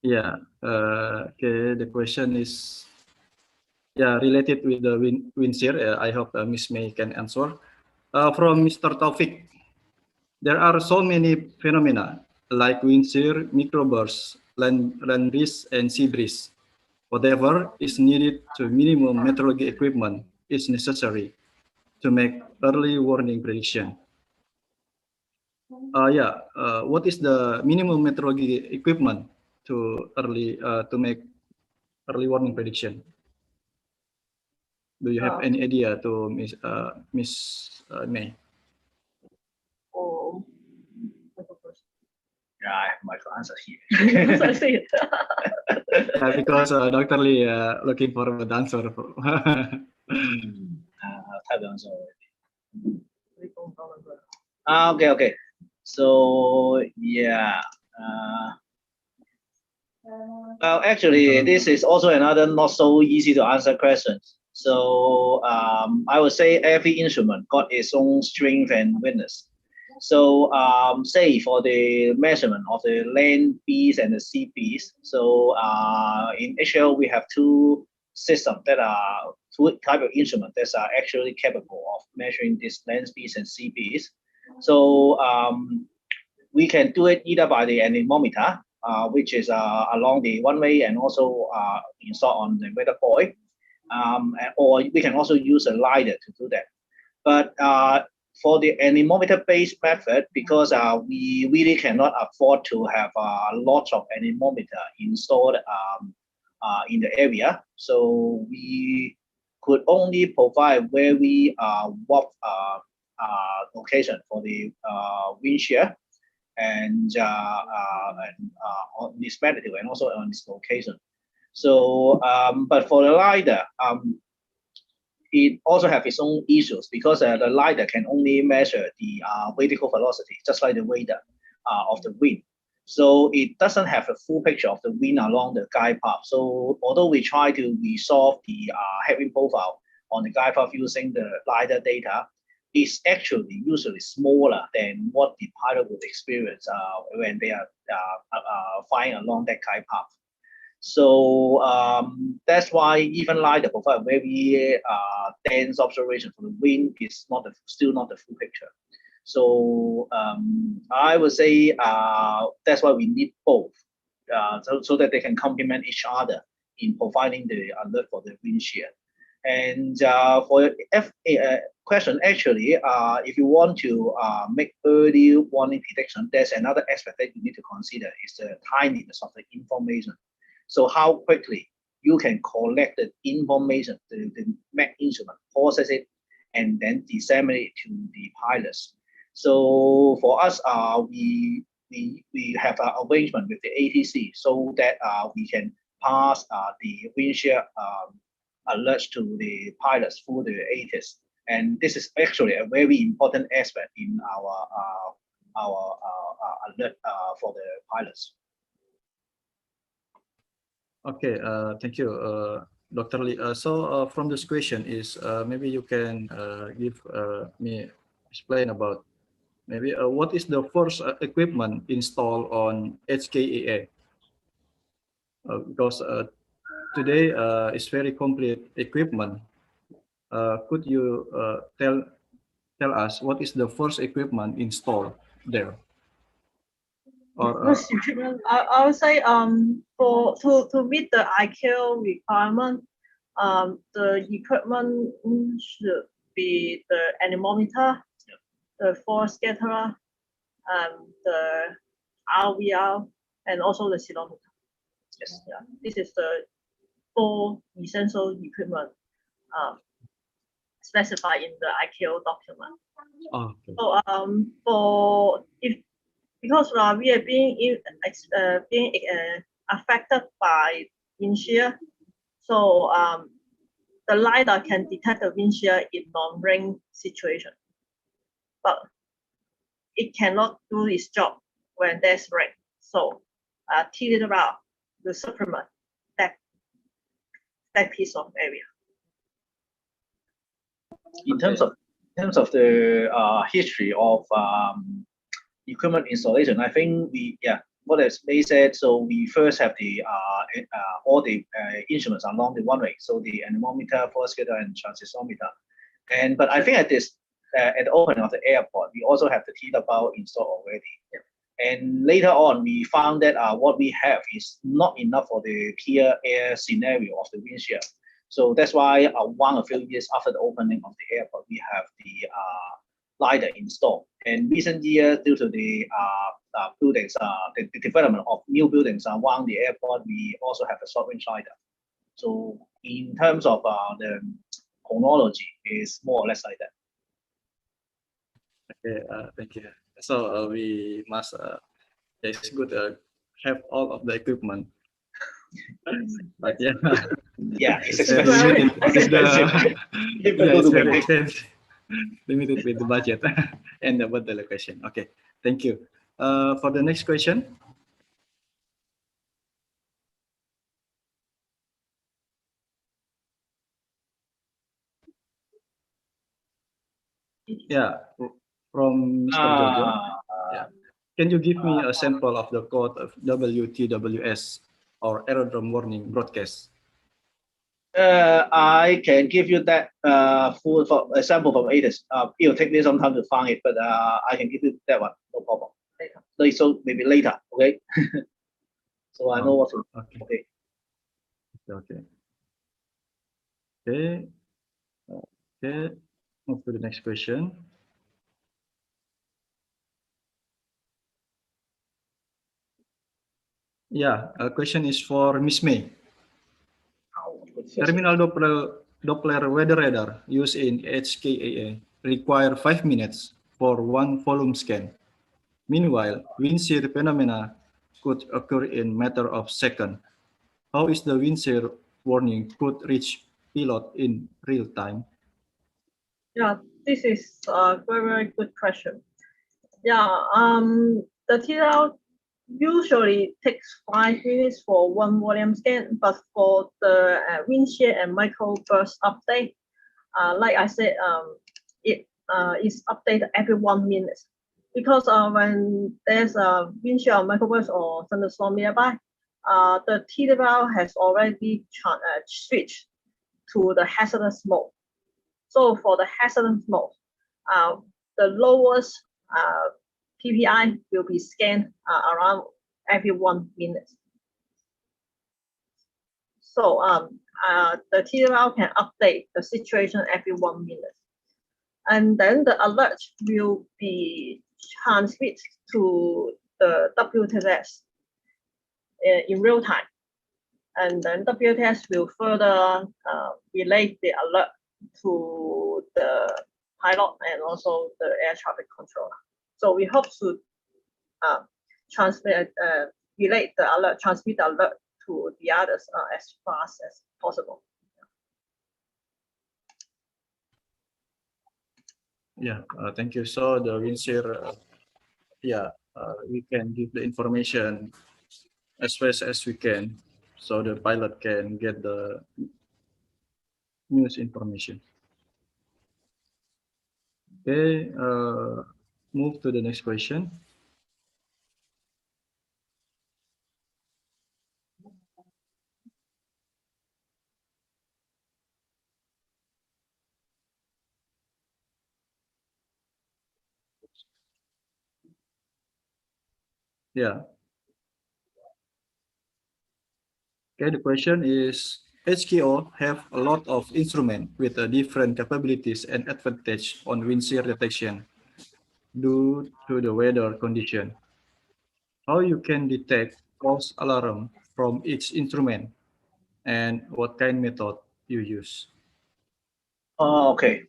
Yeah. Okay. The question is related with the wind shear. I hope Ms. May can answer. From Mr. Taufik, there are so many phenomena like wind shear, microbursts, land breeze, and sea breeze. Whatever is needed to minimum meteorology equipment is necessary to make early warning prediction. What is the minimum meteorology equipment to make early warning prediction? Do you have any idea to Miss May? Yeah, I have my answer here. Because Dr. Lee looking for the answer. type the answer already. Okay. So yeah. Well, actually, this is also another not so easy to answer question. So I would say every instrument got its own strength and weakness. So say for the measurement of the land piece and the sea piece. So in HL we have two systems that are two type of instruments that are actually capable of measuring this land piece and sea piece. So we can do it either by the anemometer, which is along the runway and also installed on the weather buoy, or we can also use a LiDAR to do that. But for the anemometer-based method, because we really cannot afford to have lots of anemometer installed in the area, so we could only provide very warm location for the wind shear and on this magnitude and also on this location. So, but for the LiDAR, it also have its own issues because the LiDAR can only measure the vertical velocity, just like the radar of the wind. So it doesn't have a full picture of the wind along the guide path. So although we try to resolve the headwind profile on the guide path using the LiDAR data, it's actually usually smaller than what the pilot would experience when they are flying along that guide path. So that's why even LiDAR provide very dense observation for the wind is still not the full picture. So I would say that's why we need both, so that they can complement each other in providing the alert for the wind shear. And for your question, actually, if you want to make early warning prediction, there's another aspect that you need to consider is the timeliness of the information. So how quickly you can collect the information, the MEC instrument, process it, and then disseminate it to the pilots. So for us, we have an arrangement with the ATC so that we can pass the wind shear alerts to the pilots through the ATIS. And this is actually a very important aspect in our alert for the pilots. Okay, thank you, Dr. Lee. So from this question is maybe you can give me explain about maybe what is the first equipment installed on HKIA? Because today it's very complete equipment. Could you tell us what is the first equipment installed there? Or first equipment, I would say to meet the IQ requirement, the equipment should be the anemometer, the force scatterer, the RVR, and also the ceilometer. Yes, yeah. This is the 4 essential equipment specified in the ICAO document. Oh, okay. So because we are being affected by wind shear, so the LiDAR can detect the wind shear in non-rain situation, but it cannot do its job when there's rain. So TDR will supplement that piece of area. In terms of the history of equipment installation, I think what as May said, so we first have the all the instruments along the runway, so the anemometer, force scatter, and transistor meter. But I think at the opening of the airport, we also have the TDR installed already. Yeah. And later on, we found that what we have is not enough for the clear air scenario of the wind shear. So that's why a few years after the opening of the airport, we have the LiDAR installed. And recent years, due to the buildings, the development of new buildings around the airport, we also have a short-range LiDAR. So in terms of the chronology, is more or less like that. Okay, thank you. So we must, it's good to have all of the equipment But yeah, Yeah, it's very expensive. limited. It's expensive. Yeah, it's very expensive. Limited with the budget and about the location. Okay, thank you. For the next question. Yeah, from Mr. Jojo. Yeah. Can you give me a sample of the code of WTWS or aerodrome warning broadcast? I can give you that full for example from ATIS. It will take me some time to find it, but I can give you that one, no problem. Later. So maybe later, okay? So I know what to. Okay. Okay. Okay. Okay. Move to the next question. Yeah, a question is for Miss May. Terminal Doppler weather radar used in HKIA require 5 minutes for one volume scan. Meanwhile, wind shear phenomena could occur in matter of seconds. How is the wind shear warning could reach pilot in real time? Yeah, this is a very good question. Yeah, the TRL usually takes 5 minutes for one volume scan, but for the wind shear and microburst update, like I said, it is updated every 1 minute. Because when there's a wind shear or microburst or thunderstorm nearby, the TRL has already switched to the hazardous mode. So for the hazardous mode, the lowest PPI will be scanned around every 1 minute. So the TRL can update the situation every 1 minute. And then the alert will be transmitted to the WTS in real time. And then WTS will further relay the alert to the pilot and also the air traffic controller. So we hope to transmit the alert to the others as fast as possible. Yeah, thank you. So the wind shear, we can give the information as fast as we can, so the pilot can get the news information. Okay, move to the next question. Yeah. Okay, the question is, HKO have a lot of instruments with different capabilities and advantage on wind shear detection due to the weather condition. How you can detect false alarm from each instrument and what kind method you use? Okay,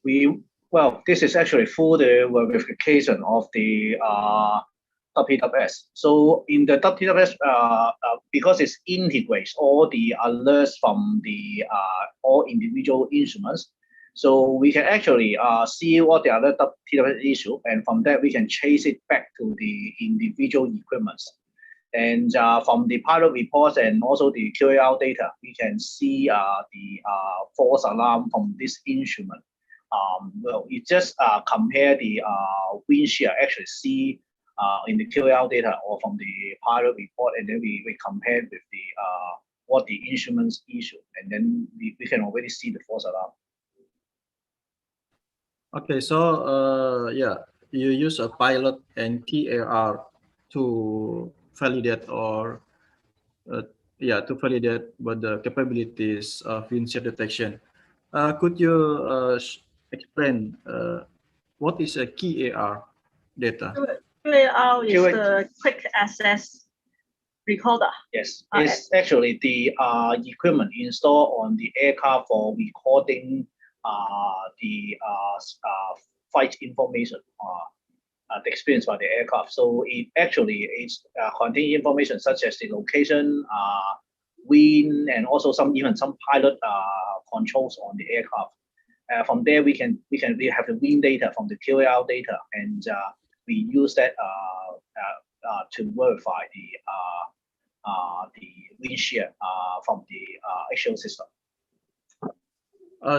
this is actually for the verification of the WTWS. So in the WTWS, because it integrates all the alerts from the all individual instruments, so we can actually see what the other WTWS issue, and from that we can chase it back to the individual equipments. And from the pilot reports and also the QAL data, we can see the false alarm from this instrument. We just compare the wind shear, actually see in the QAL data or from the pilot report, and then we compare with the what the instruments issue, and then we can already see the false alarm. Okay, so you use a pilot and QAR to validate or to validate what the capabilities of wind shear detection. Could you explain what is a QAR data? QAR is the quick access recorder. Yes, it's actually the equipment installed on the aircraft for recording the flight information. The experience by the aircraft. So it actually is contain information such as the location, wind, and also even some pilot controls on the aircraft. From there, we have the wind data from the QAR data, and we use that to verify the wind shear from the actual system.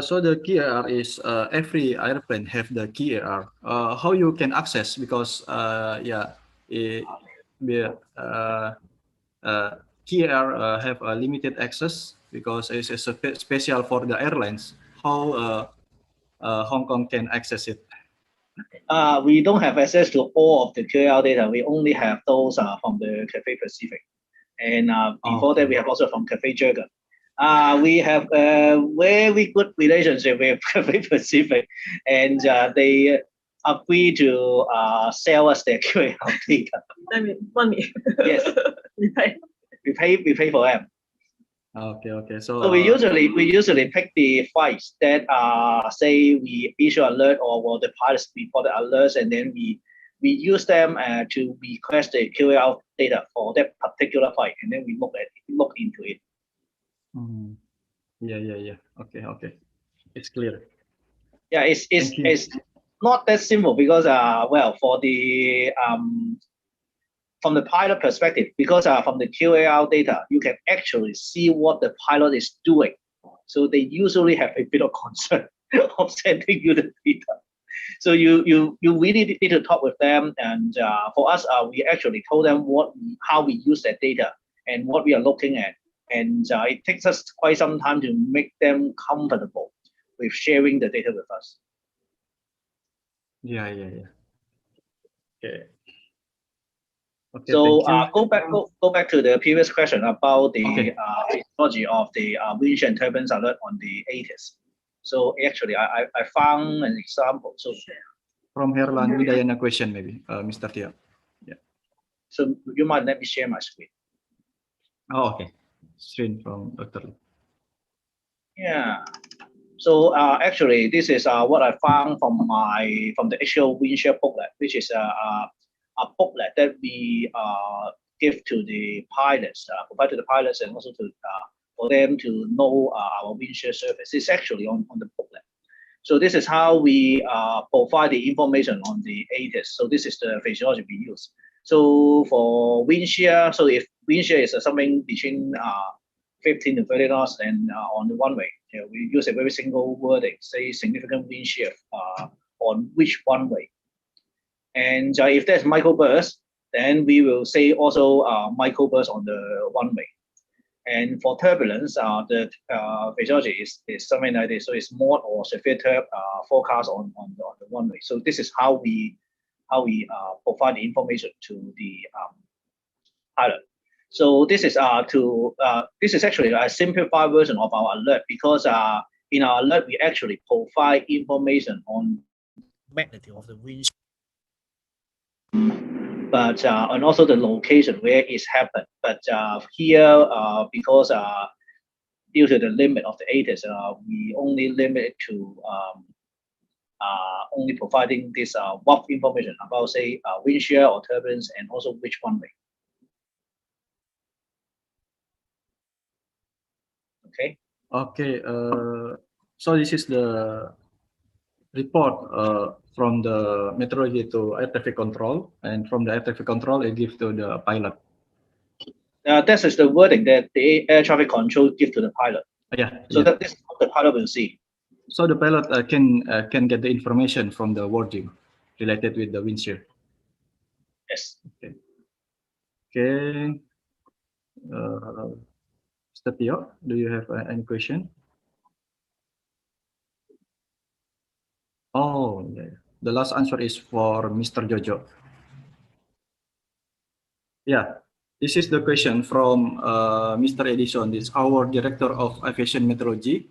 So the QAR is every airplane have the QAR. How you can access, because QAR have a limited access because it's special for the airlines. How Hong Kong can access it? We don't have access to all of the QAR data. We only have those from the Cathay Pacific. And before that, we have also from Cathay Jurgen. We have a very good relationship with Cathay Pacific, and they agree to sell us their QAR data. I mean, money. Yes. We pay for them. Okay. So we usually pick the flights that say we issue alert or the pilots report the alerts, and then we use them to request the QAR data for that particular flight, and then we look into it. Yeah. Okay. It's clear. Yeah, it's not that simple because for the from the pilot perspective, because from the QAR data, you can actually see what the pilot is doing. So they usually have a bit of concern of sending you the data. So you really need to talk with them, and for us, we actually told them how we use that data and what we are looking at, and it takes us quite some time to make them comfortable with sharing the data with us. Yeah. Okay. So go back to the previous question about the technology of the wind shear and turbulence alert on the 80s. So actually, I found an example. So from Herlan Widayana question, maybe Mr. Tio. Yeah. So you might let me share my screen. Oh, okay. Screen from Dr. Lee. Yeah. So actually, this is what I found from the actual wind shear booklet, which is a booklet that we give to the pilots, provide to the pilots, and also to for them to know our wind shear surface. It's actually on the booklet. So this is how we provide the information on the ATIS. So this is the physiology we use. So for wind shear, so if wind shear is something between 15 to 30 knots, and on the runway, we use a very single wording, say significant wind shear on which runway. And if there's microburst, then we will say also microburst on the runway. And for turbulence, the physiology is something like this. So it's mod or severe forecast on the runway. So this is how we provide the information to the pilot. So this is this is actually a simplified version of our alert, because in our alert we actually provide information on magnitude of the wind, but and also the location where it's happened. But here, because due to the limit of the ATIS, we only limit it to only providing this rough information about, say, wind shear or turbulence, and also which runway. Okay. So this is the report from the meteorology to air traffic control, and from the air traffic control it gives to the pilot. This is the wording that the air traffic control give to the pilot. So that this is what the pilot will see. So the pilot can get the information from the wording related with the wind shear. Yes. Okay. Mr. Tio, do you have any question? Oh, yeah. The last answer is for Mr. Jojo. Yeah, this is the question from Mr. Edison. This is our Director of Aviation Meteorology.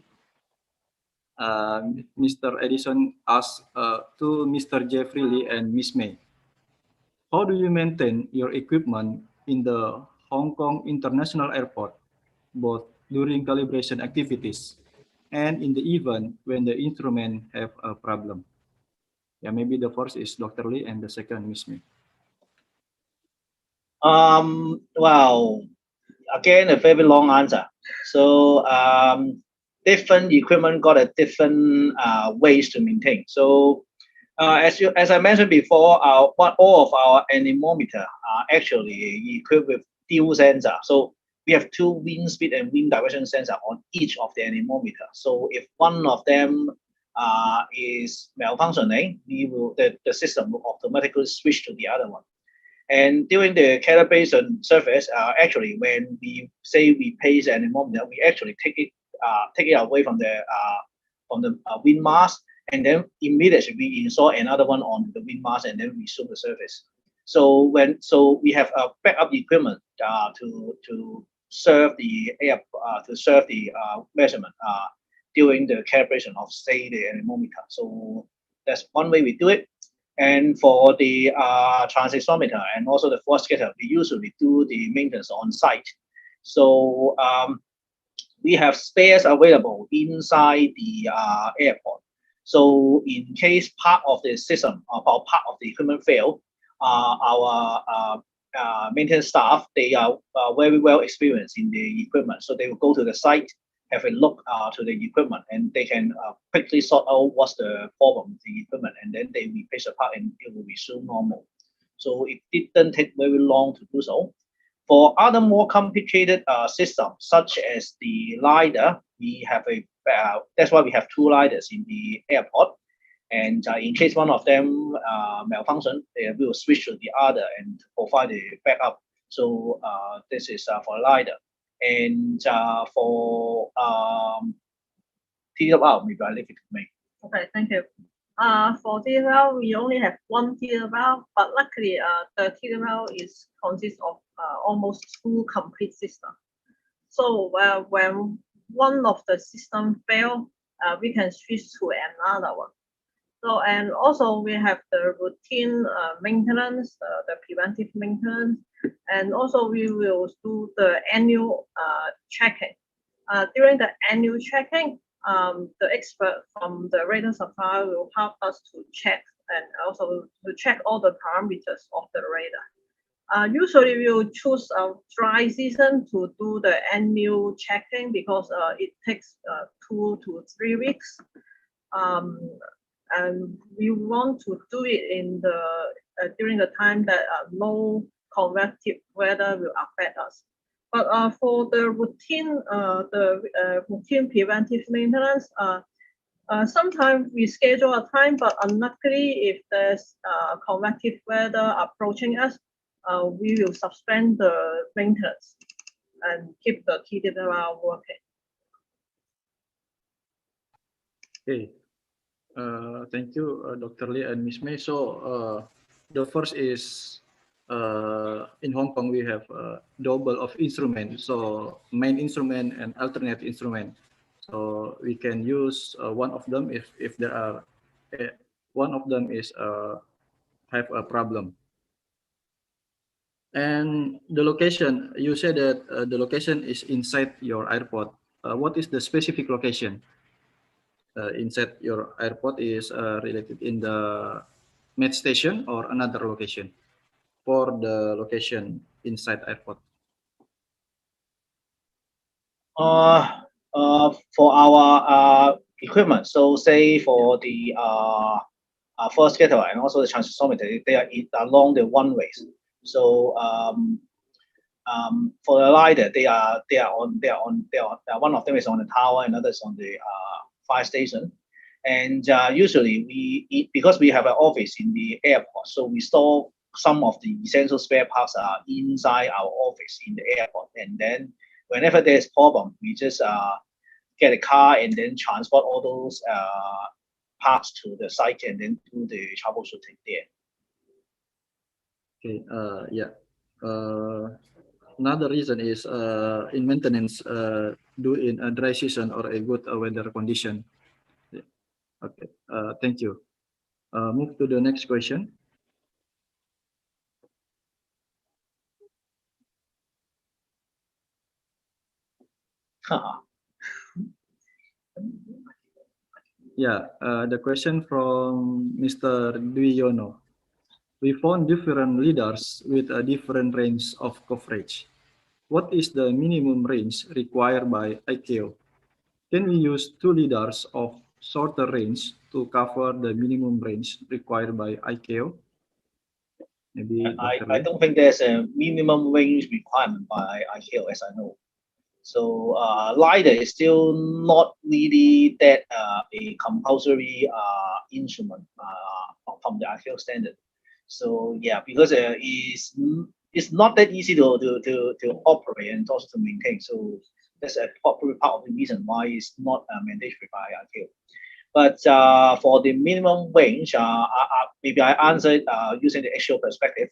Mr. Edison asked to Mr. Jeffrey Lee and Miss May, how do you maintain your equipment in the Hong Kong International Airport, both during calibration activities and in the event when the instrument have a problem? Yeah, maybe the first is Dr. Lee and the second Miss May. Well, again, a very long answer. So different equipment got a different ways to maintain. So as I mentioned before, all of our anemometer are actually equipped with dual sensor. So we have two wind speed and wind direction sensor on each of the anemometer. So if one of them is malfunctioning, the system will automatically switch to the other one. And during the calibration surface, actually, when we say we place an anemometer, we actually take it away from the wind mass, and then immediately we install another one on the wind mass, and then we zoom the surface. So we have a backup equipment to serve the air measurement during the calibration of, say, the anemometer. So that's one way we do it. And for the transistor meter and also the force scatter, we usually do the maintenance on site. So we have spares available inside the airport. So in case part of the system or part of the equipment fail, our maintenance staff, they are very well experienced in the equipment. So they will go to the site, have a look to the equipment, and they can quickly sort out what's the problem with the equipment, and then they replace the part and it will resume normal. So it didn't take very long to do so. For other more complicated systems, such as the LiDAR, we have that's why we have two LiDARs in the airport. And in case one of them malfunction, they will switch to the other and provide the backup. So this is for LiDAR. And for TWR, maybe I leave it to me. Okay, thank you. For TWR, we only have one TWR, but luckily the TWR consists of almost two complete systems. So when one of the system fail, we can switch to another one. So, and also we have the routine maintenance, the preventive maintenance, and also we will do the annual checking. During the annual checking, the expert from the radar supplier will help us to check and also to check all the parameters of the radar. Usually we will choose a dry season to do the annual checking because it takes 2 to 3 weeks. And we want to do it in during the time that no convective weather will affect us. But for the routine preventive maintenance, sometimes we schedule a time, but unluckily, if there's convective weather approaching us, we will suspend the maintenance and keep the TWR working. Okay. Thank you, Dr. Lee and Ms. May. So the first is in Hong Kong we have double of instrument, so main instrument and alternate instrument. So we can use one of them if there are one of them is have a problem. And the location, you said that the location is inside your airport. What is the specific location? Inside your airport is related in the med station or another location for the location inside airport? For our equipment, so say for the first scatter and also the transistor meter, they are along the one-ways. So for the LiDAR, they are one of them is on the tower, another is on the fire station. And usually because we have an office in the airport, so we store some of the essential spare parts are inside our office in the airport. And then whenever there's problem, we just get a car and then transport all those parts to the site and then do the troubleshooting there. Okay, yeah. Another reason is in maintenance, do in a dry season or a good weather condition. Yeah. Okay, thank you. Move to the next question. Yeah, the question from Mr. Dwi Yono. We found different LiDARs with a different range of coverage. what is the minimum range required by ICAO? Can we use 2 lidars of shorter range to cover the minimum range required by ICAO? Maybe I don't think there's a minimum range requirement by ICAO, as I know. So LiDAR is still not really that a compulsory instrument from the ICAO standard. So yeah, because it's not that easy to operate and also to maintain. So that's probably part of the reason why it's not mandatory by ICAO. But for the minimum range, maybe I answered using the actual perspective.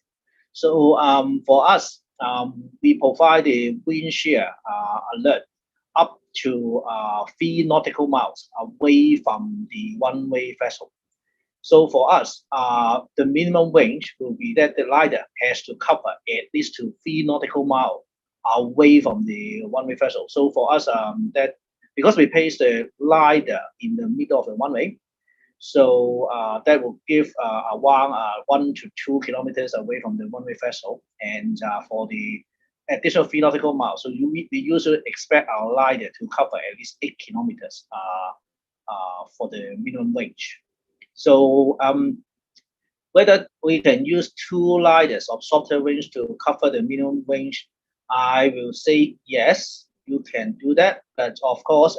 So for us, we provide the wind shear alert up to 3 nautical miles away from the one-way vessel. So for us, the minimum range will be that the LiDAR has to cover at least to 3 nautical miles away from the one-way vessel. So for us, that because we place the LiDAR in the middle of the one-way, so that will give around 1 to 2 kilometers away from the one-way vessel, and for the additional 3 nautical miles, so we usually expect our LiDAR to cover at least 8 kilometers for the minimum range. So whether we can use 2 LiDARs of shorter range to cover the minimum range, I will say yes, you can do that, but of course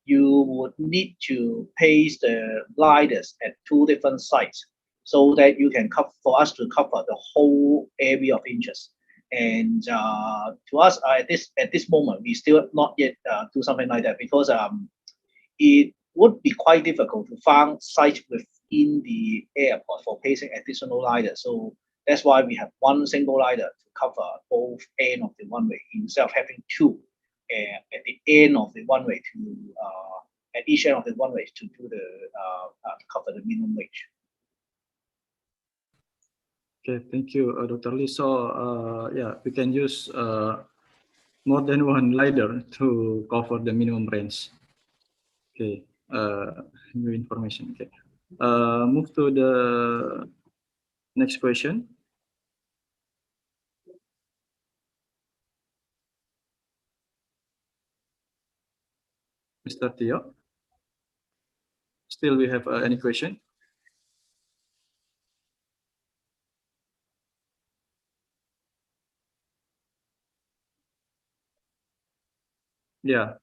you would need to place the LiDARs at 2 different sites so that you can cover, for us to cover the whole area of interest. And to us, at this moment, we still not yet do something like that, because it would be quite difficult to find sites within the airport for placing additional LiDAR. So that's why we have 1 single LiDAR to cover both ends of the one-way, instead of having 2 at the end of the one-way to at each end of the one-way to do the to cover the minimum range. Okay, thank you, Dr. Lee. So yeah, we can use more than 1 LiDAR to cover the minimum range. Okay, new information. Okay, move to the next question. Mr. Tio, still we have any question? Yeah,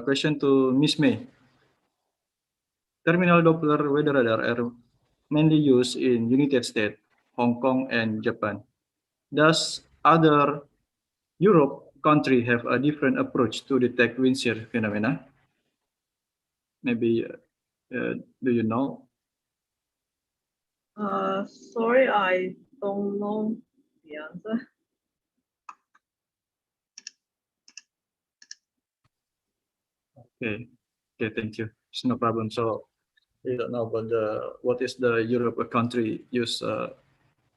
question to Miss May. Terminal Doppler weather radar are mainly used in United States, Hong Kong, and Japan. Does other Europe country have a different approach to detect wind shear phenomena? Maybe do you know? Sorry, I don't know the answer. Okay, okay, thank you. It's no problem. So you don't know, but what is the Europe country use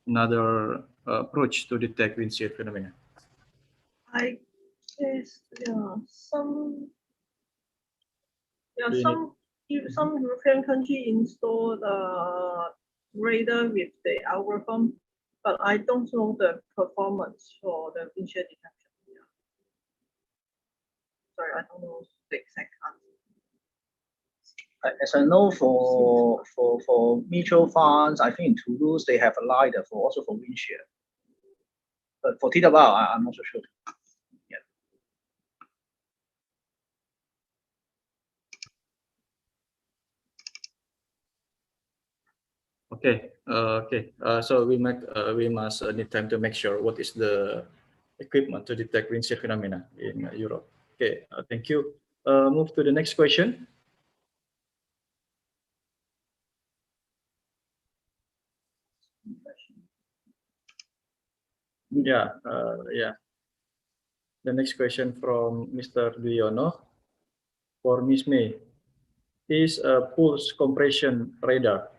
another approach to detect wind shear phenomena? I guess some European country installed radar with the algorithm, but I don't know the performance for the wind shear detection. Yeah. Sorry, I don't know the exact answer. As I know, for mutual funds, I think in Toulouse they have a LiDAR also for wind shear. But for TWR, I'm not so sure. Yeah. Okay, okay. So we must need time to make sure what is the equipment to detect wind shear phenomena in Europe. Okay, thank you. Move to the next question. Yeah, yeah. The next question from Mr. Duyono for Ms. May. Is a pulse compression radar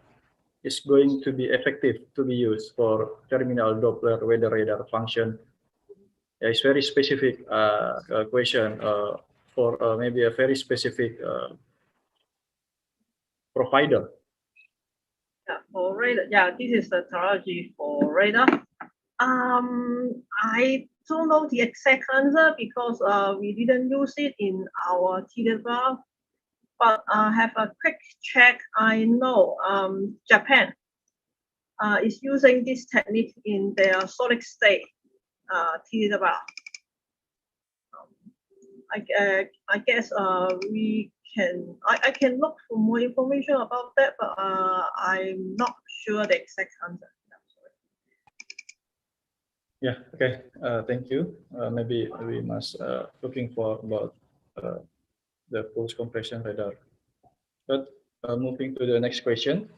is going to be effective to be used for terminal Doppler weather radar function? It's very specific question for maybe a very specific provider. Yeah, for radar. Yeah, this is the technology for radar. I don't know the exact answer because we didn't use it in our telegraph. But have a quick check. I know Japan is using this technique in their solid state telegraph. I guess we can. I can look for more information about that, but I'm not sure the exact answer. Yeah. Okay. Thank you. Maybe we must looking for about the pulse compression radar. But moving to the next question.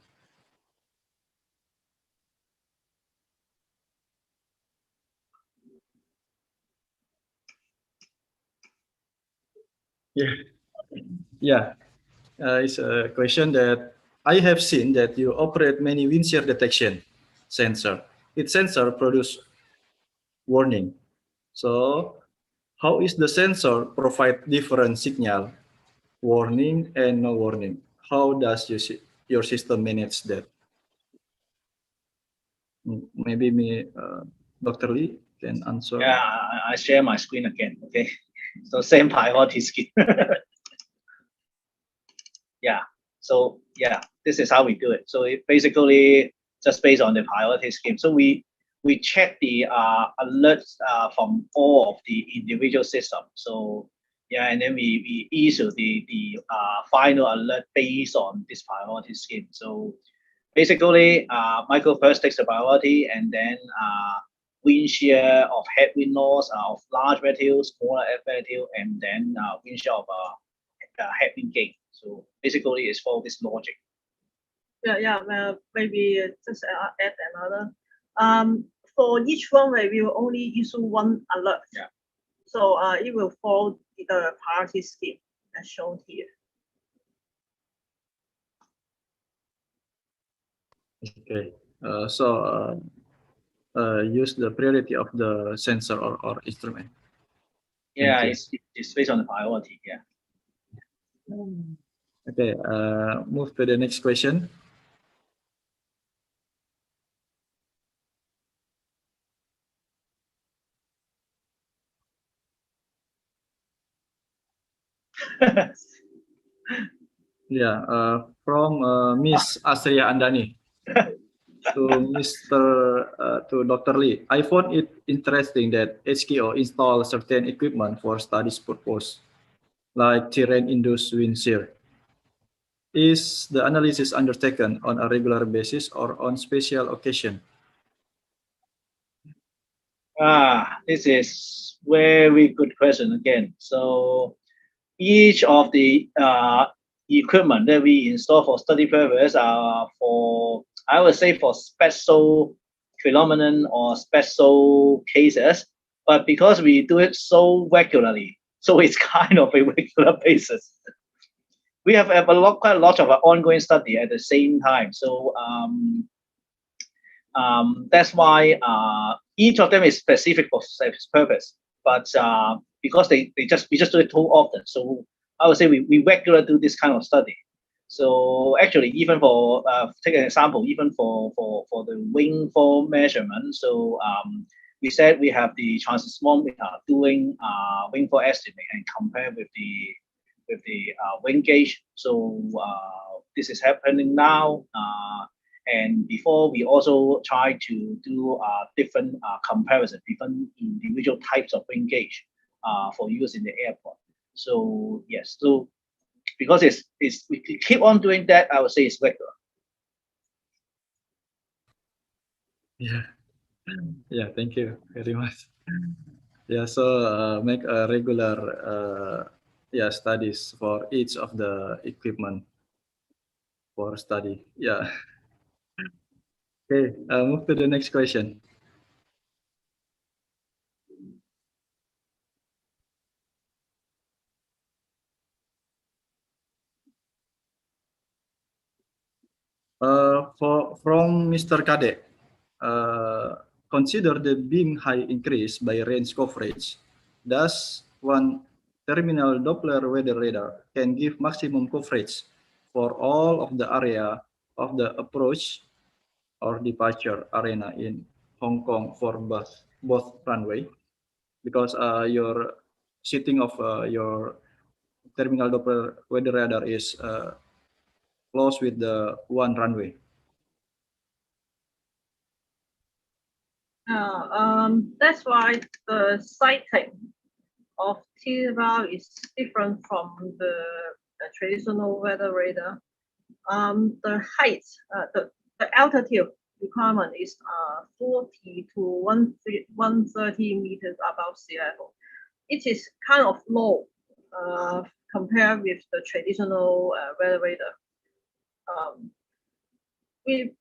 Yeah. It's a question that I have seen that you operate many wind shear detection sensor. Its sensor produce warning. So how is the sensor provide different signal, warning and no warning? How does your system manage that? Maybe Dr. Lee can answer. Yeah, I share my screen again. Okay, so same priority scheme. Yeah. So yeah, this is how we do it. So it basically just based on the priority scheme. So we check the alerts from all of the individual systems. So yeah, and then we issue the final alert based on this priority scheme. So basically, Michael first takes the priority, and then wind shear of headwind loss of large meteor, smaller meteor, and then wind shear of headwind gain. So basically, it's for this logic. Yeah. Maybe just add another. For each one, we will only issue one alert. Yeah. So it will follow the priority scheme as shown here. Okay. Use the priority of the sensor or instrument. Yeah, it's based on the priority. Yeah. Okay. Move to the next question. Yeah, from Miss Asria Andani to Dr. Lee. I found it interesting that HKO install certain equipment for studies purpose, like terrain-induced wind shear. Is the analysis undertaken on a regular basis or on special occasion? This is very good question again. So each of the equipment that we install for study purpose are for, I would say, for special phenomenon or special cases, but because we do it so regularly, so it's kind of a regular basis. We have quite a lot of ongoing study at the same time. So that's why each of them is specific for purpose, but because we just do it too often, so I would say we regularly do this kind of study. So actually, even for take an example, even for the wingfall measurement, so we said we have the transistor doing wingfall estimate and compare with the wind gauge. So this is happening now. And before, we also try to do different comparison, different individual types of wind gauge for use in the airport. So yes, so because we keep on doing that, I would say it's regular. Yeah. Thank you very much. Yeah, so make a regular studies for each of the equipment for study. Yeah. Okay, move to the next question. From Mr. Kade, consider the beam height increase by range coverage. Thus, one terminal Doppler weather radar can give maximum coverage for all of the area of the approach or departure arena in Hong Kong for both runway, because your setting of your terminal Doppler weather radar is close with the one runway. That's why the sighting of T-bar is different from the traditional weather radar. The height, the altitude requirement is 40 to 130 meters above sea level. It is kind of low compared with the traditional weather radar. We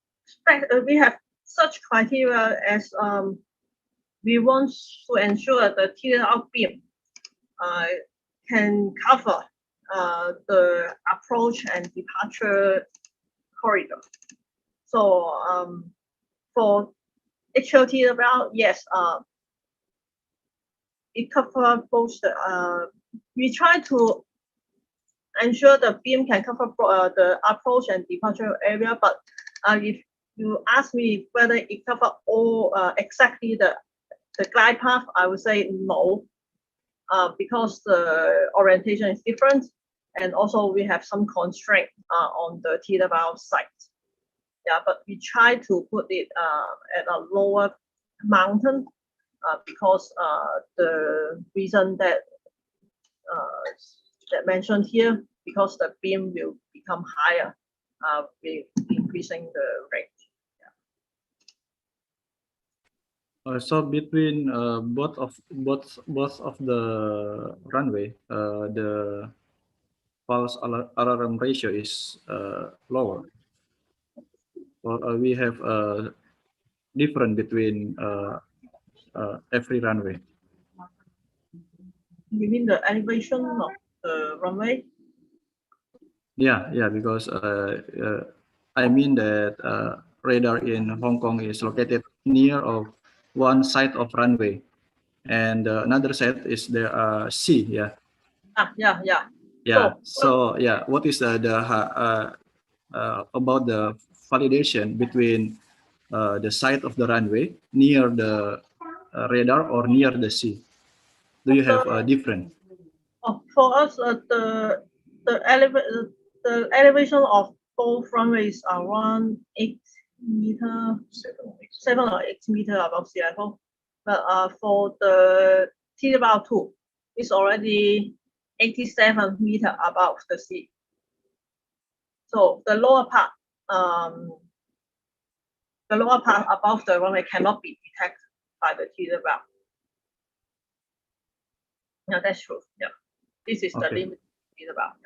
have such criteria as we want to ensure the TLR beam can cover the approach and departure corridor. So for HLTLR, yes, it covers both the, we try to ensure the beam can cover the approach and departure area, but if you ask me whether it covers all exactly the glide path, I would say no, because the orientation is different, and also we have some constraint on the TWR site. Yeah, but we try to put it at a lower mountain because the reason that mentioned here, because the beam will become higher with increasing the range. So between both of the runway, the false alarm ratio is lower. Or we have different between every runway. You mean the elevation of the runway? Yeah, because I mean that radar in Hong Kong is located near of one side of runway, and another side is the sea. Yeah. Yeah. So yeah, what is the about the validation between the side of the runway near the radar or near the sea? Do you have a different? For us, the elevation of both runways are around 8 meters, 7 or 8 meters above sea level. But for the TW2, it's already 87 meters above the sea. So the lower part above the runway cannot be detected by the TW. Yeah, that's true. Yeah, this is the limit TW.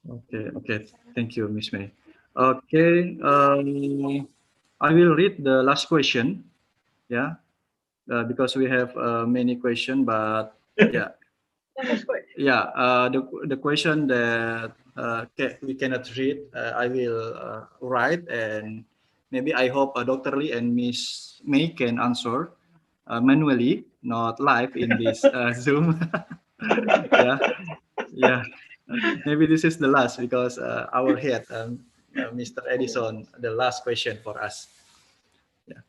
Okay. Thank you, Miss May. Okay, I will read the last question. Yeah, because we have many questions, but yeah. That's great. Yeah, the question that we cannot read, I will write, and maybe I hope Dr. Lee and Miss May can answer manually, not live in this Zoom. Yeah. Maybe this is the last because our head, Mr. Edison, the last question for us. Yeah.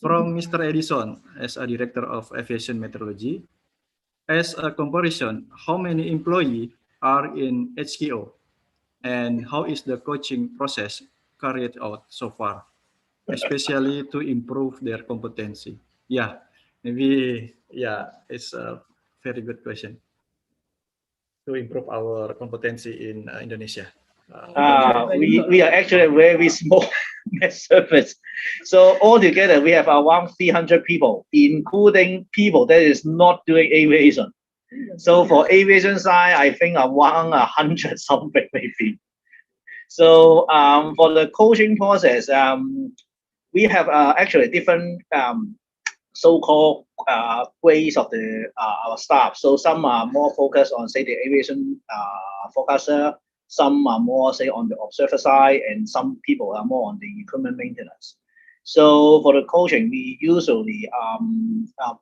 From Mr. Edison, as a director of Aviation Meteorology, as a comparison, how many employees are in HKO, and how is the coaching process carried out so far, especially to improve their competency? Yeah, maybe, yeah, it's a very good question. To improve our competency in Indonesia. We are actually a very small service. So altogether, we have around 300 people, including people that is not doing aviation. So for aviation side, I think around 100 something maybe. So for the coaching process, we have actually different so-called ways of the our staff. So some are more focused on, say, the aviation forecaster. Some are more, say, on the observer side, and some people are more on the equipment maintenance. So for the coaching, we usually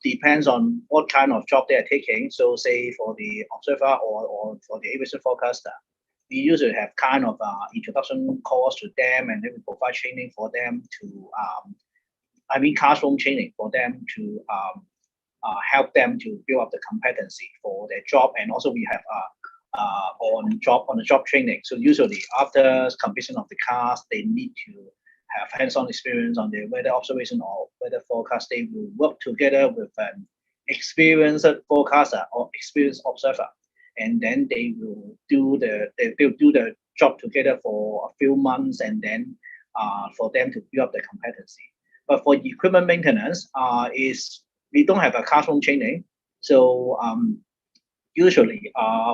depends on what kind of job they are taking. So say for the observer or for the aviation forecaster, we usually have kind of introduction course to them, and then we provide training for them to, classroom training for them to help them to build up the competency for their job, and also we have on the job training. So usually after completion of the class, they need to have hands-on experience on the weather observation or weather forecast. They will work together with an experienced forecaster or experienced observer, and then they will do the job together for a few months, and then for them to build up the competency. But for equipment maintenance, we don't have a classroom training. So usually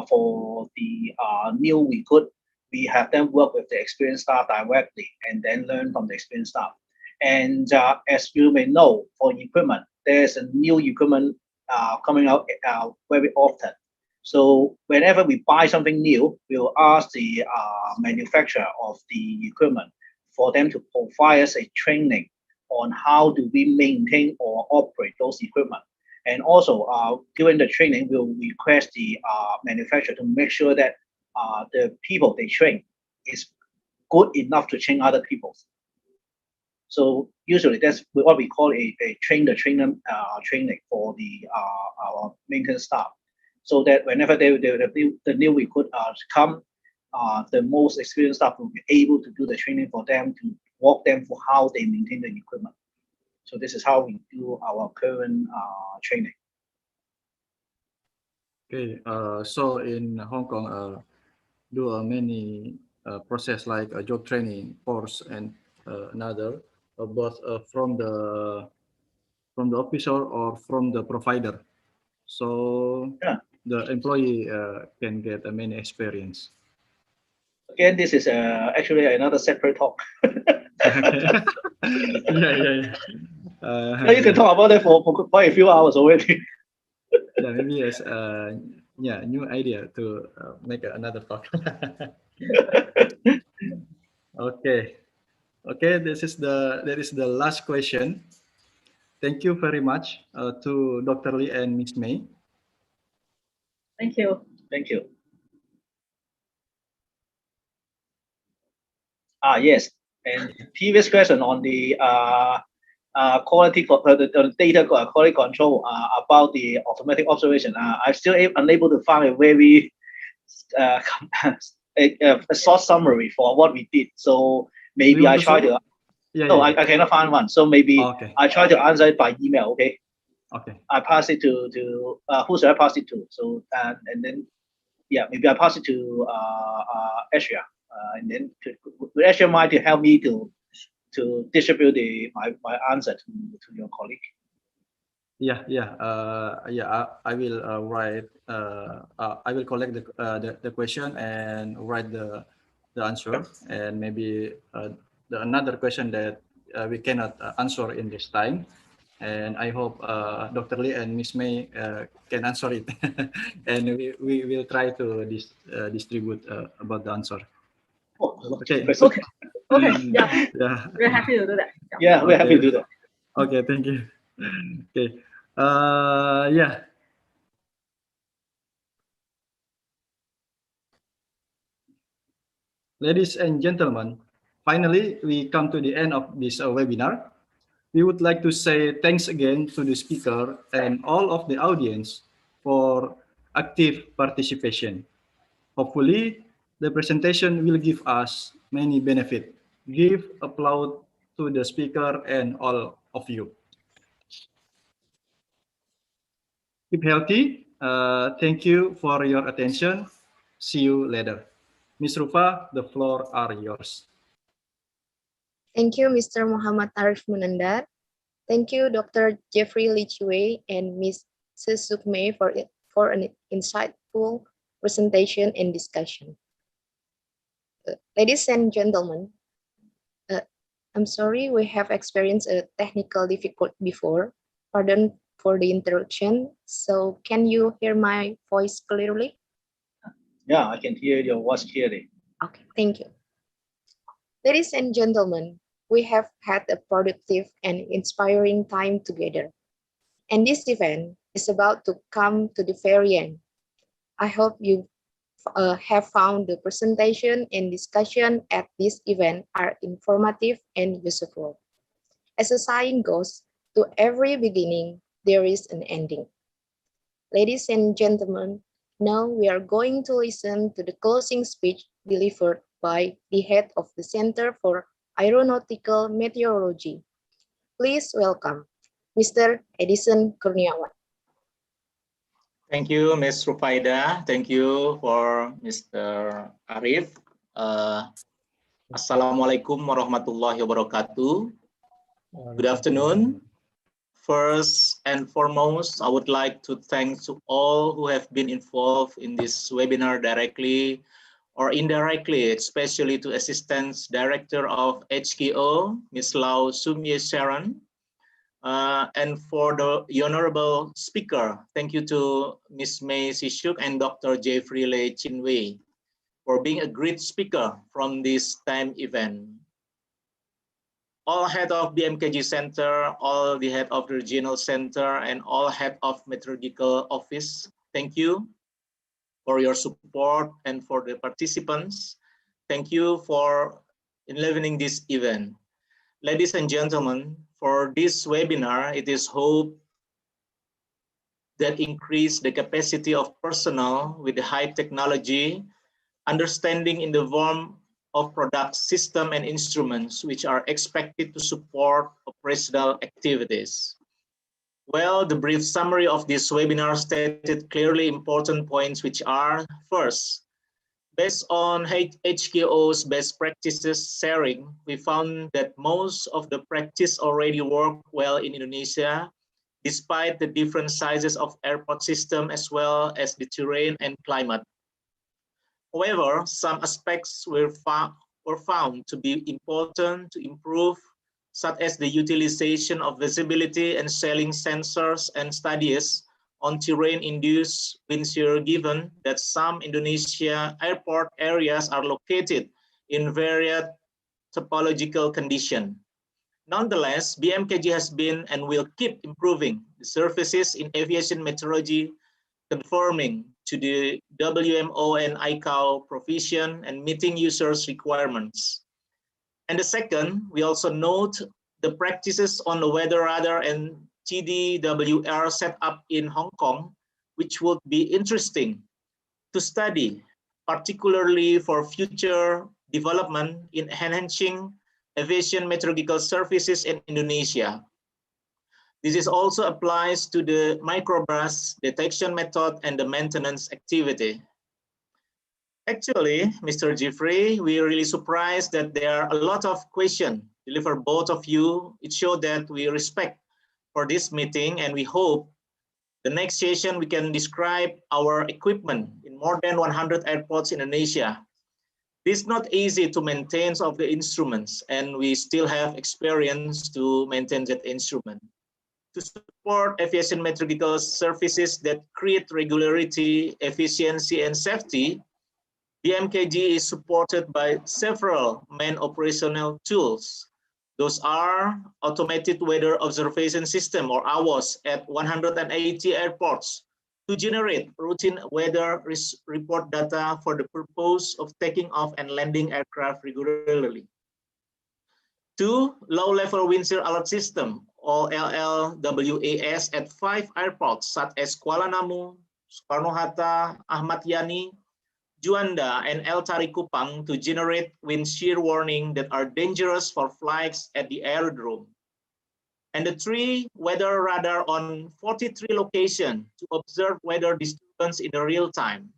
for the new recruit, we have them work with the experienced staff directly and then learn from the experienced staff. And as you may know, for equipment, there's a new equipment coming out very often. So whenever we buy something new, we'll ask the manufacturer of the equipment for them to provide us a training on how do we maintain or operate those equipment. And also during the training, we'll request the manufacturer to make sure that the people they train is good enough to train other people. So usually that's what we call a train the trainer training for the our maintenance staff, so that whenever the new recruit come, the most experienced staff will be able to do the training for them, to walk them through how they maintain the equipment. So this is how we do our current training. Okay, so in Hong Kong, do many process like a job training course and another, both from the officer or from the provider. So yeah, the employee can get many experience. Again, this is actually another separate talk. Yeah. You can talk about it for quite a few hours already. Yeah, maybe as new idea to make another talk. Okay, that is the last question. Thank you very much to Dr. Lee and Ms. May. Thank you. Thank you. Yes, and previous question on the quality the data quality control about the automatic observation. I'm still unable to find a very a short summary for what we did. So maybe I try to. I cannot find one. So maybe I try to answer it by email. Okay. Okay. I pass it to who should I pass it to? So and then maybe I pass it to Asia, and then would Asia mind to help me to distribute my answer to your colleague? I will write. I will collect the question and write the answer, and maybe another question that we cannot answer in this time. And I hope Dr. Lee and Ms. May can answer it, and we will try to distribute about the answer. Okay. Yeah. We're happy to do that. Yeah, we're happy to do that. Okay, thank you. Okay. Ladies and gentlemen, finally, we come to the end of this webinar. We would like to say thanks again to the speaker and all of the audience for active participation. Hopefully, the presentation will give us many benefits. Give applause to the speaker and all of you. Keep healthy. Thank you for your attention. See you later. Ms. Rufa, the floor are yours. Thank you, Mr. Muhammad Arif Munandar. Thank you, Dr. Jeffrey Lee Chue and Ms. Shuk May for an insightful presentation and discussion. Ladies and gentlemen, I'm sorry we have experienced a technical difficulty before. Pardon for the interruption. So can you hear my voice clearly? Yeah, I can hear your voice clearly. Okay, thank you. Ladies and gentlemen, we have had a productive and inspiring time together. And this event is about to come to the very end. I hope you have found the presentation and discussion at this event are informative and useful. As a saying goes, to every beginning, there is an ending. Ladies and gentlemen, now we are going to listen to the closing speech delivered by the head of the Center for Aeronautical Meteorology. Please welcome Mr. Edison Kurniawan. Thank you, Ms. Rufayda. Thank you for Mr. Arif. Assalamualaikum warahmatullahi wabarakatuh. Good afternoon. First and foremost, I would like to thank to all who have been involved in this webinar directly or indirectly, especially to Assistant Director of HKO, Ms. Lau Sum-yee Sharon, and for the honorable speaker, thank you to Ms. May Shuk and Dr. Jeffrey Lei Chinwei for being a great speaker from this time event. All head of BMKG Center, all the head of the regional center, and all head of Meteorological Office, thank you for your support, and for the participants, thank you for enlivening this event. Ladies and gentlemen, for this webinar, it is hoped that increase the capacity of personnel with the high technology, understanding in the form of product system and instruments which are expected to support operational activities. Well, the brief summary of this webinar stated clearly important points, which are: first, based on HKO's best practices sharing, we found that most of the practice already work well in Indonesia, despite the different sizes of airport system as well as the terrain and climate. However, some aspects were found to be important to improve, such as the utilization of visibility and sailing sensors and studies on terrain-induced wind shear, given that some Indonesia airport areas are located in varied topological conditions. Nonetheless, BMKG has been and will keep improving the services in aviation meteorology, conforming to the WMO and ICAO provision and meeting users' requirements. And the second, we also note the practices on the weather radar and TDWR set up in Hong Kong, which would be interesting to study, particularly for future development in enhancing aviation meteorological services in Indonesia. This is also applies to the microburst detection method and the maintenance activity. Actually, Mr. Jeffrey, we're really surprised that there are a lot of questions delivered both of you. It showed that we respect for this meeting, and we hope the next session we can describe our equipment in more than 100 airports in Indonesia. It's not easy to maintain of the instruments, and we still have experience to maintain that instrument. To support aviation meteorological services that create regularity, efficiency, and safety, BMKG is supported by several main operational tools. Those are automated weather observation system, or AWOS, at 180 airports to generate routine weather report data for the purpose of taking off and landing aircraft regularly. 2, low-level wind shear alert system, or LLWAS, at 5 airports such as Kuala Namu, Soekarno-Hatta, Ahmad Yani, Juanda, and El Tari Kupang to generate wind shear warning that are dangerous for flights at the aerodrome. And the 3, weather radar on 43 locations to observe weather disturbance in the real time.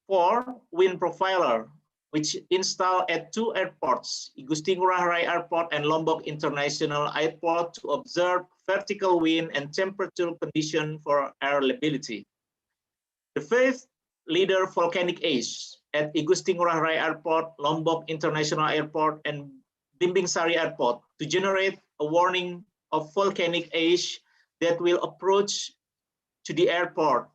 4, wind profiler, which installed at 2 airports, Igusti Ngurah Rai Airport and Lombok International Airport, to observe vertical wind and temperature condition for air liability. The 5th, leader volcanic ash at Igusti Ngurah Rai Airport, Lombok International Airport, and Bimbing Sari Airport to generate a warning of volcanic ash that will approach to the airport.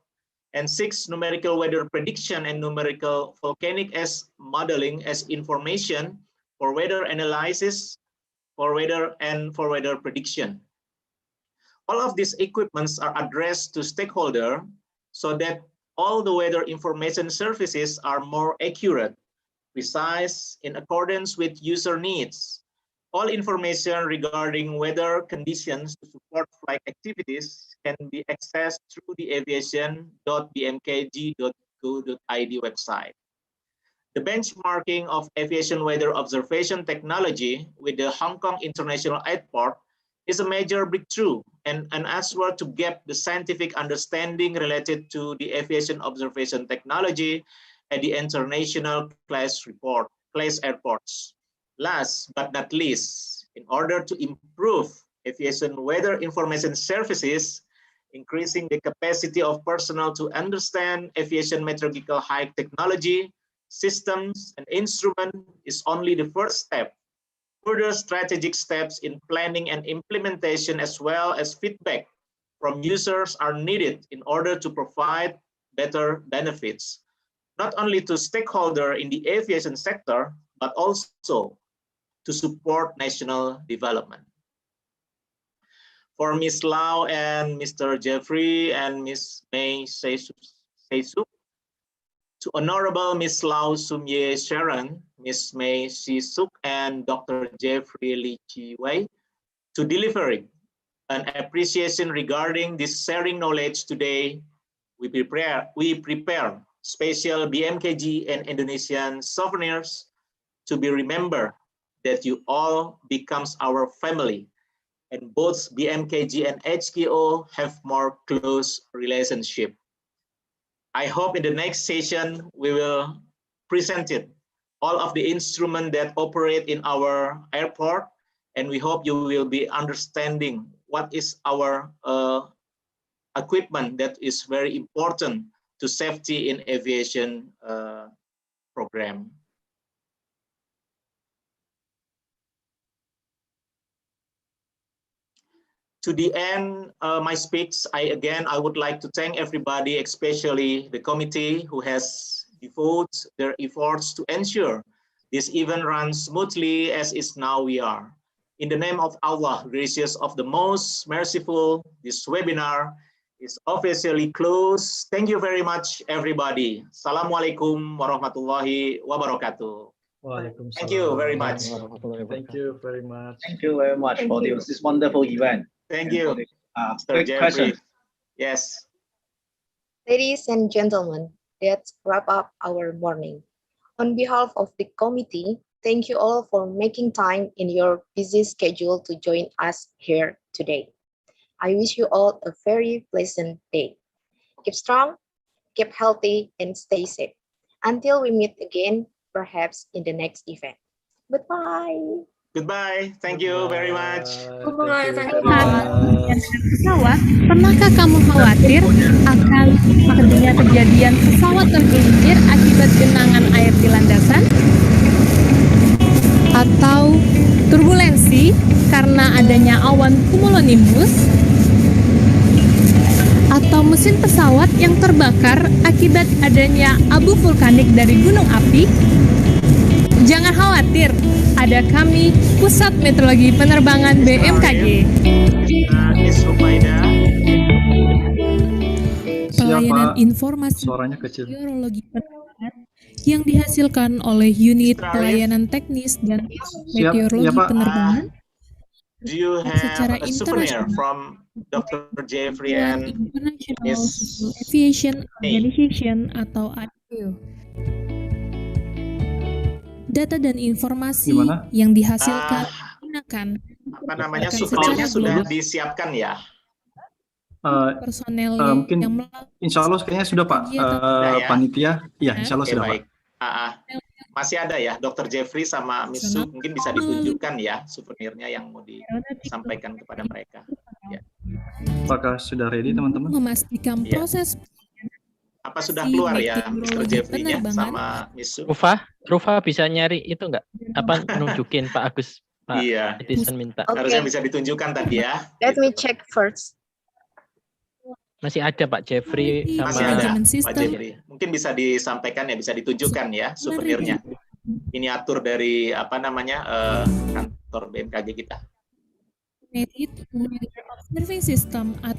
And 6, numerical weather prediction and numerical volcanic ash modeling as information for weather analysis, for weather prediction. All of these equipments are addressed to stakeholders so that all the weather information services are more accurate, precise, in accordance with user needs. All information regarding weather conditions to support flight activities can be accessed through the aviation.bmkg.go.id website. The benchmarking of aviation weather observation technology with the Hong Kong International Airport is a major breakthrough and an answer to gap the scientific understanding related to the aviation observation technology at the international class airports. Last but not least, in order to improve aviation weather information services, increasing the capacity of personnel to understand aviation meteorological high technology, systems, and instrument is only the first step. Further strategic steps in planning and implementation, as well as feedback from users, are needed in order to provide better benefits, not only to stakeholders in the aviation sector, but also to support national development. For Ms. Lau and Mr. Jeffrey and Ms. May Shuk, to Honorable Ms. Lau Sum-yee Sharon, Ms. May Shuk, and Dr. Jeffrey Lee Chi-wei, to delivering an appreciation regarding this sharing knowledge today, we prepare special BMKG and Indonesian souvenirs to be remembered that you all becomes our family, and both BMKG and HKO have more close relationship. I hope in the next session we will present it, all of the instruments that operate in our airport, and we hope you will be understanding what is our equipment that is very important to safety in aviation program. To the end my speech, I would like to thank everybody, especially the committee who has devoted their efforts to ensure this event runs smoothly as is now we are. In the name of Allah, gracious of the most merciful, this webinar is officially closed. Thank you very much, everybody. Assalamualaikum warahmatullahi wabarakatuh. Thank you very much. Thank you very much. Thank you very much for this wonderful event. Thank you, Mr. Quick question. Jeffrey. Yes. Ladies and gentlemen, let's wrap up our morning. On behalf of the committee, thank you all for making time in your busy schedule to join us here today. I wish you all a very pleasant day. Keep strong, keep healthy, and stay safe. Until we meet again, perhaps in the next event. Goodbye. Goodbye. Thank you very much. Saat pesawat, pernahkah kamu khawatir akan terjadinya kejadian pesawat tergelincir akibat genangan air di landasan? Atau turbulensi karena adanya awan cumulonimbus? Atau mesin pesawat yang terbakar akibat adanya abu vulkanik dari gunung api? Jangan khawatir, ada kami, Pusat Meteorologi Penerbangan BMKG. Pelayanan informasi meteorologi penerbangan yang dihasilkan oleh Unit Pelayanan Teknis dan Meteorologi Penerbangan Do you have a souvenir from Dr. Jeffrey and International Aviation Organization atau IAO. Data dan informasi yang dihasilkan menggunakan souvenirnya sudah disiapkan ya? Personel mungkin yang insya Allah kayaknya sudah Pak panitia, ya insya Allah sudah baik. Pak. Masih ada ya, Dr. Jeffrey sama Miss Shuk, mungkin bisa ditunjukkan ya souvenirnya yang mau disampaikan kepada mereka. Ya. Apakah sudah ready teman-teman? Memastikan proses apa sudah keluar ya Mr. Jeffrey ya sama Miss Shuk? Rufa bisa nyari itu enggak? Apa nunjukin Pak Agus? Pak Edison minta. Harusnya bisa ditunjukkan tadi ya. Let me check first. Masih ada Pak Jeffrey sama Masih ada Pak Jeffrey. Mungkin bisa disampaikan ya, bisa ditunjukkan ya souvenirnya. Miniatur dari apa namanya kantor BMKG kita. Observing System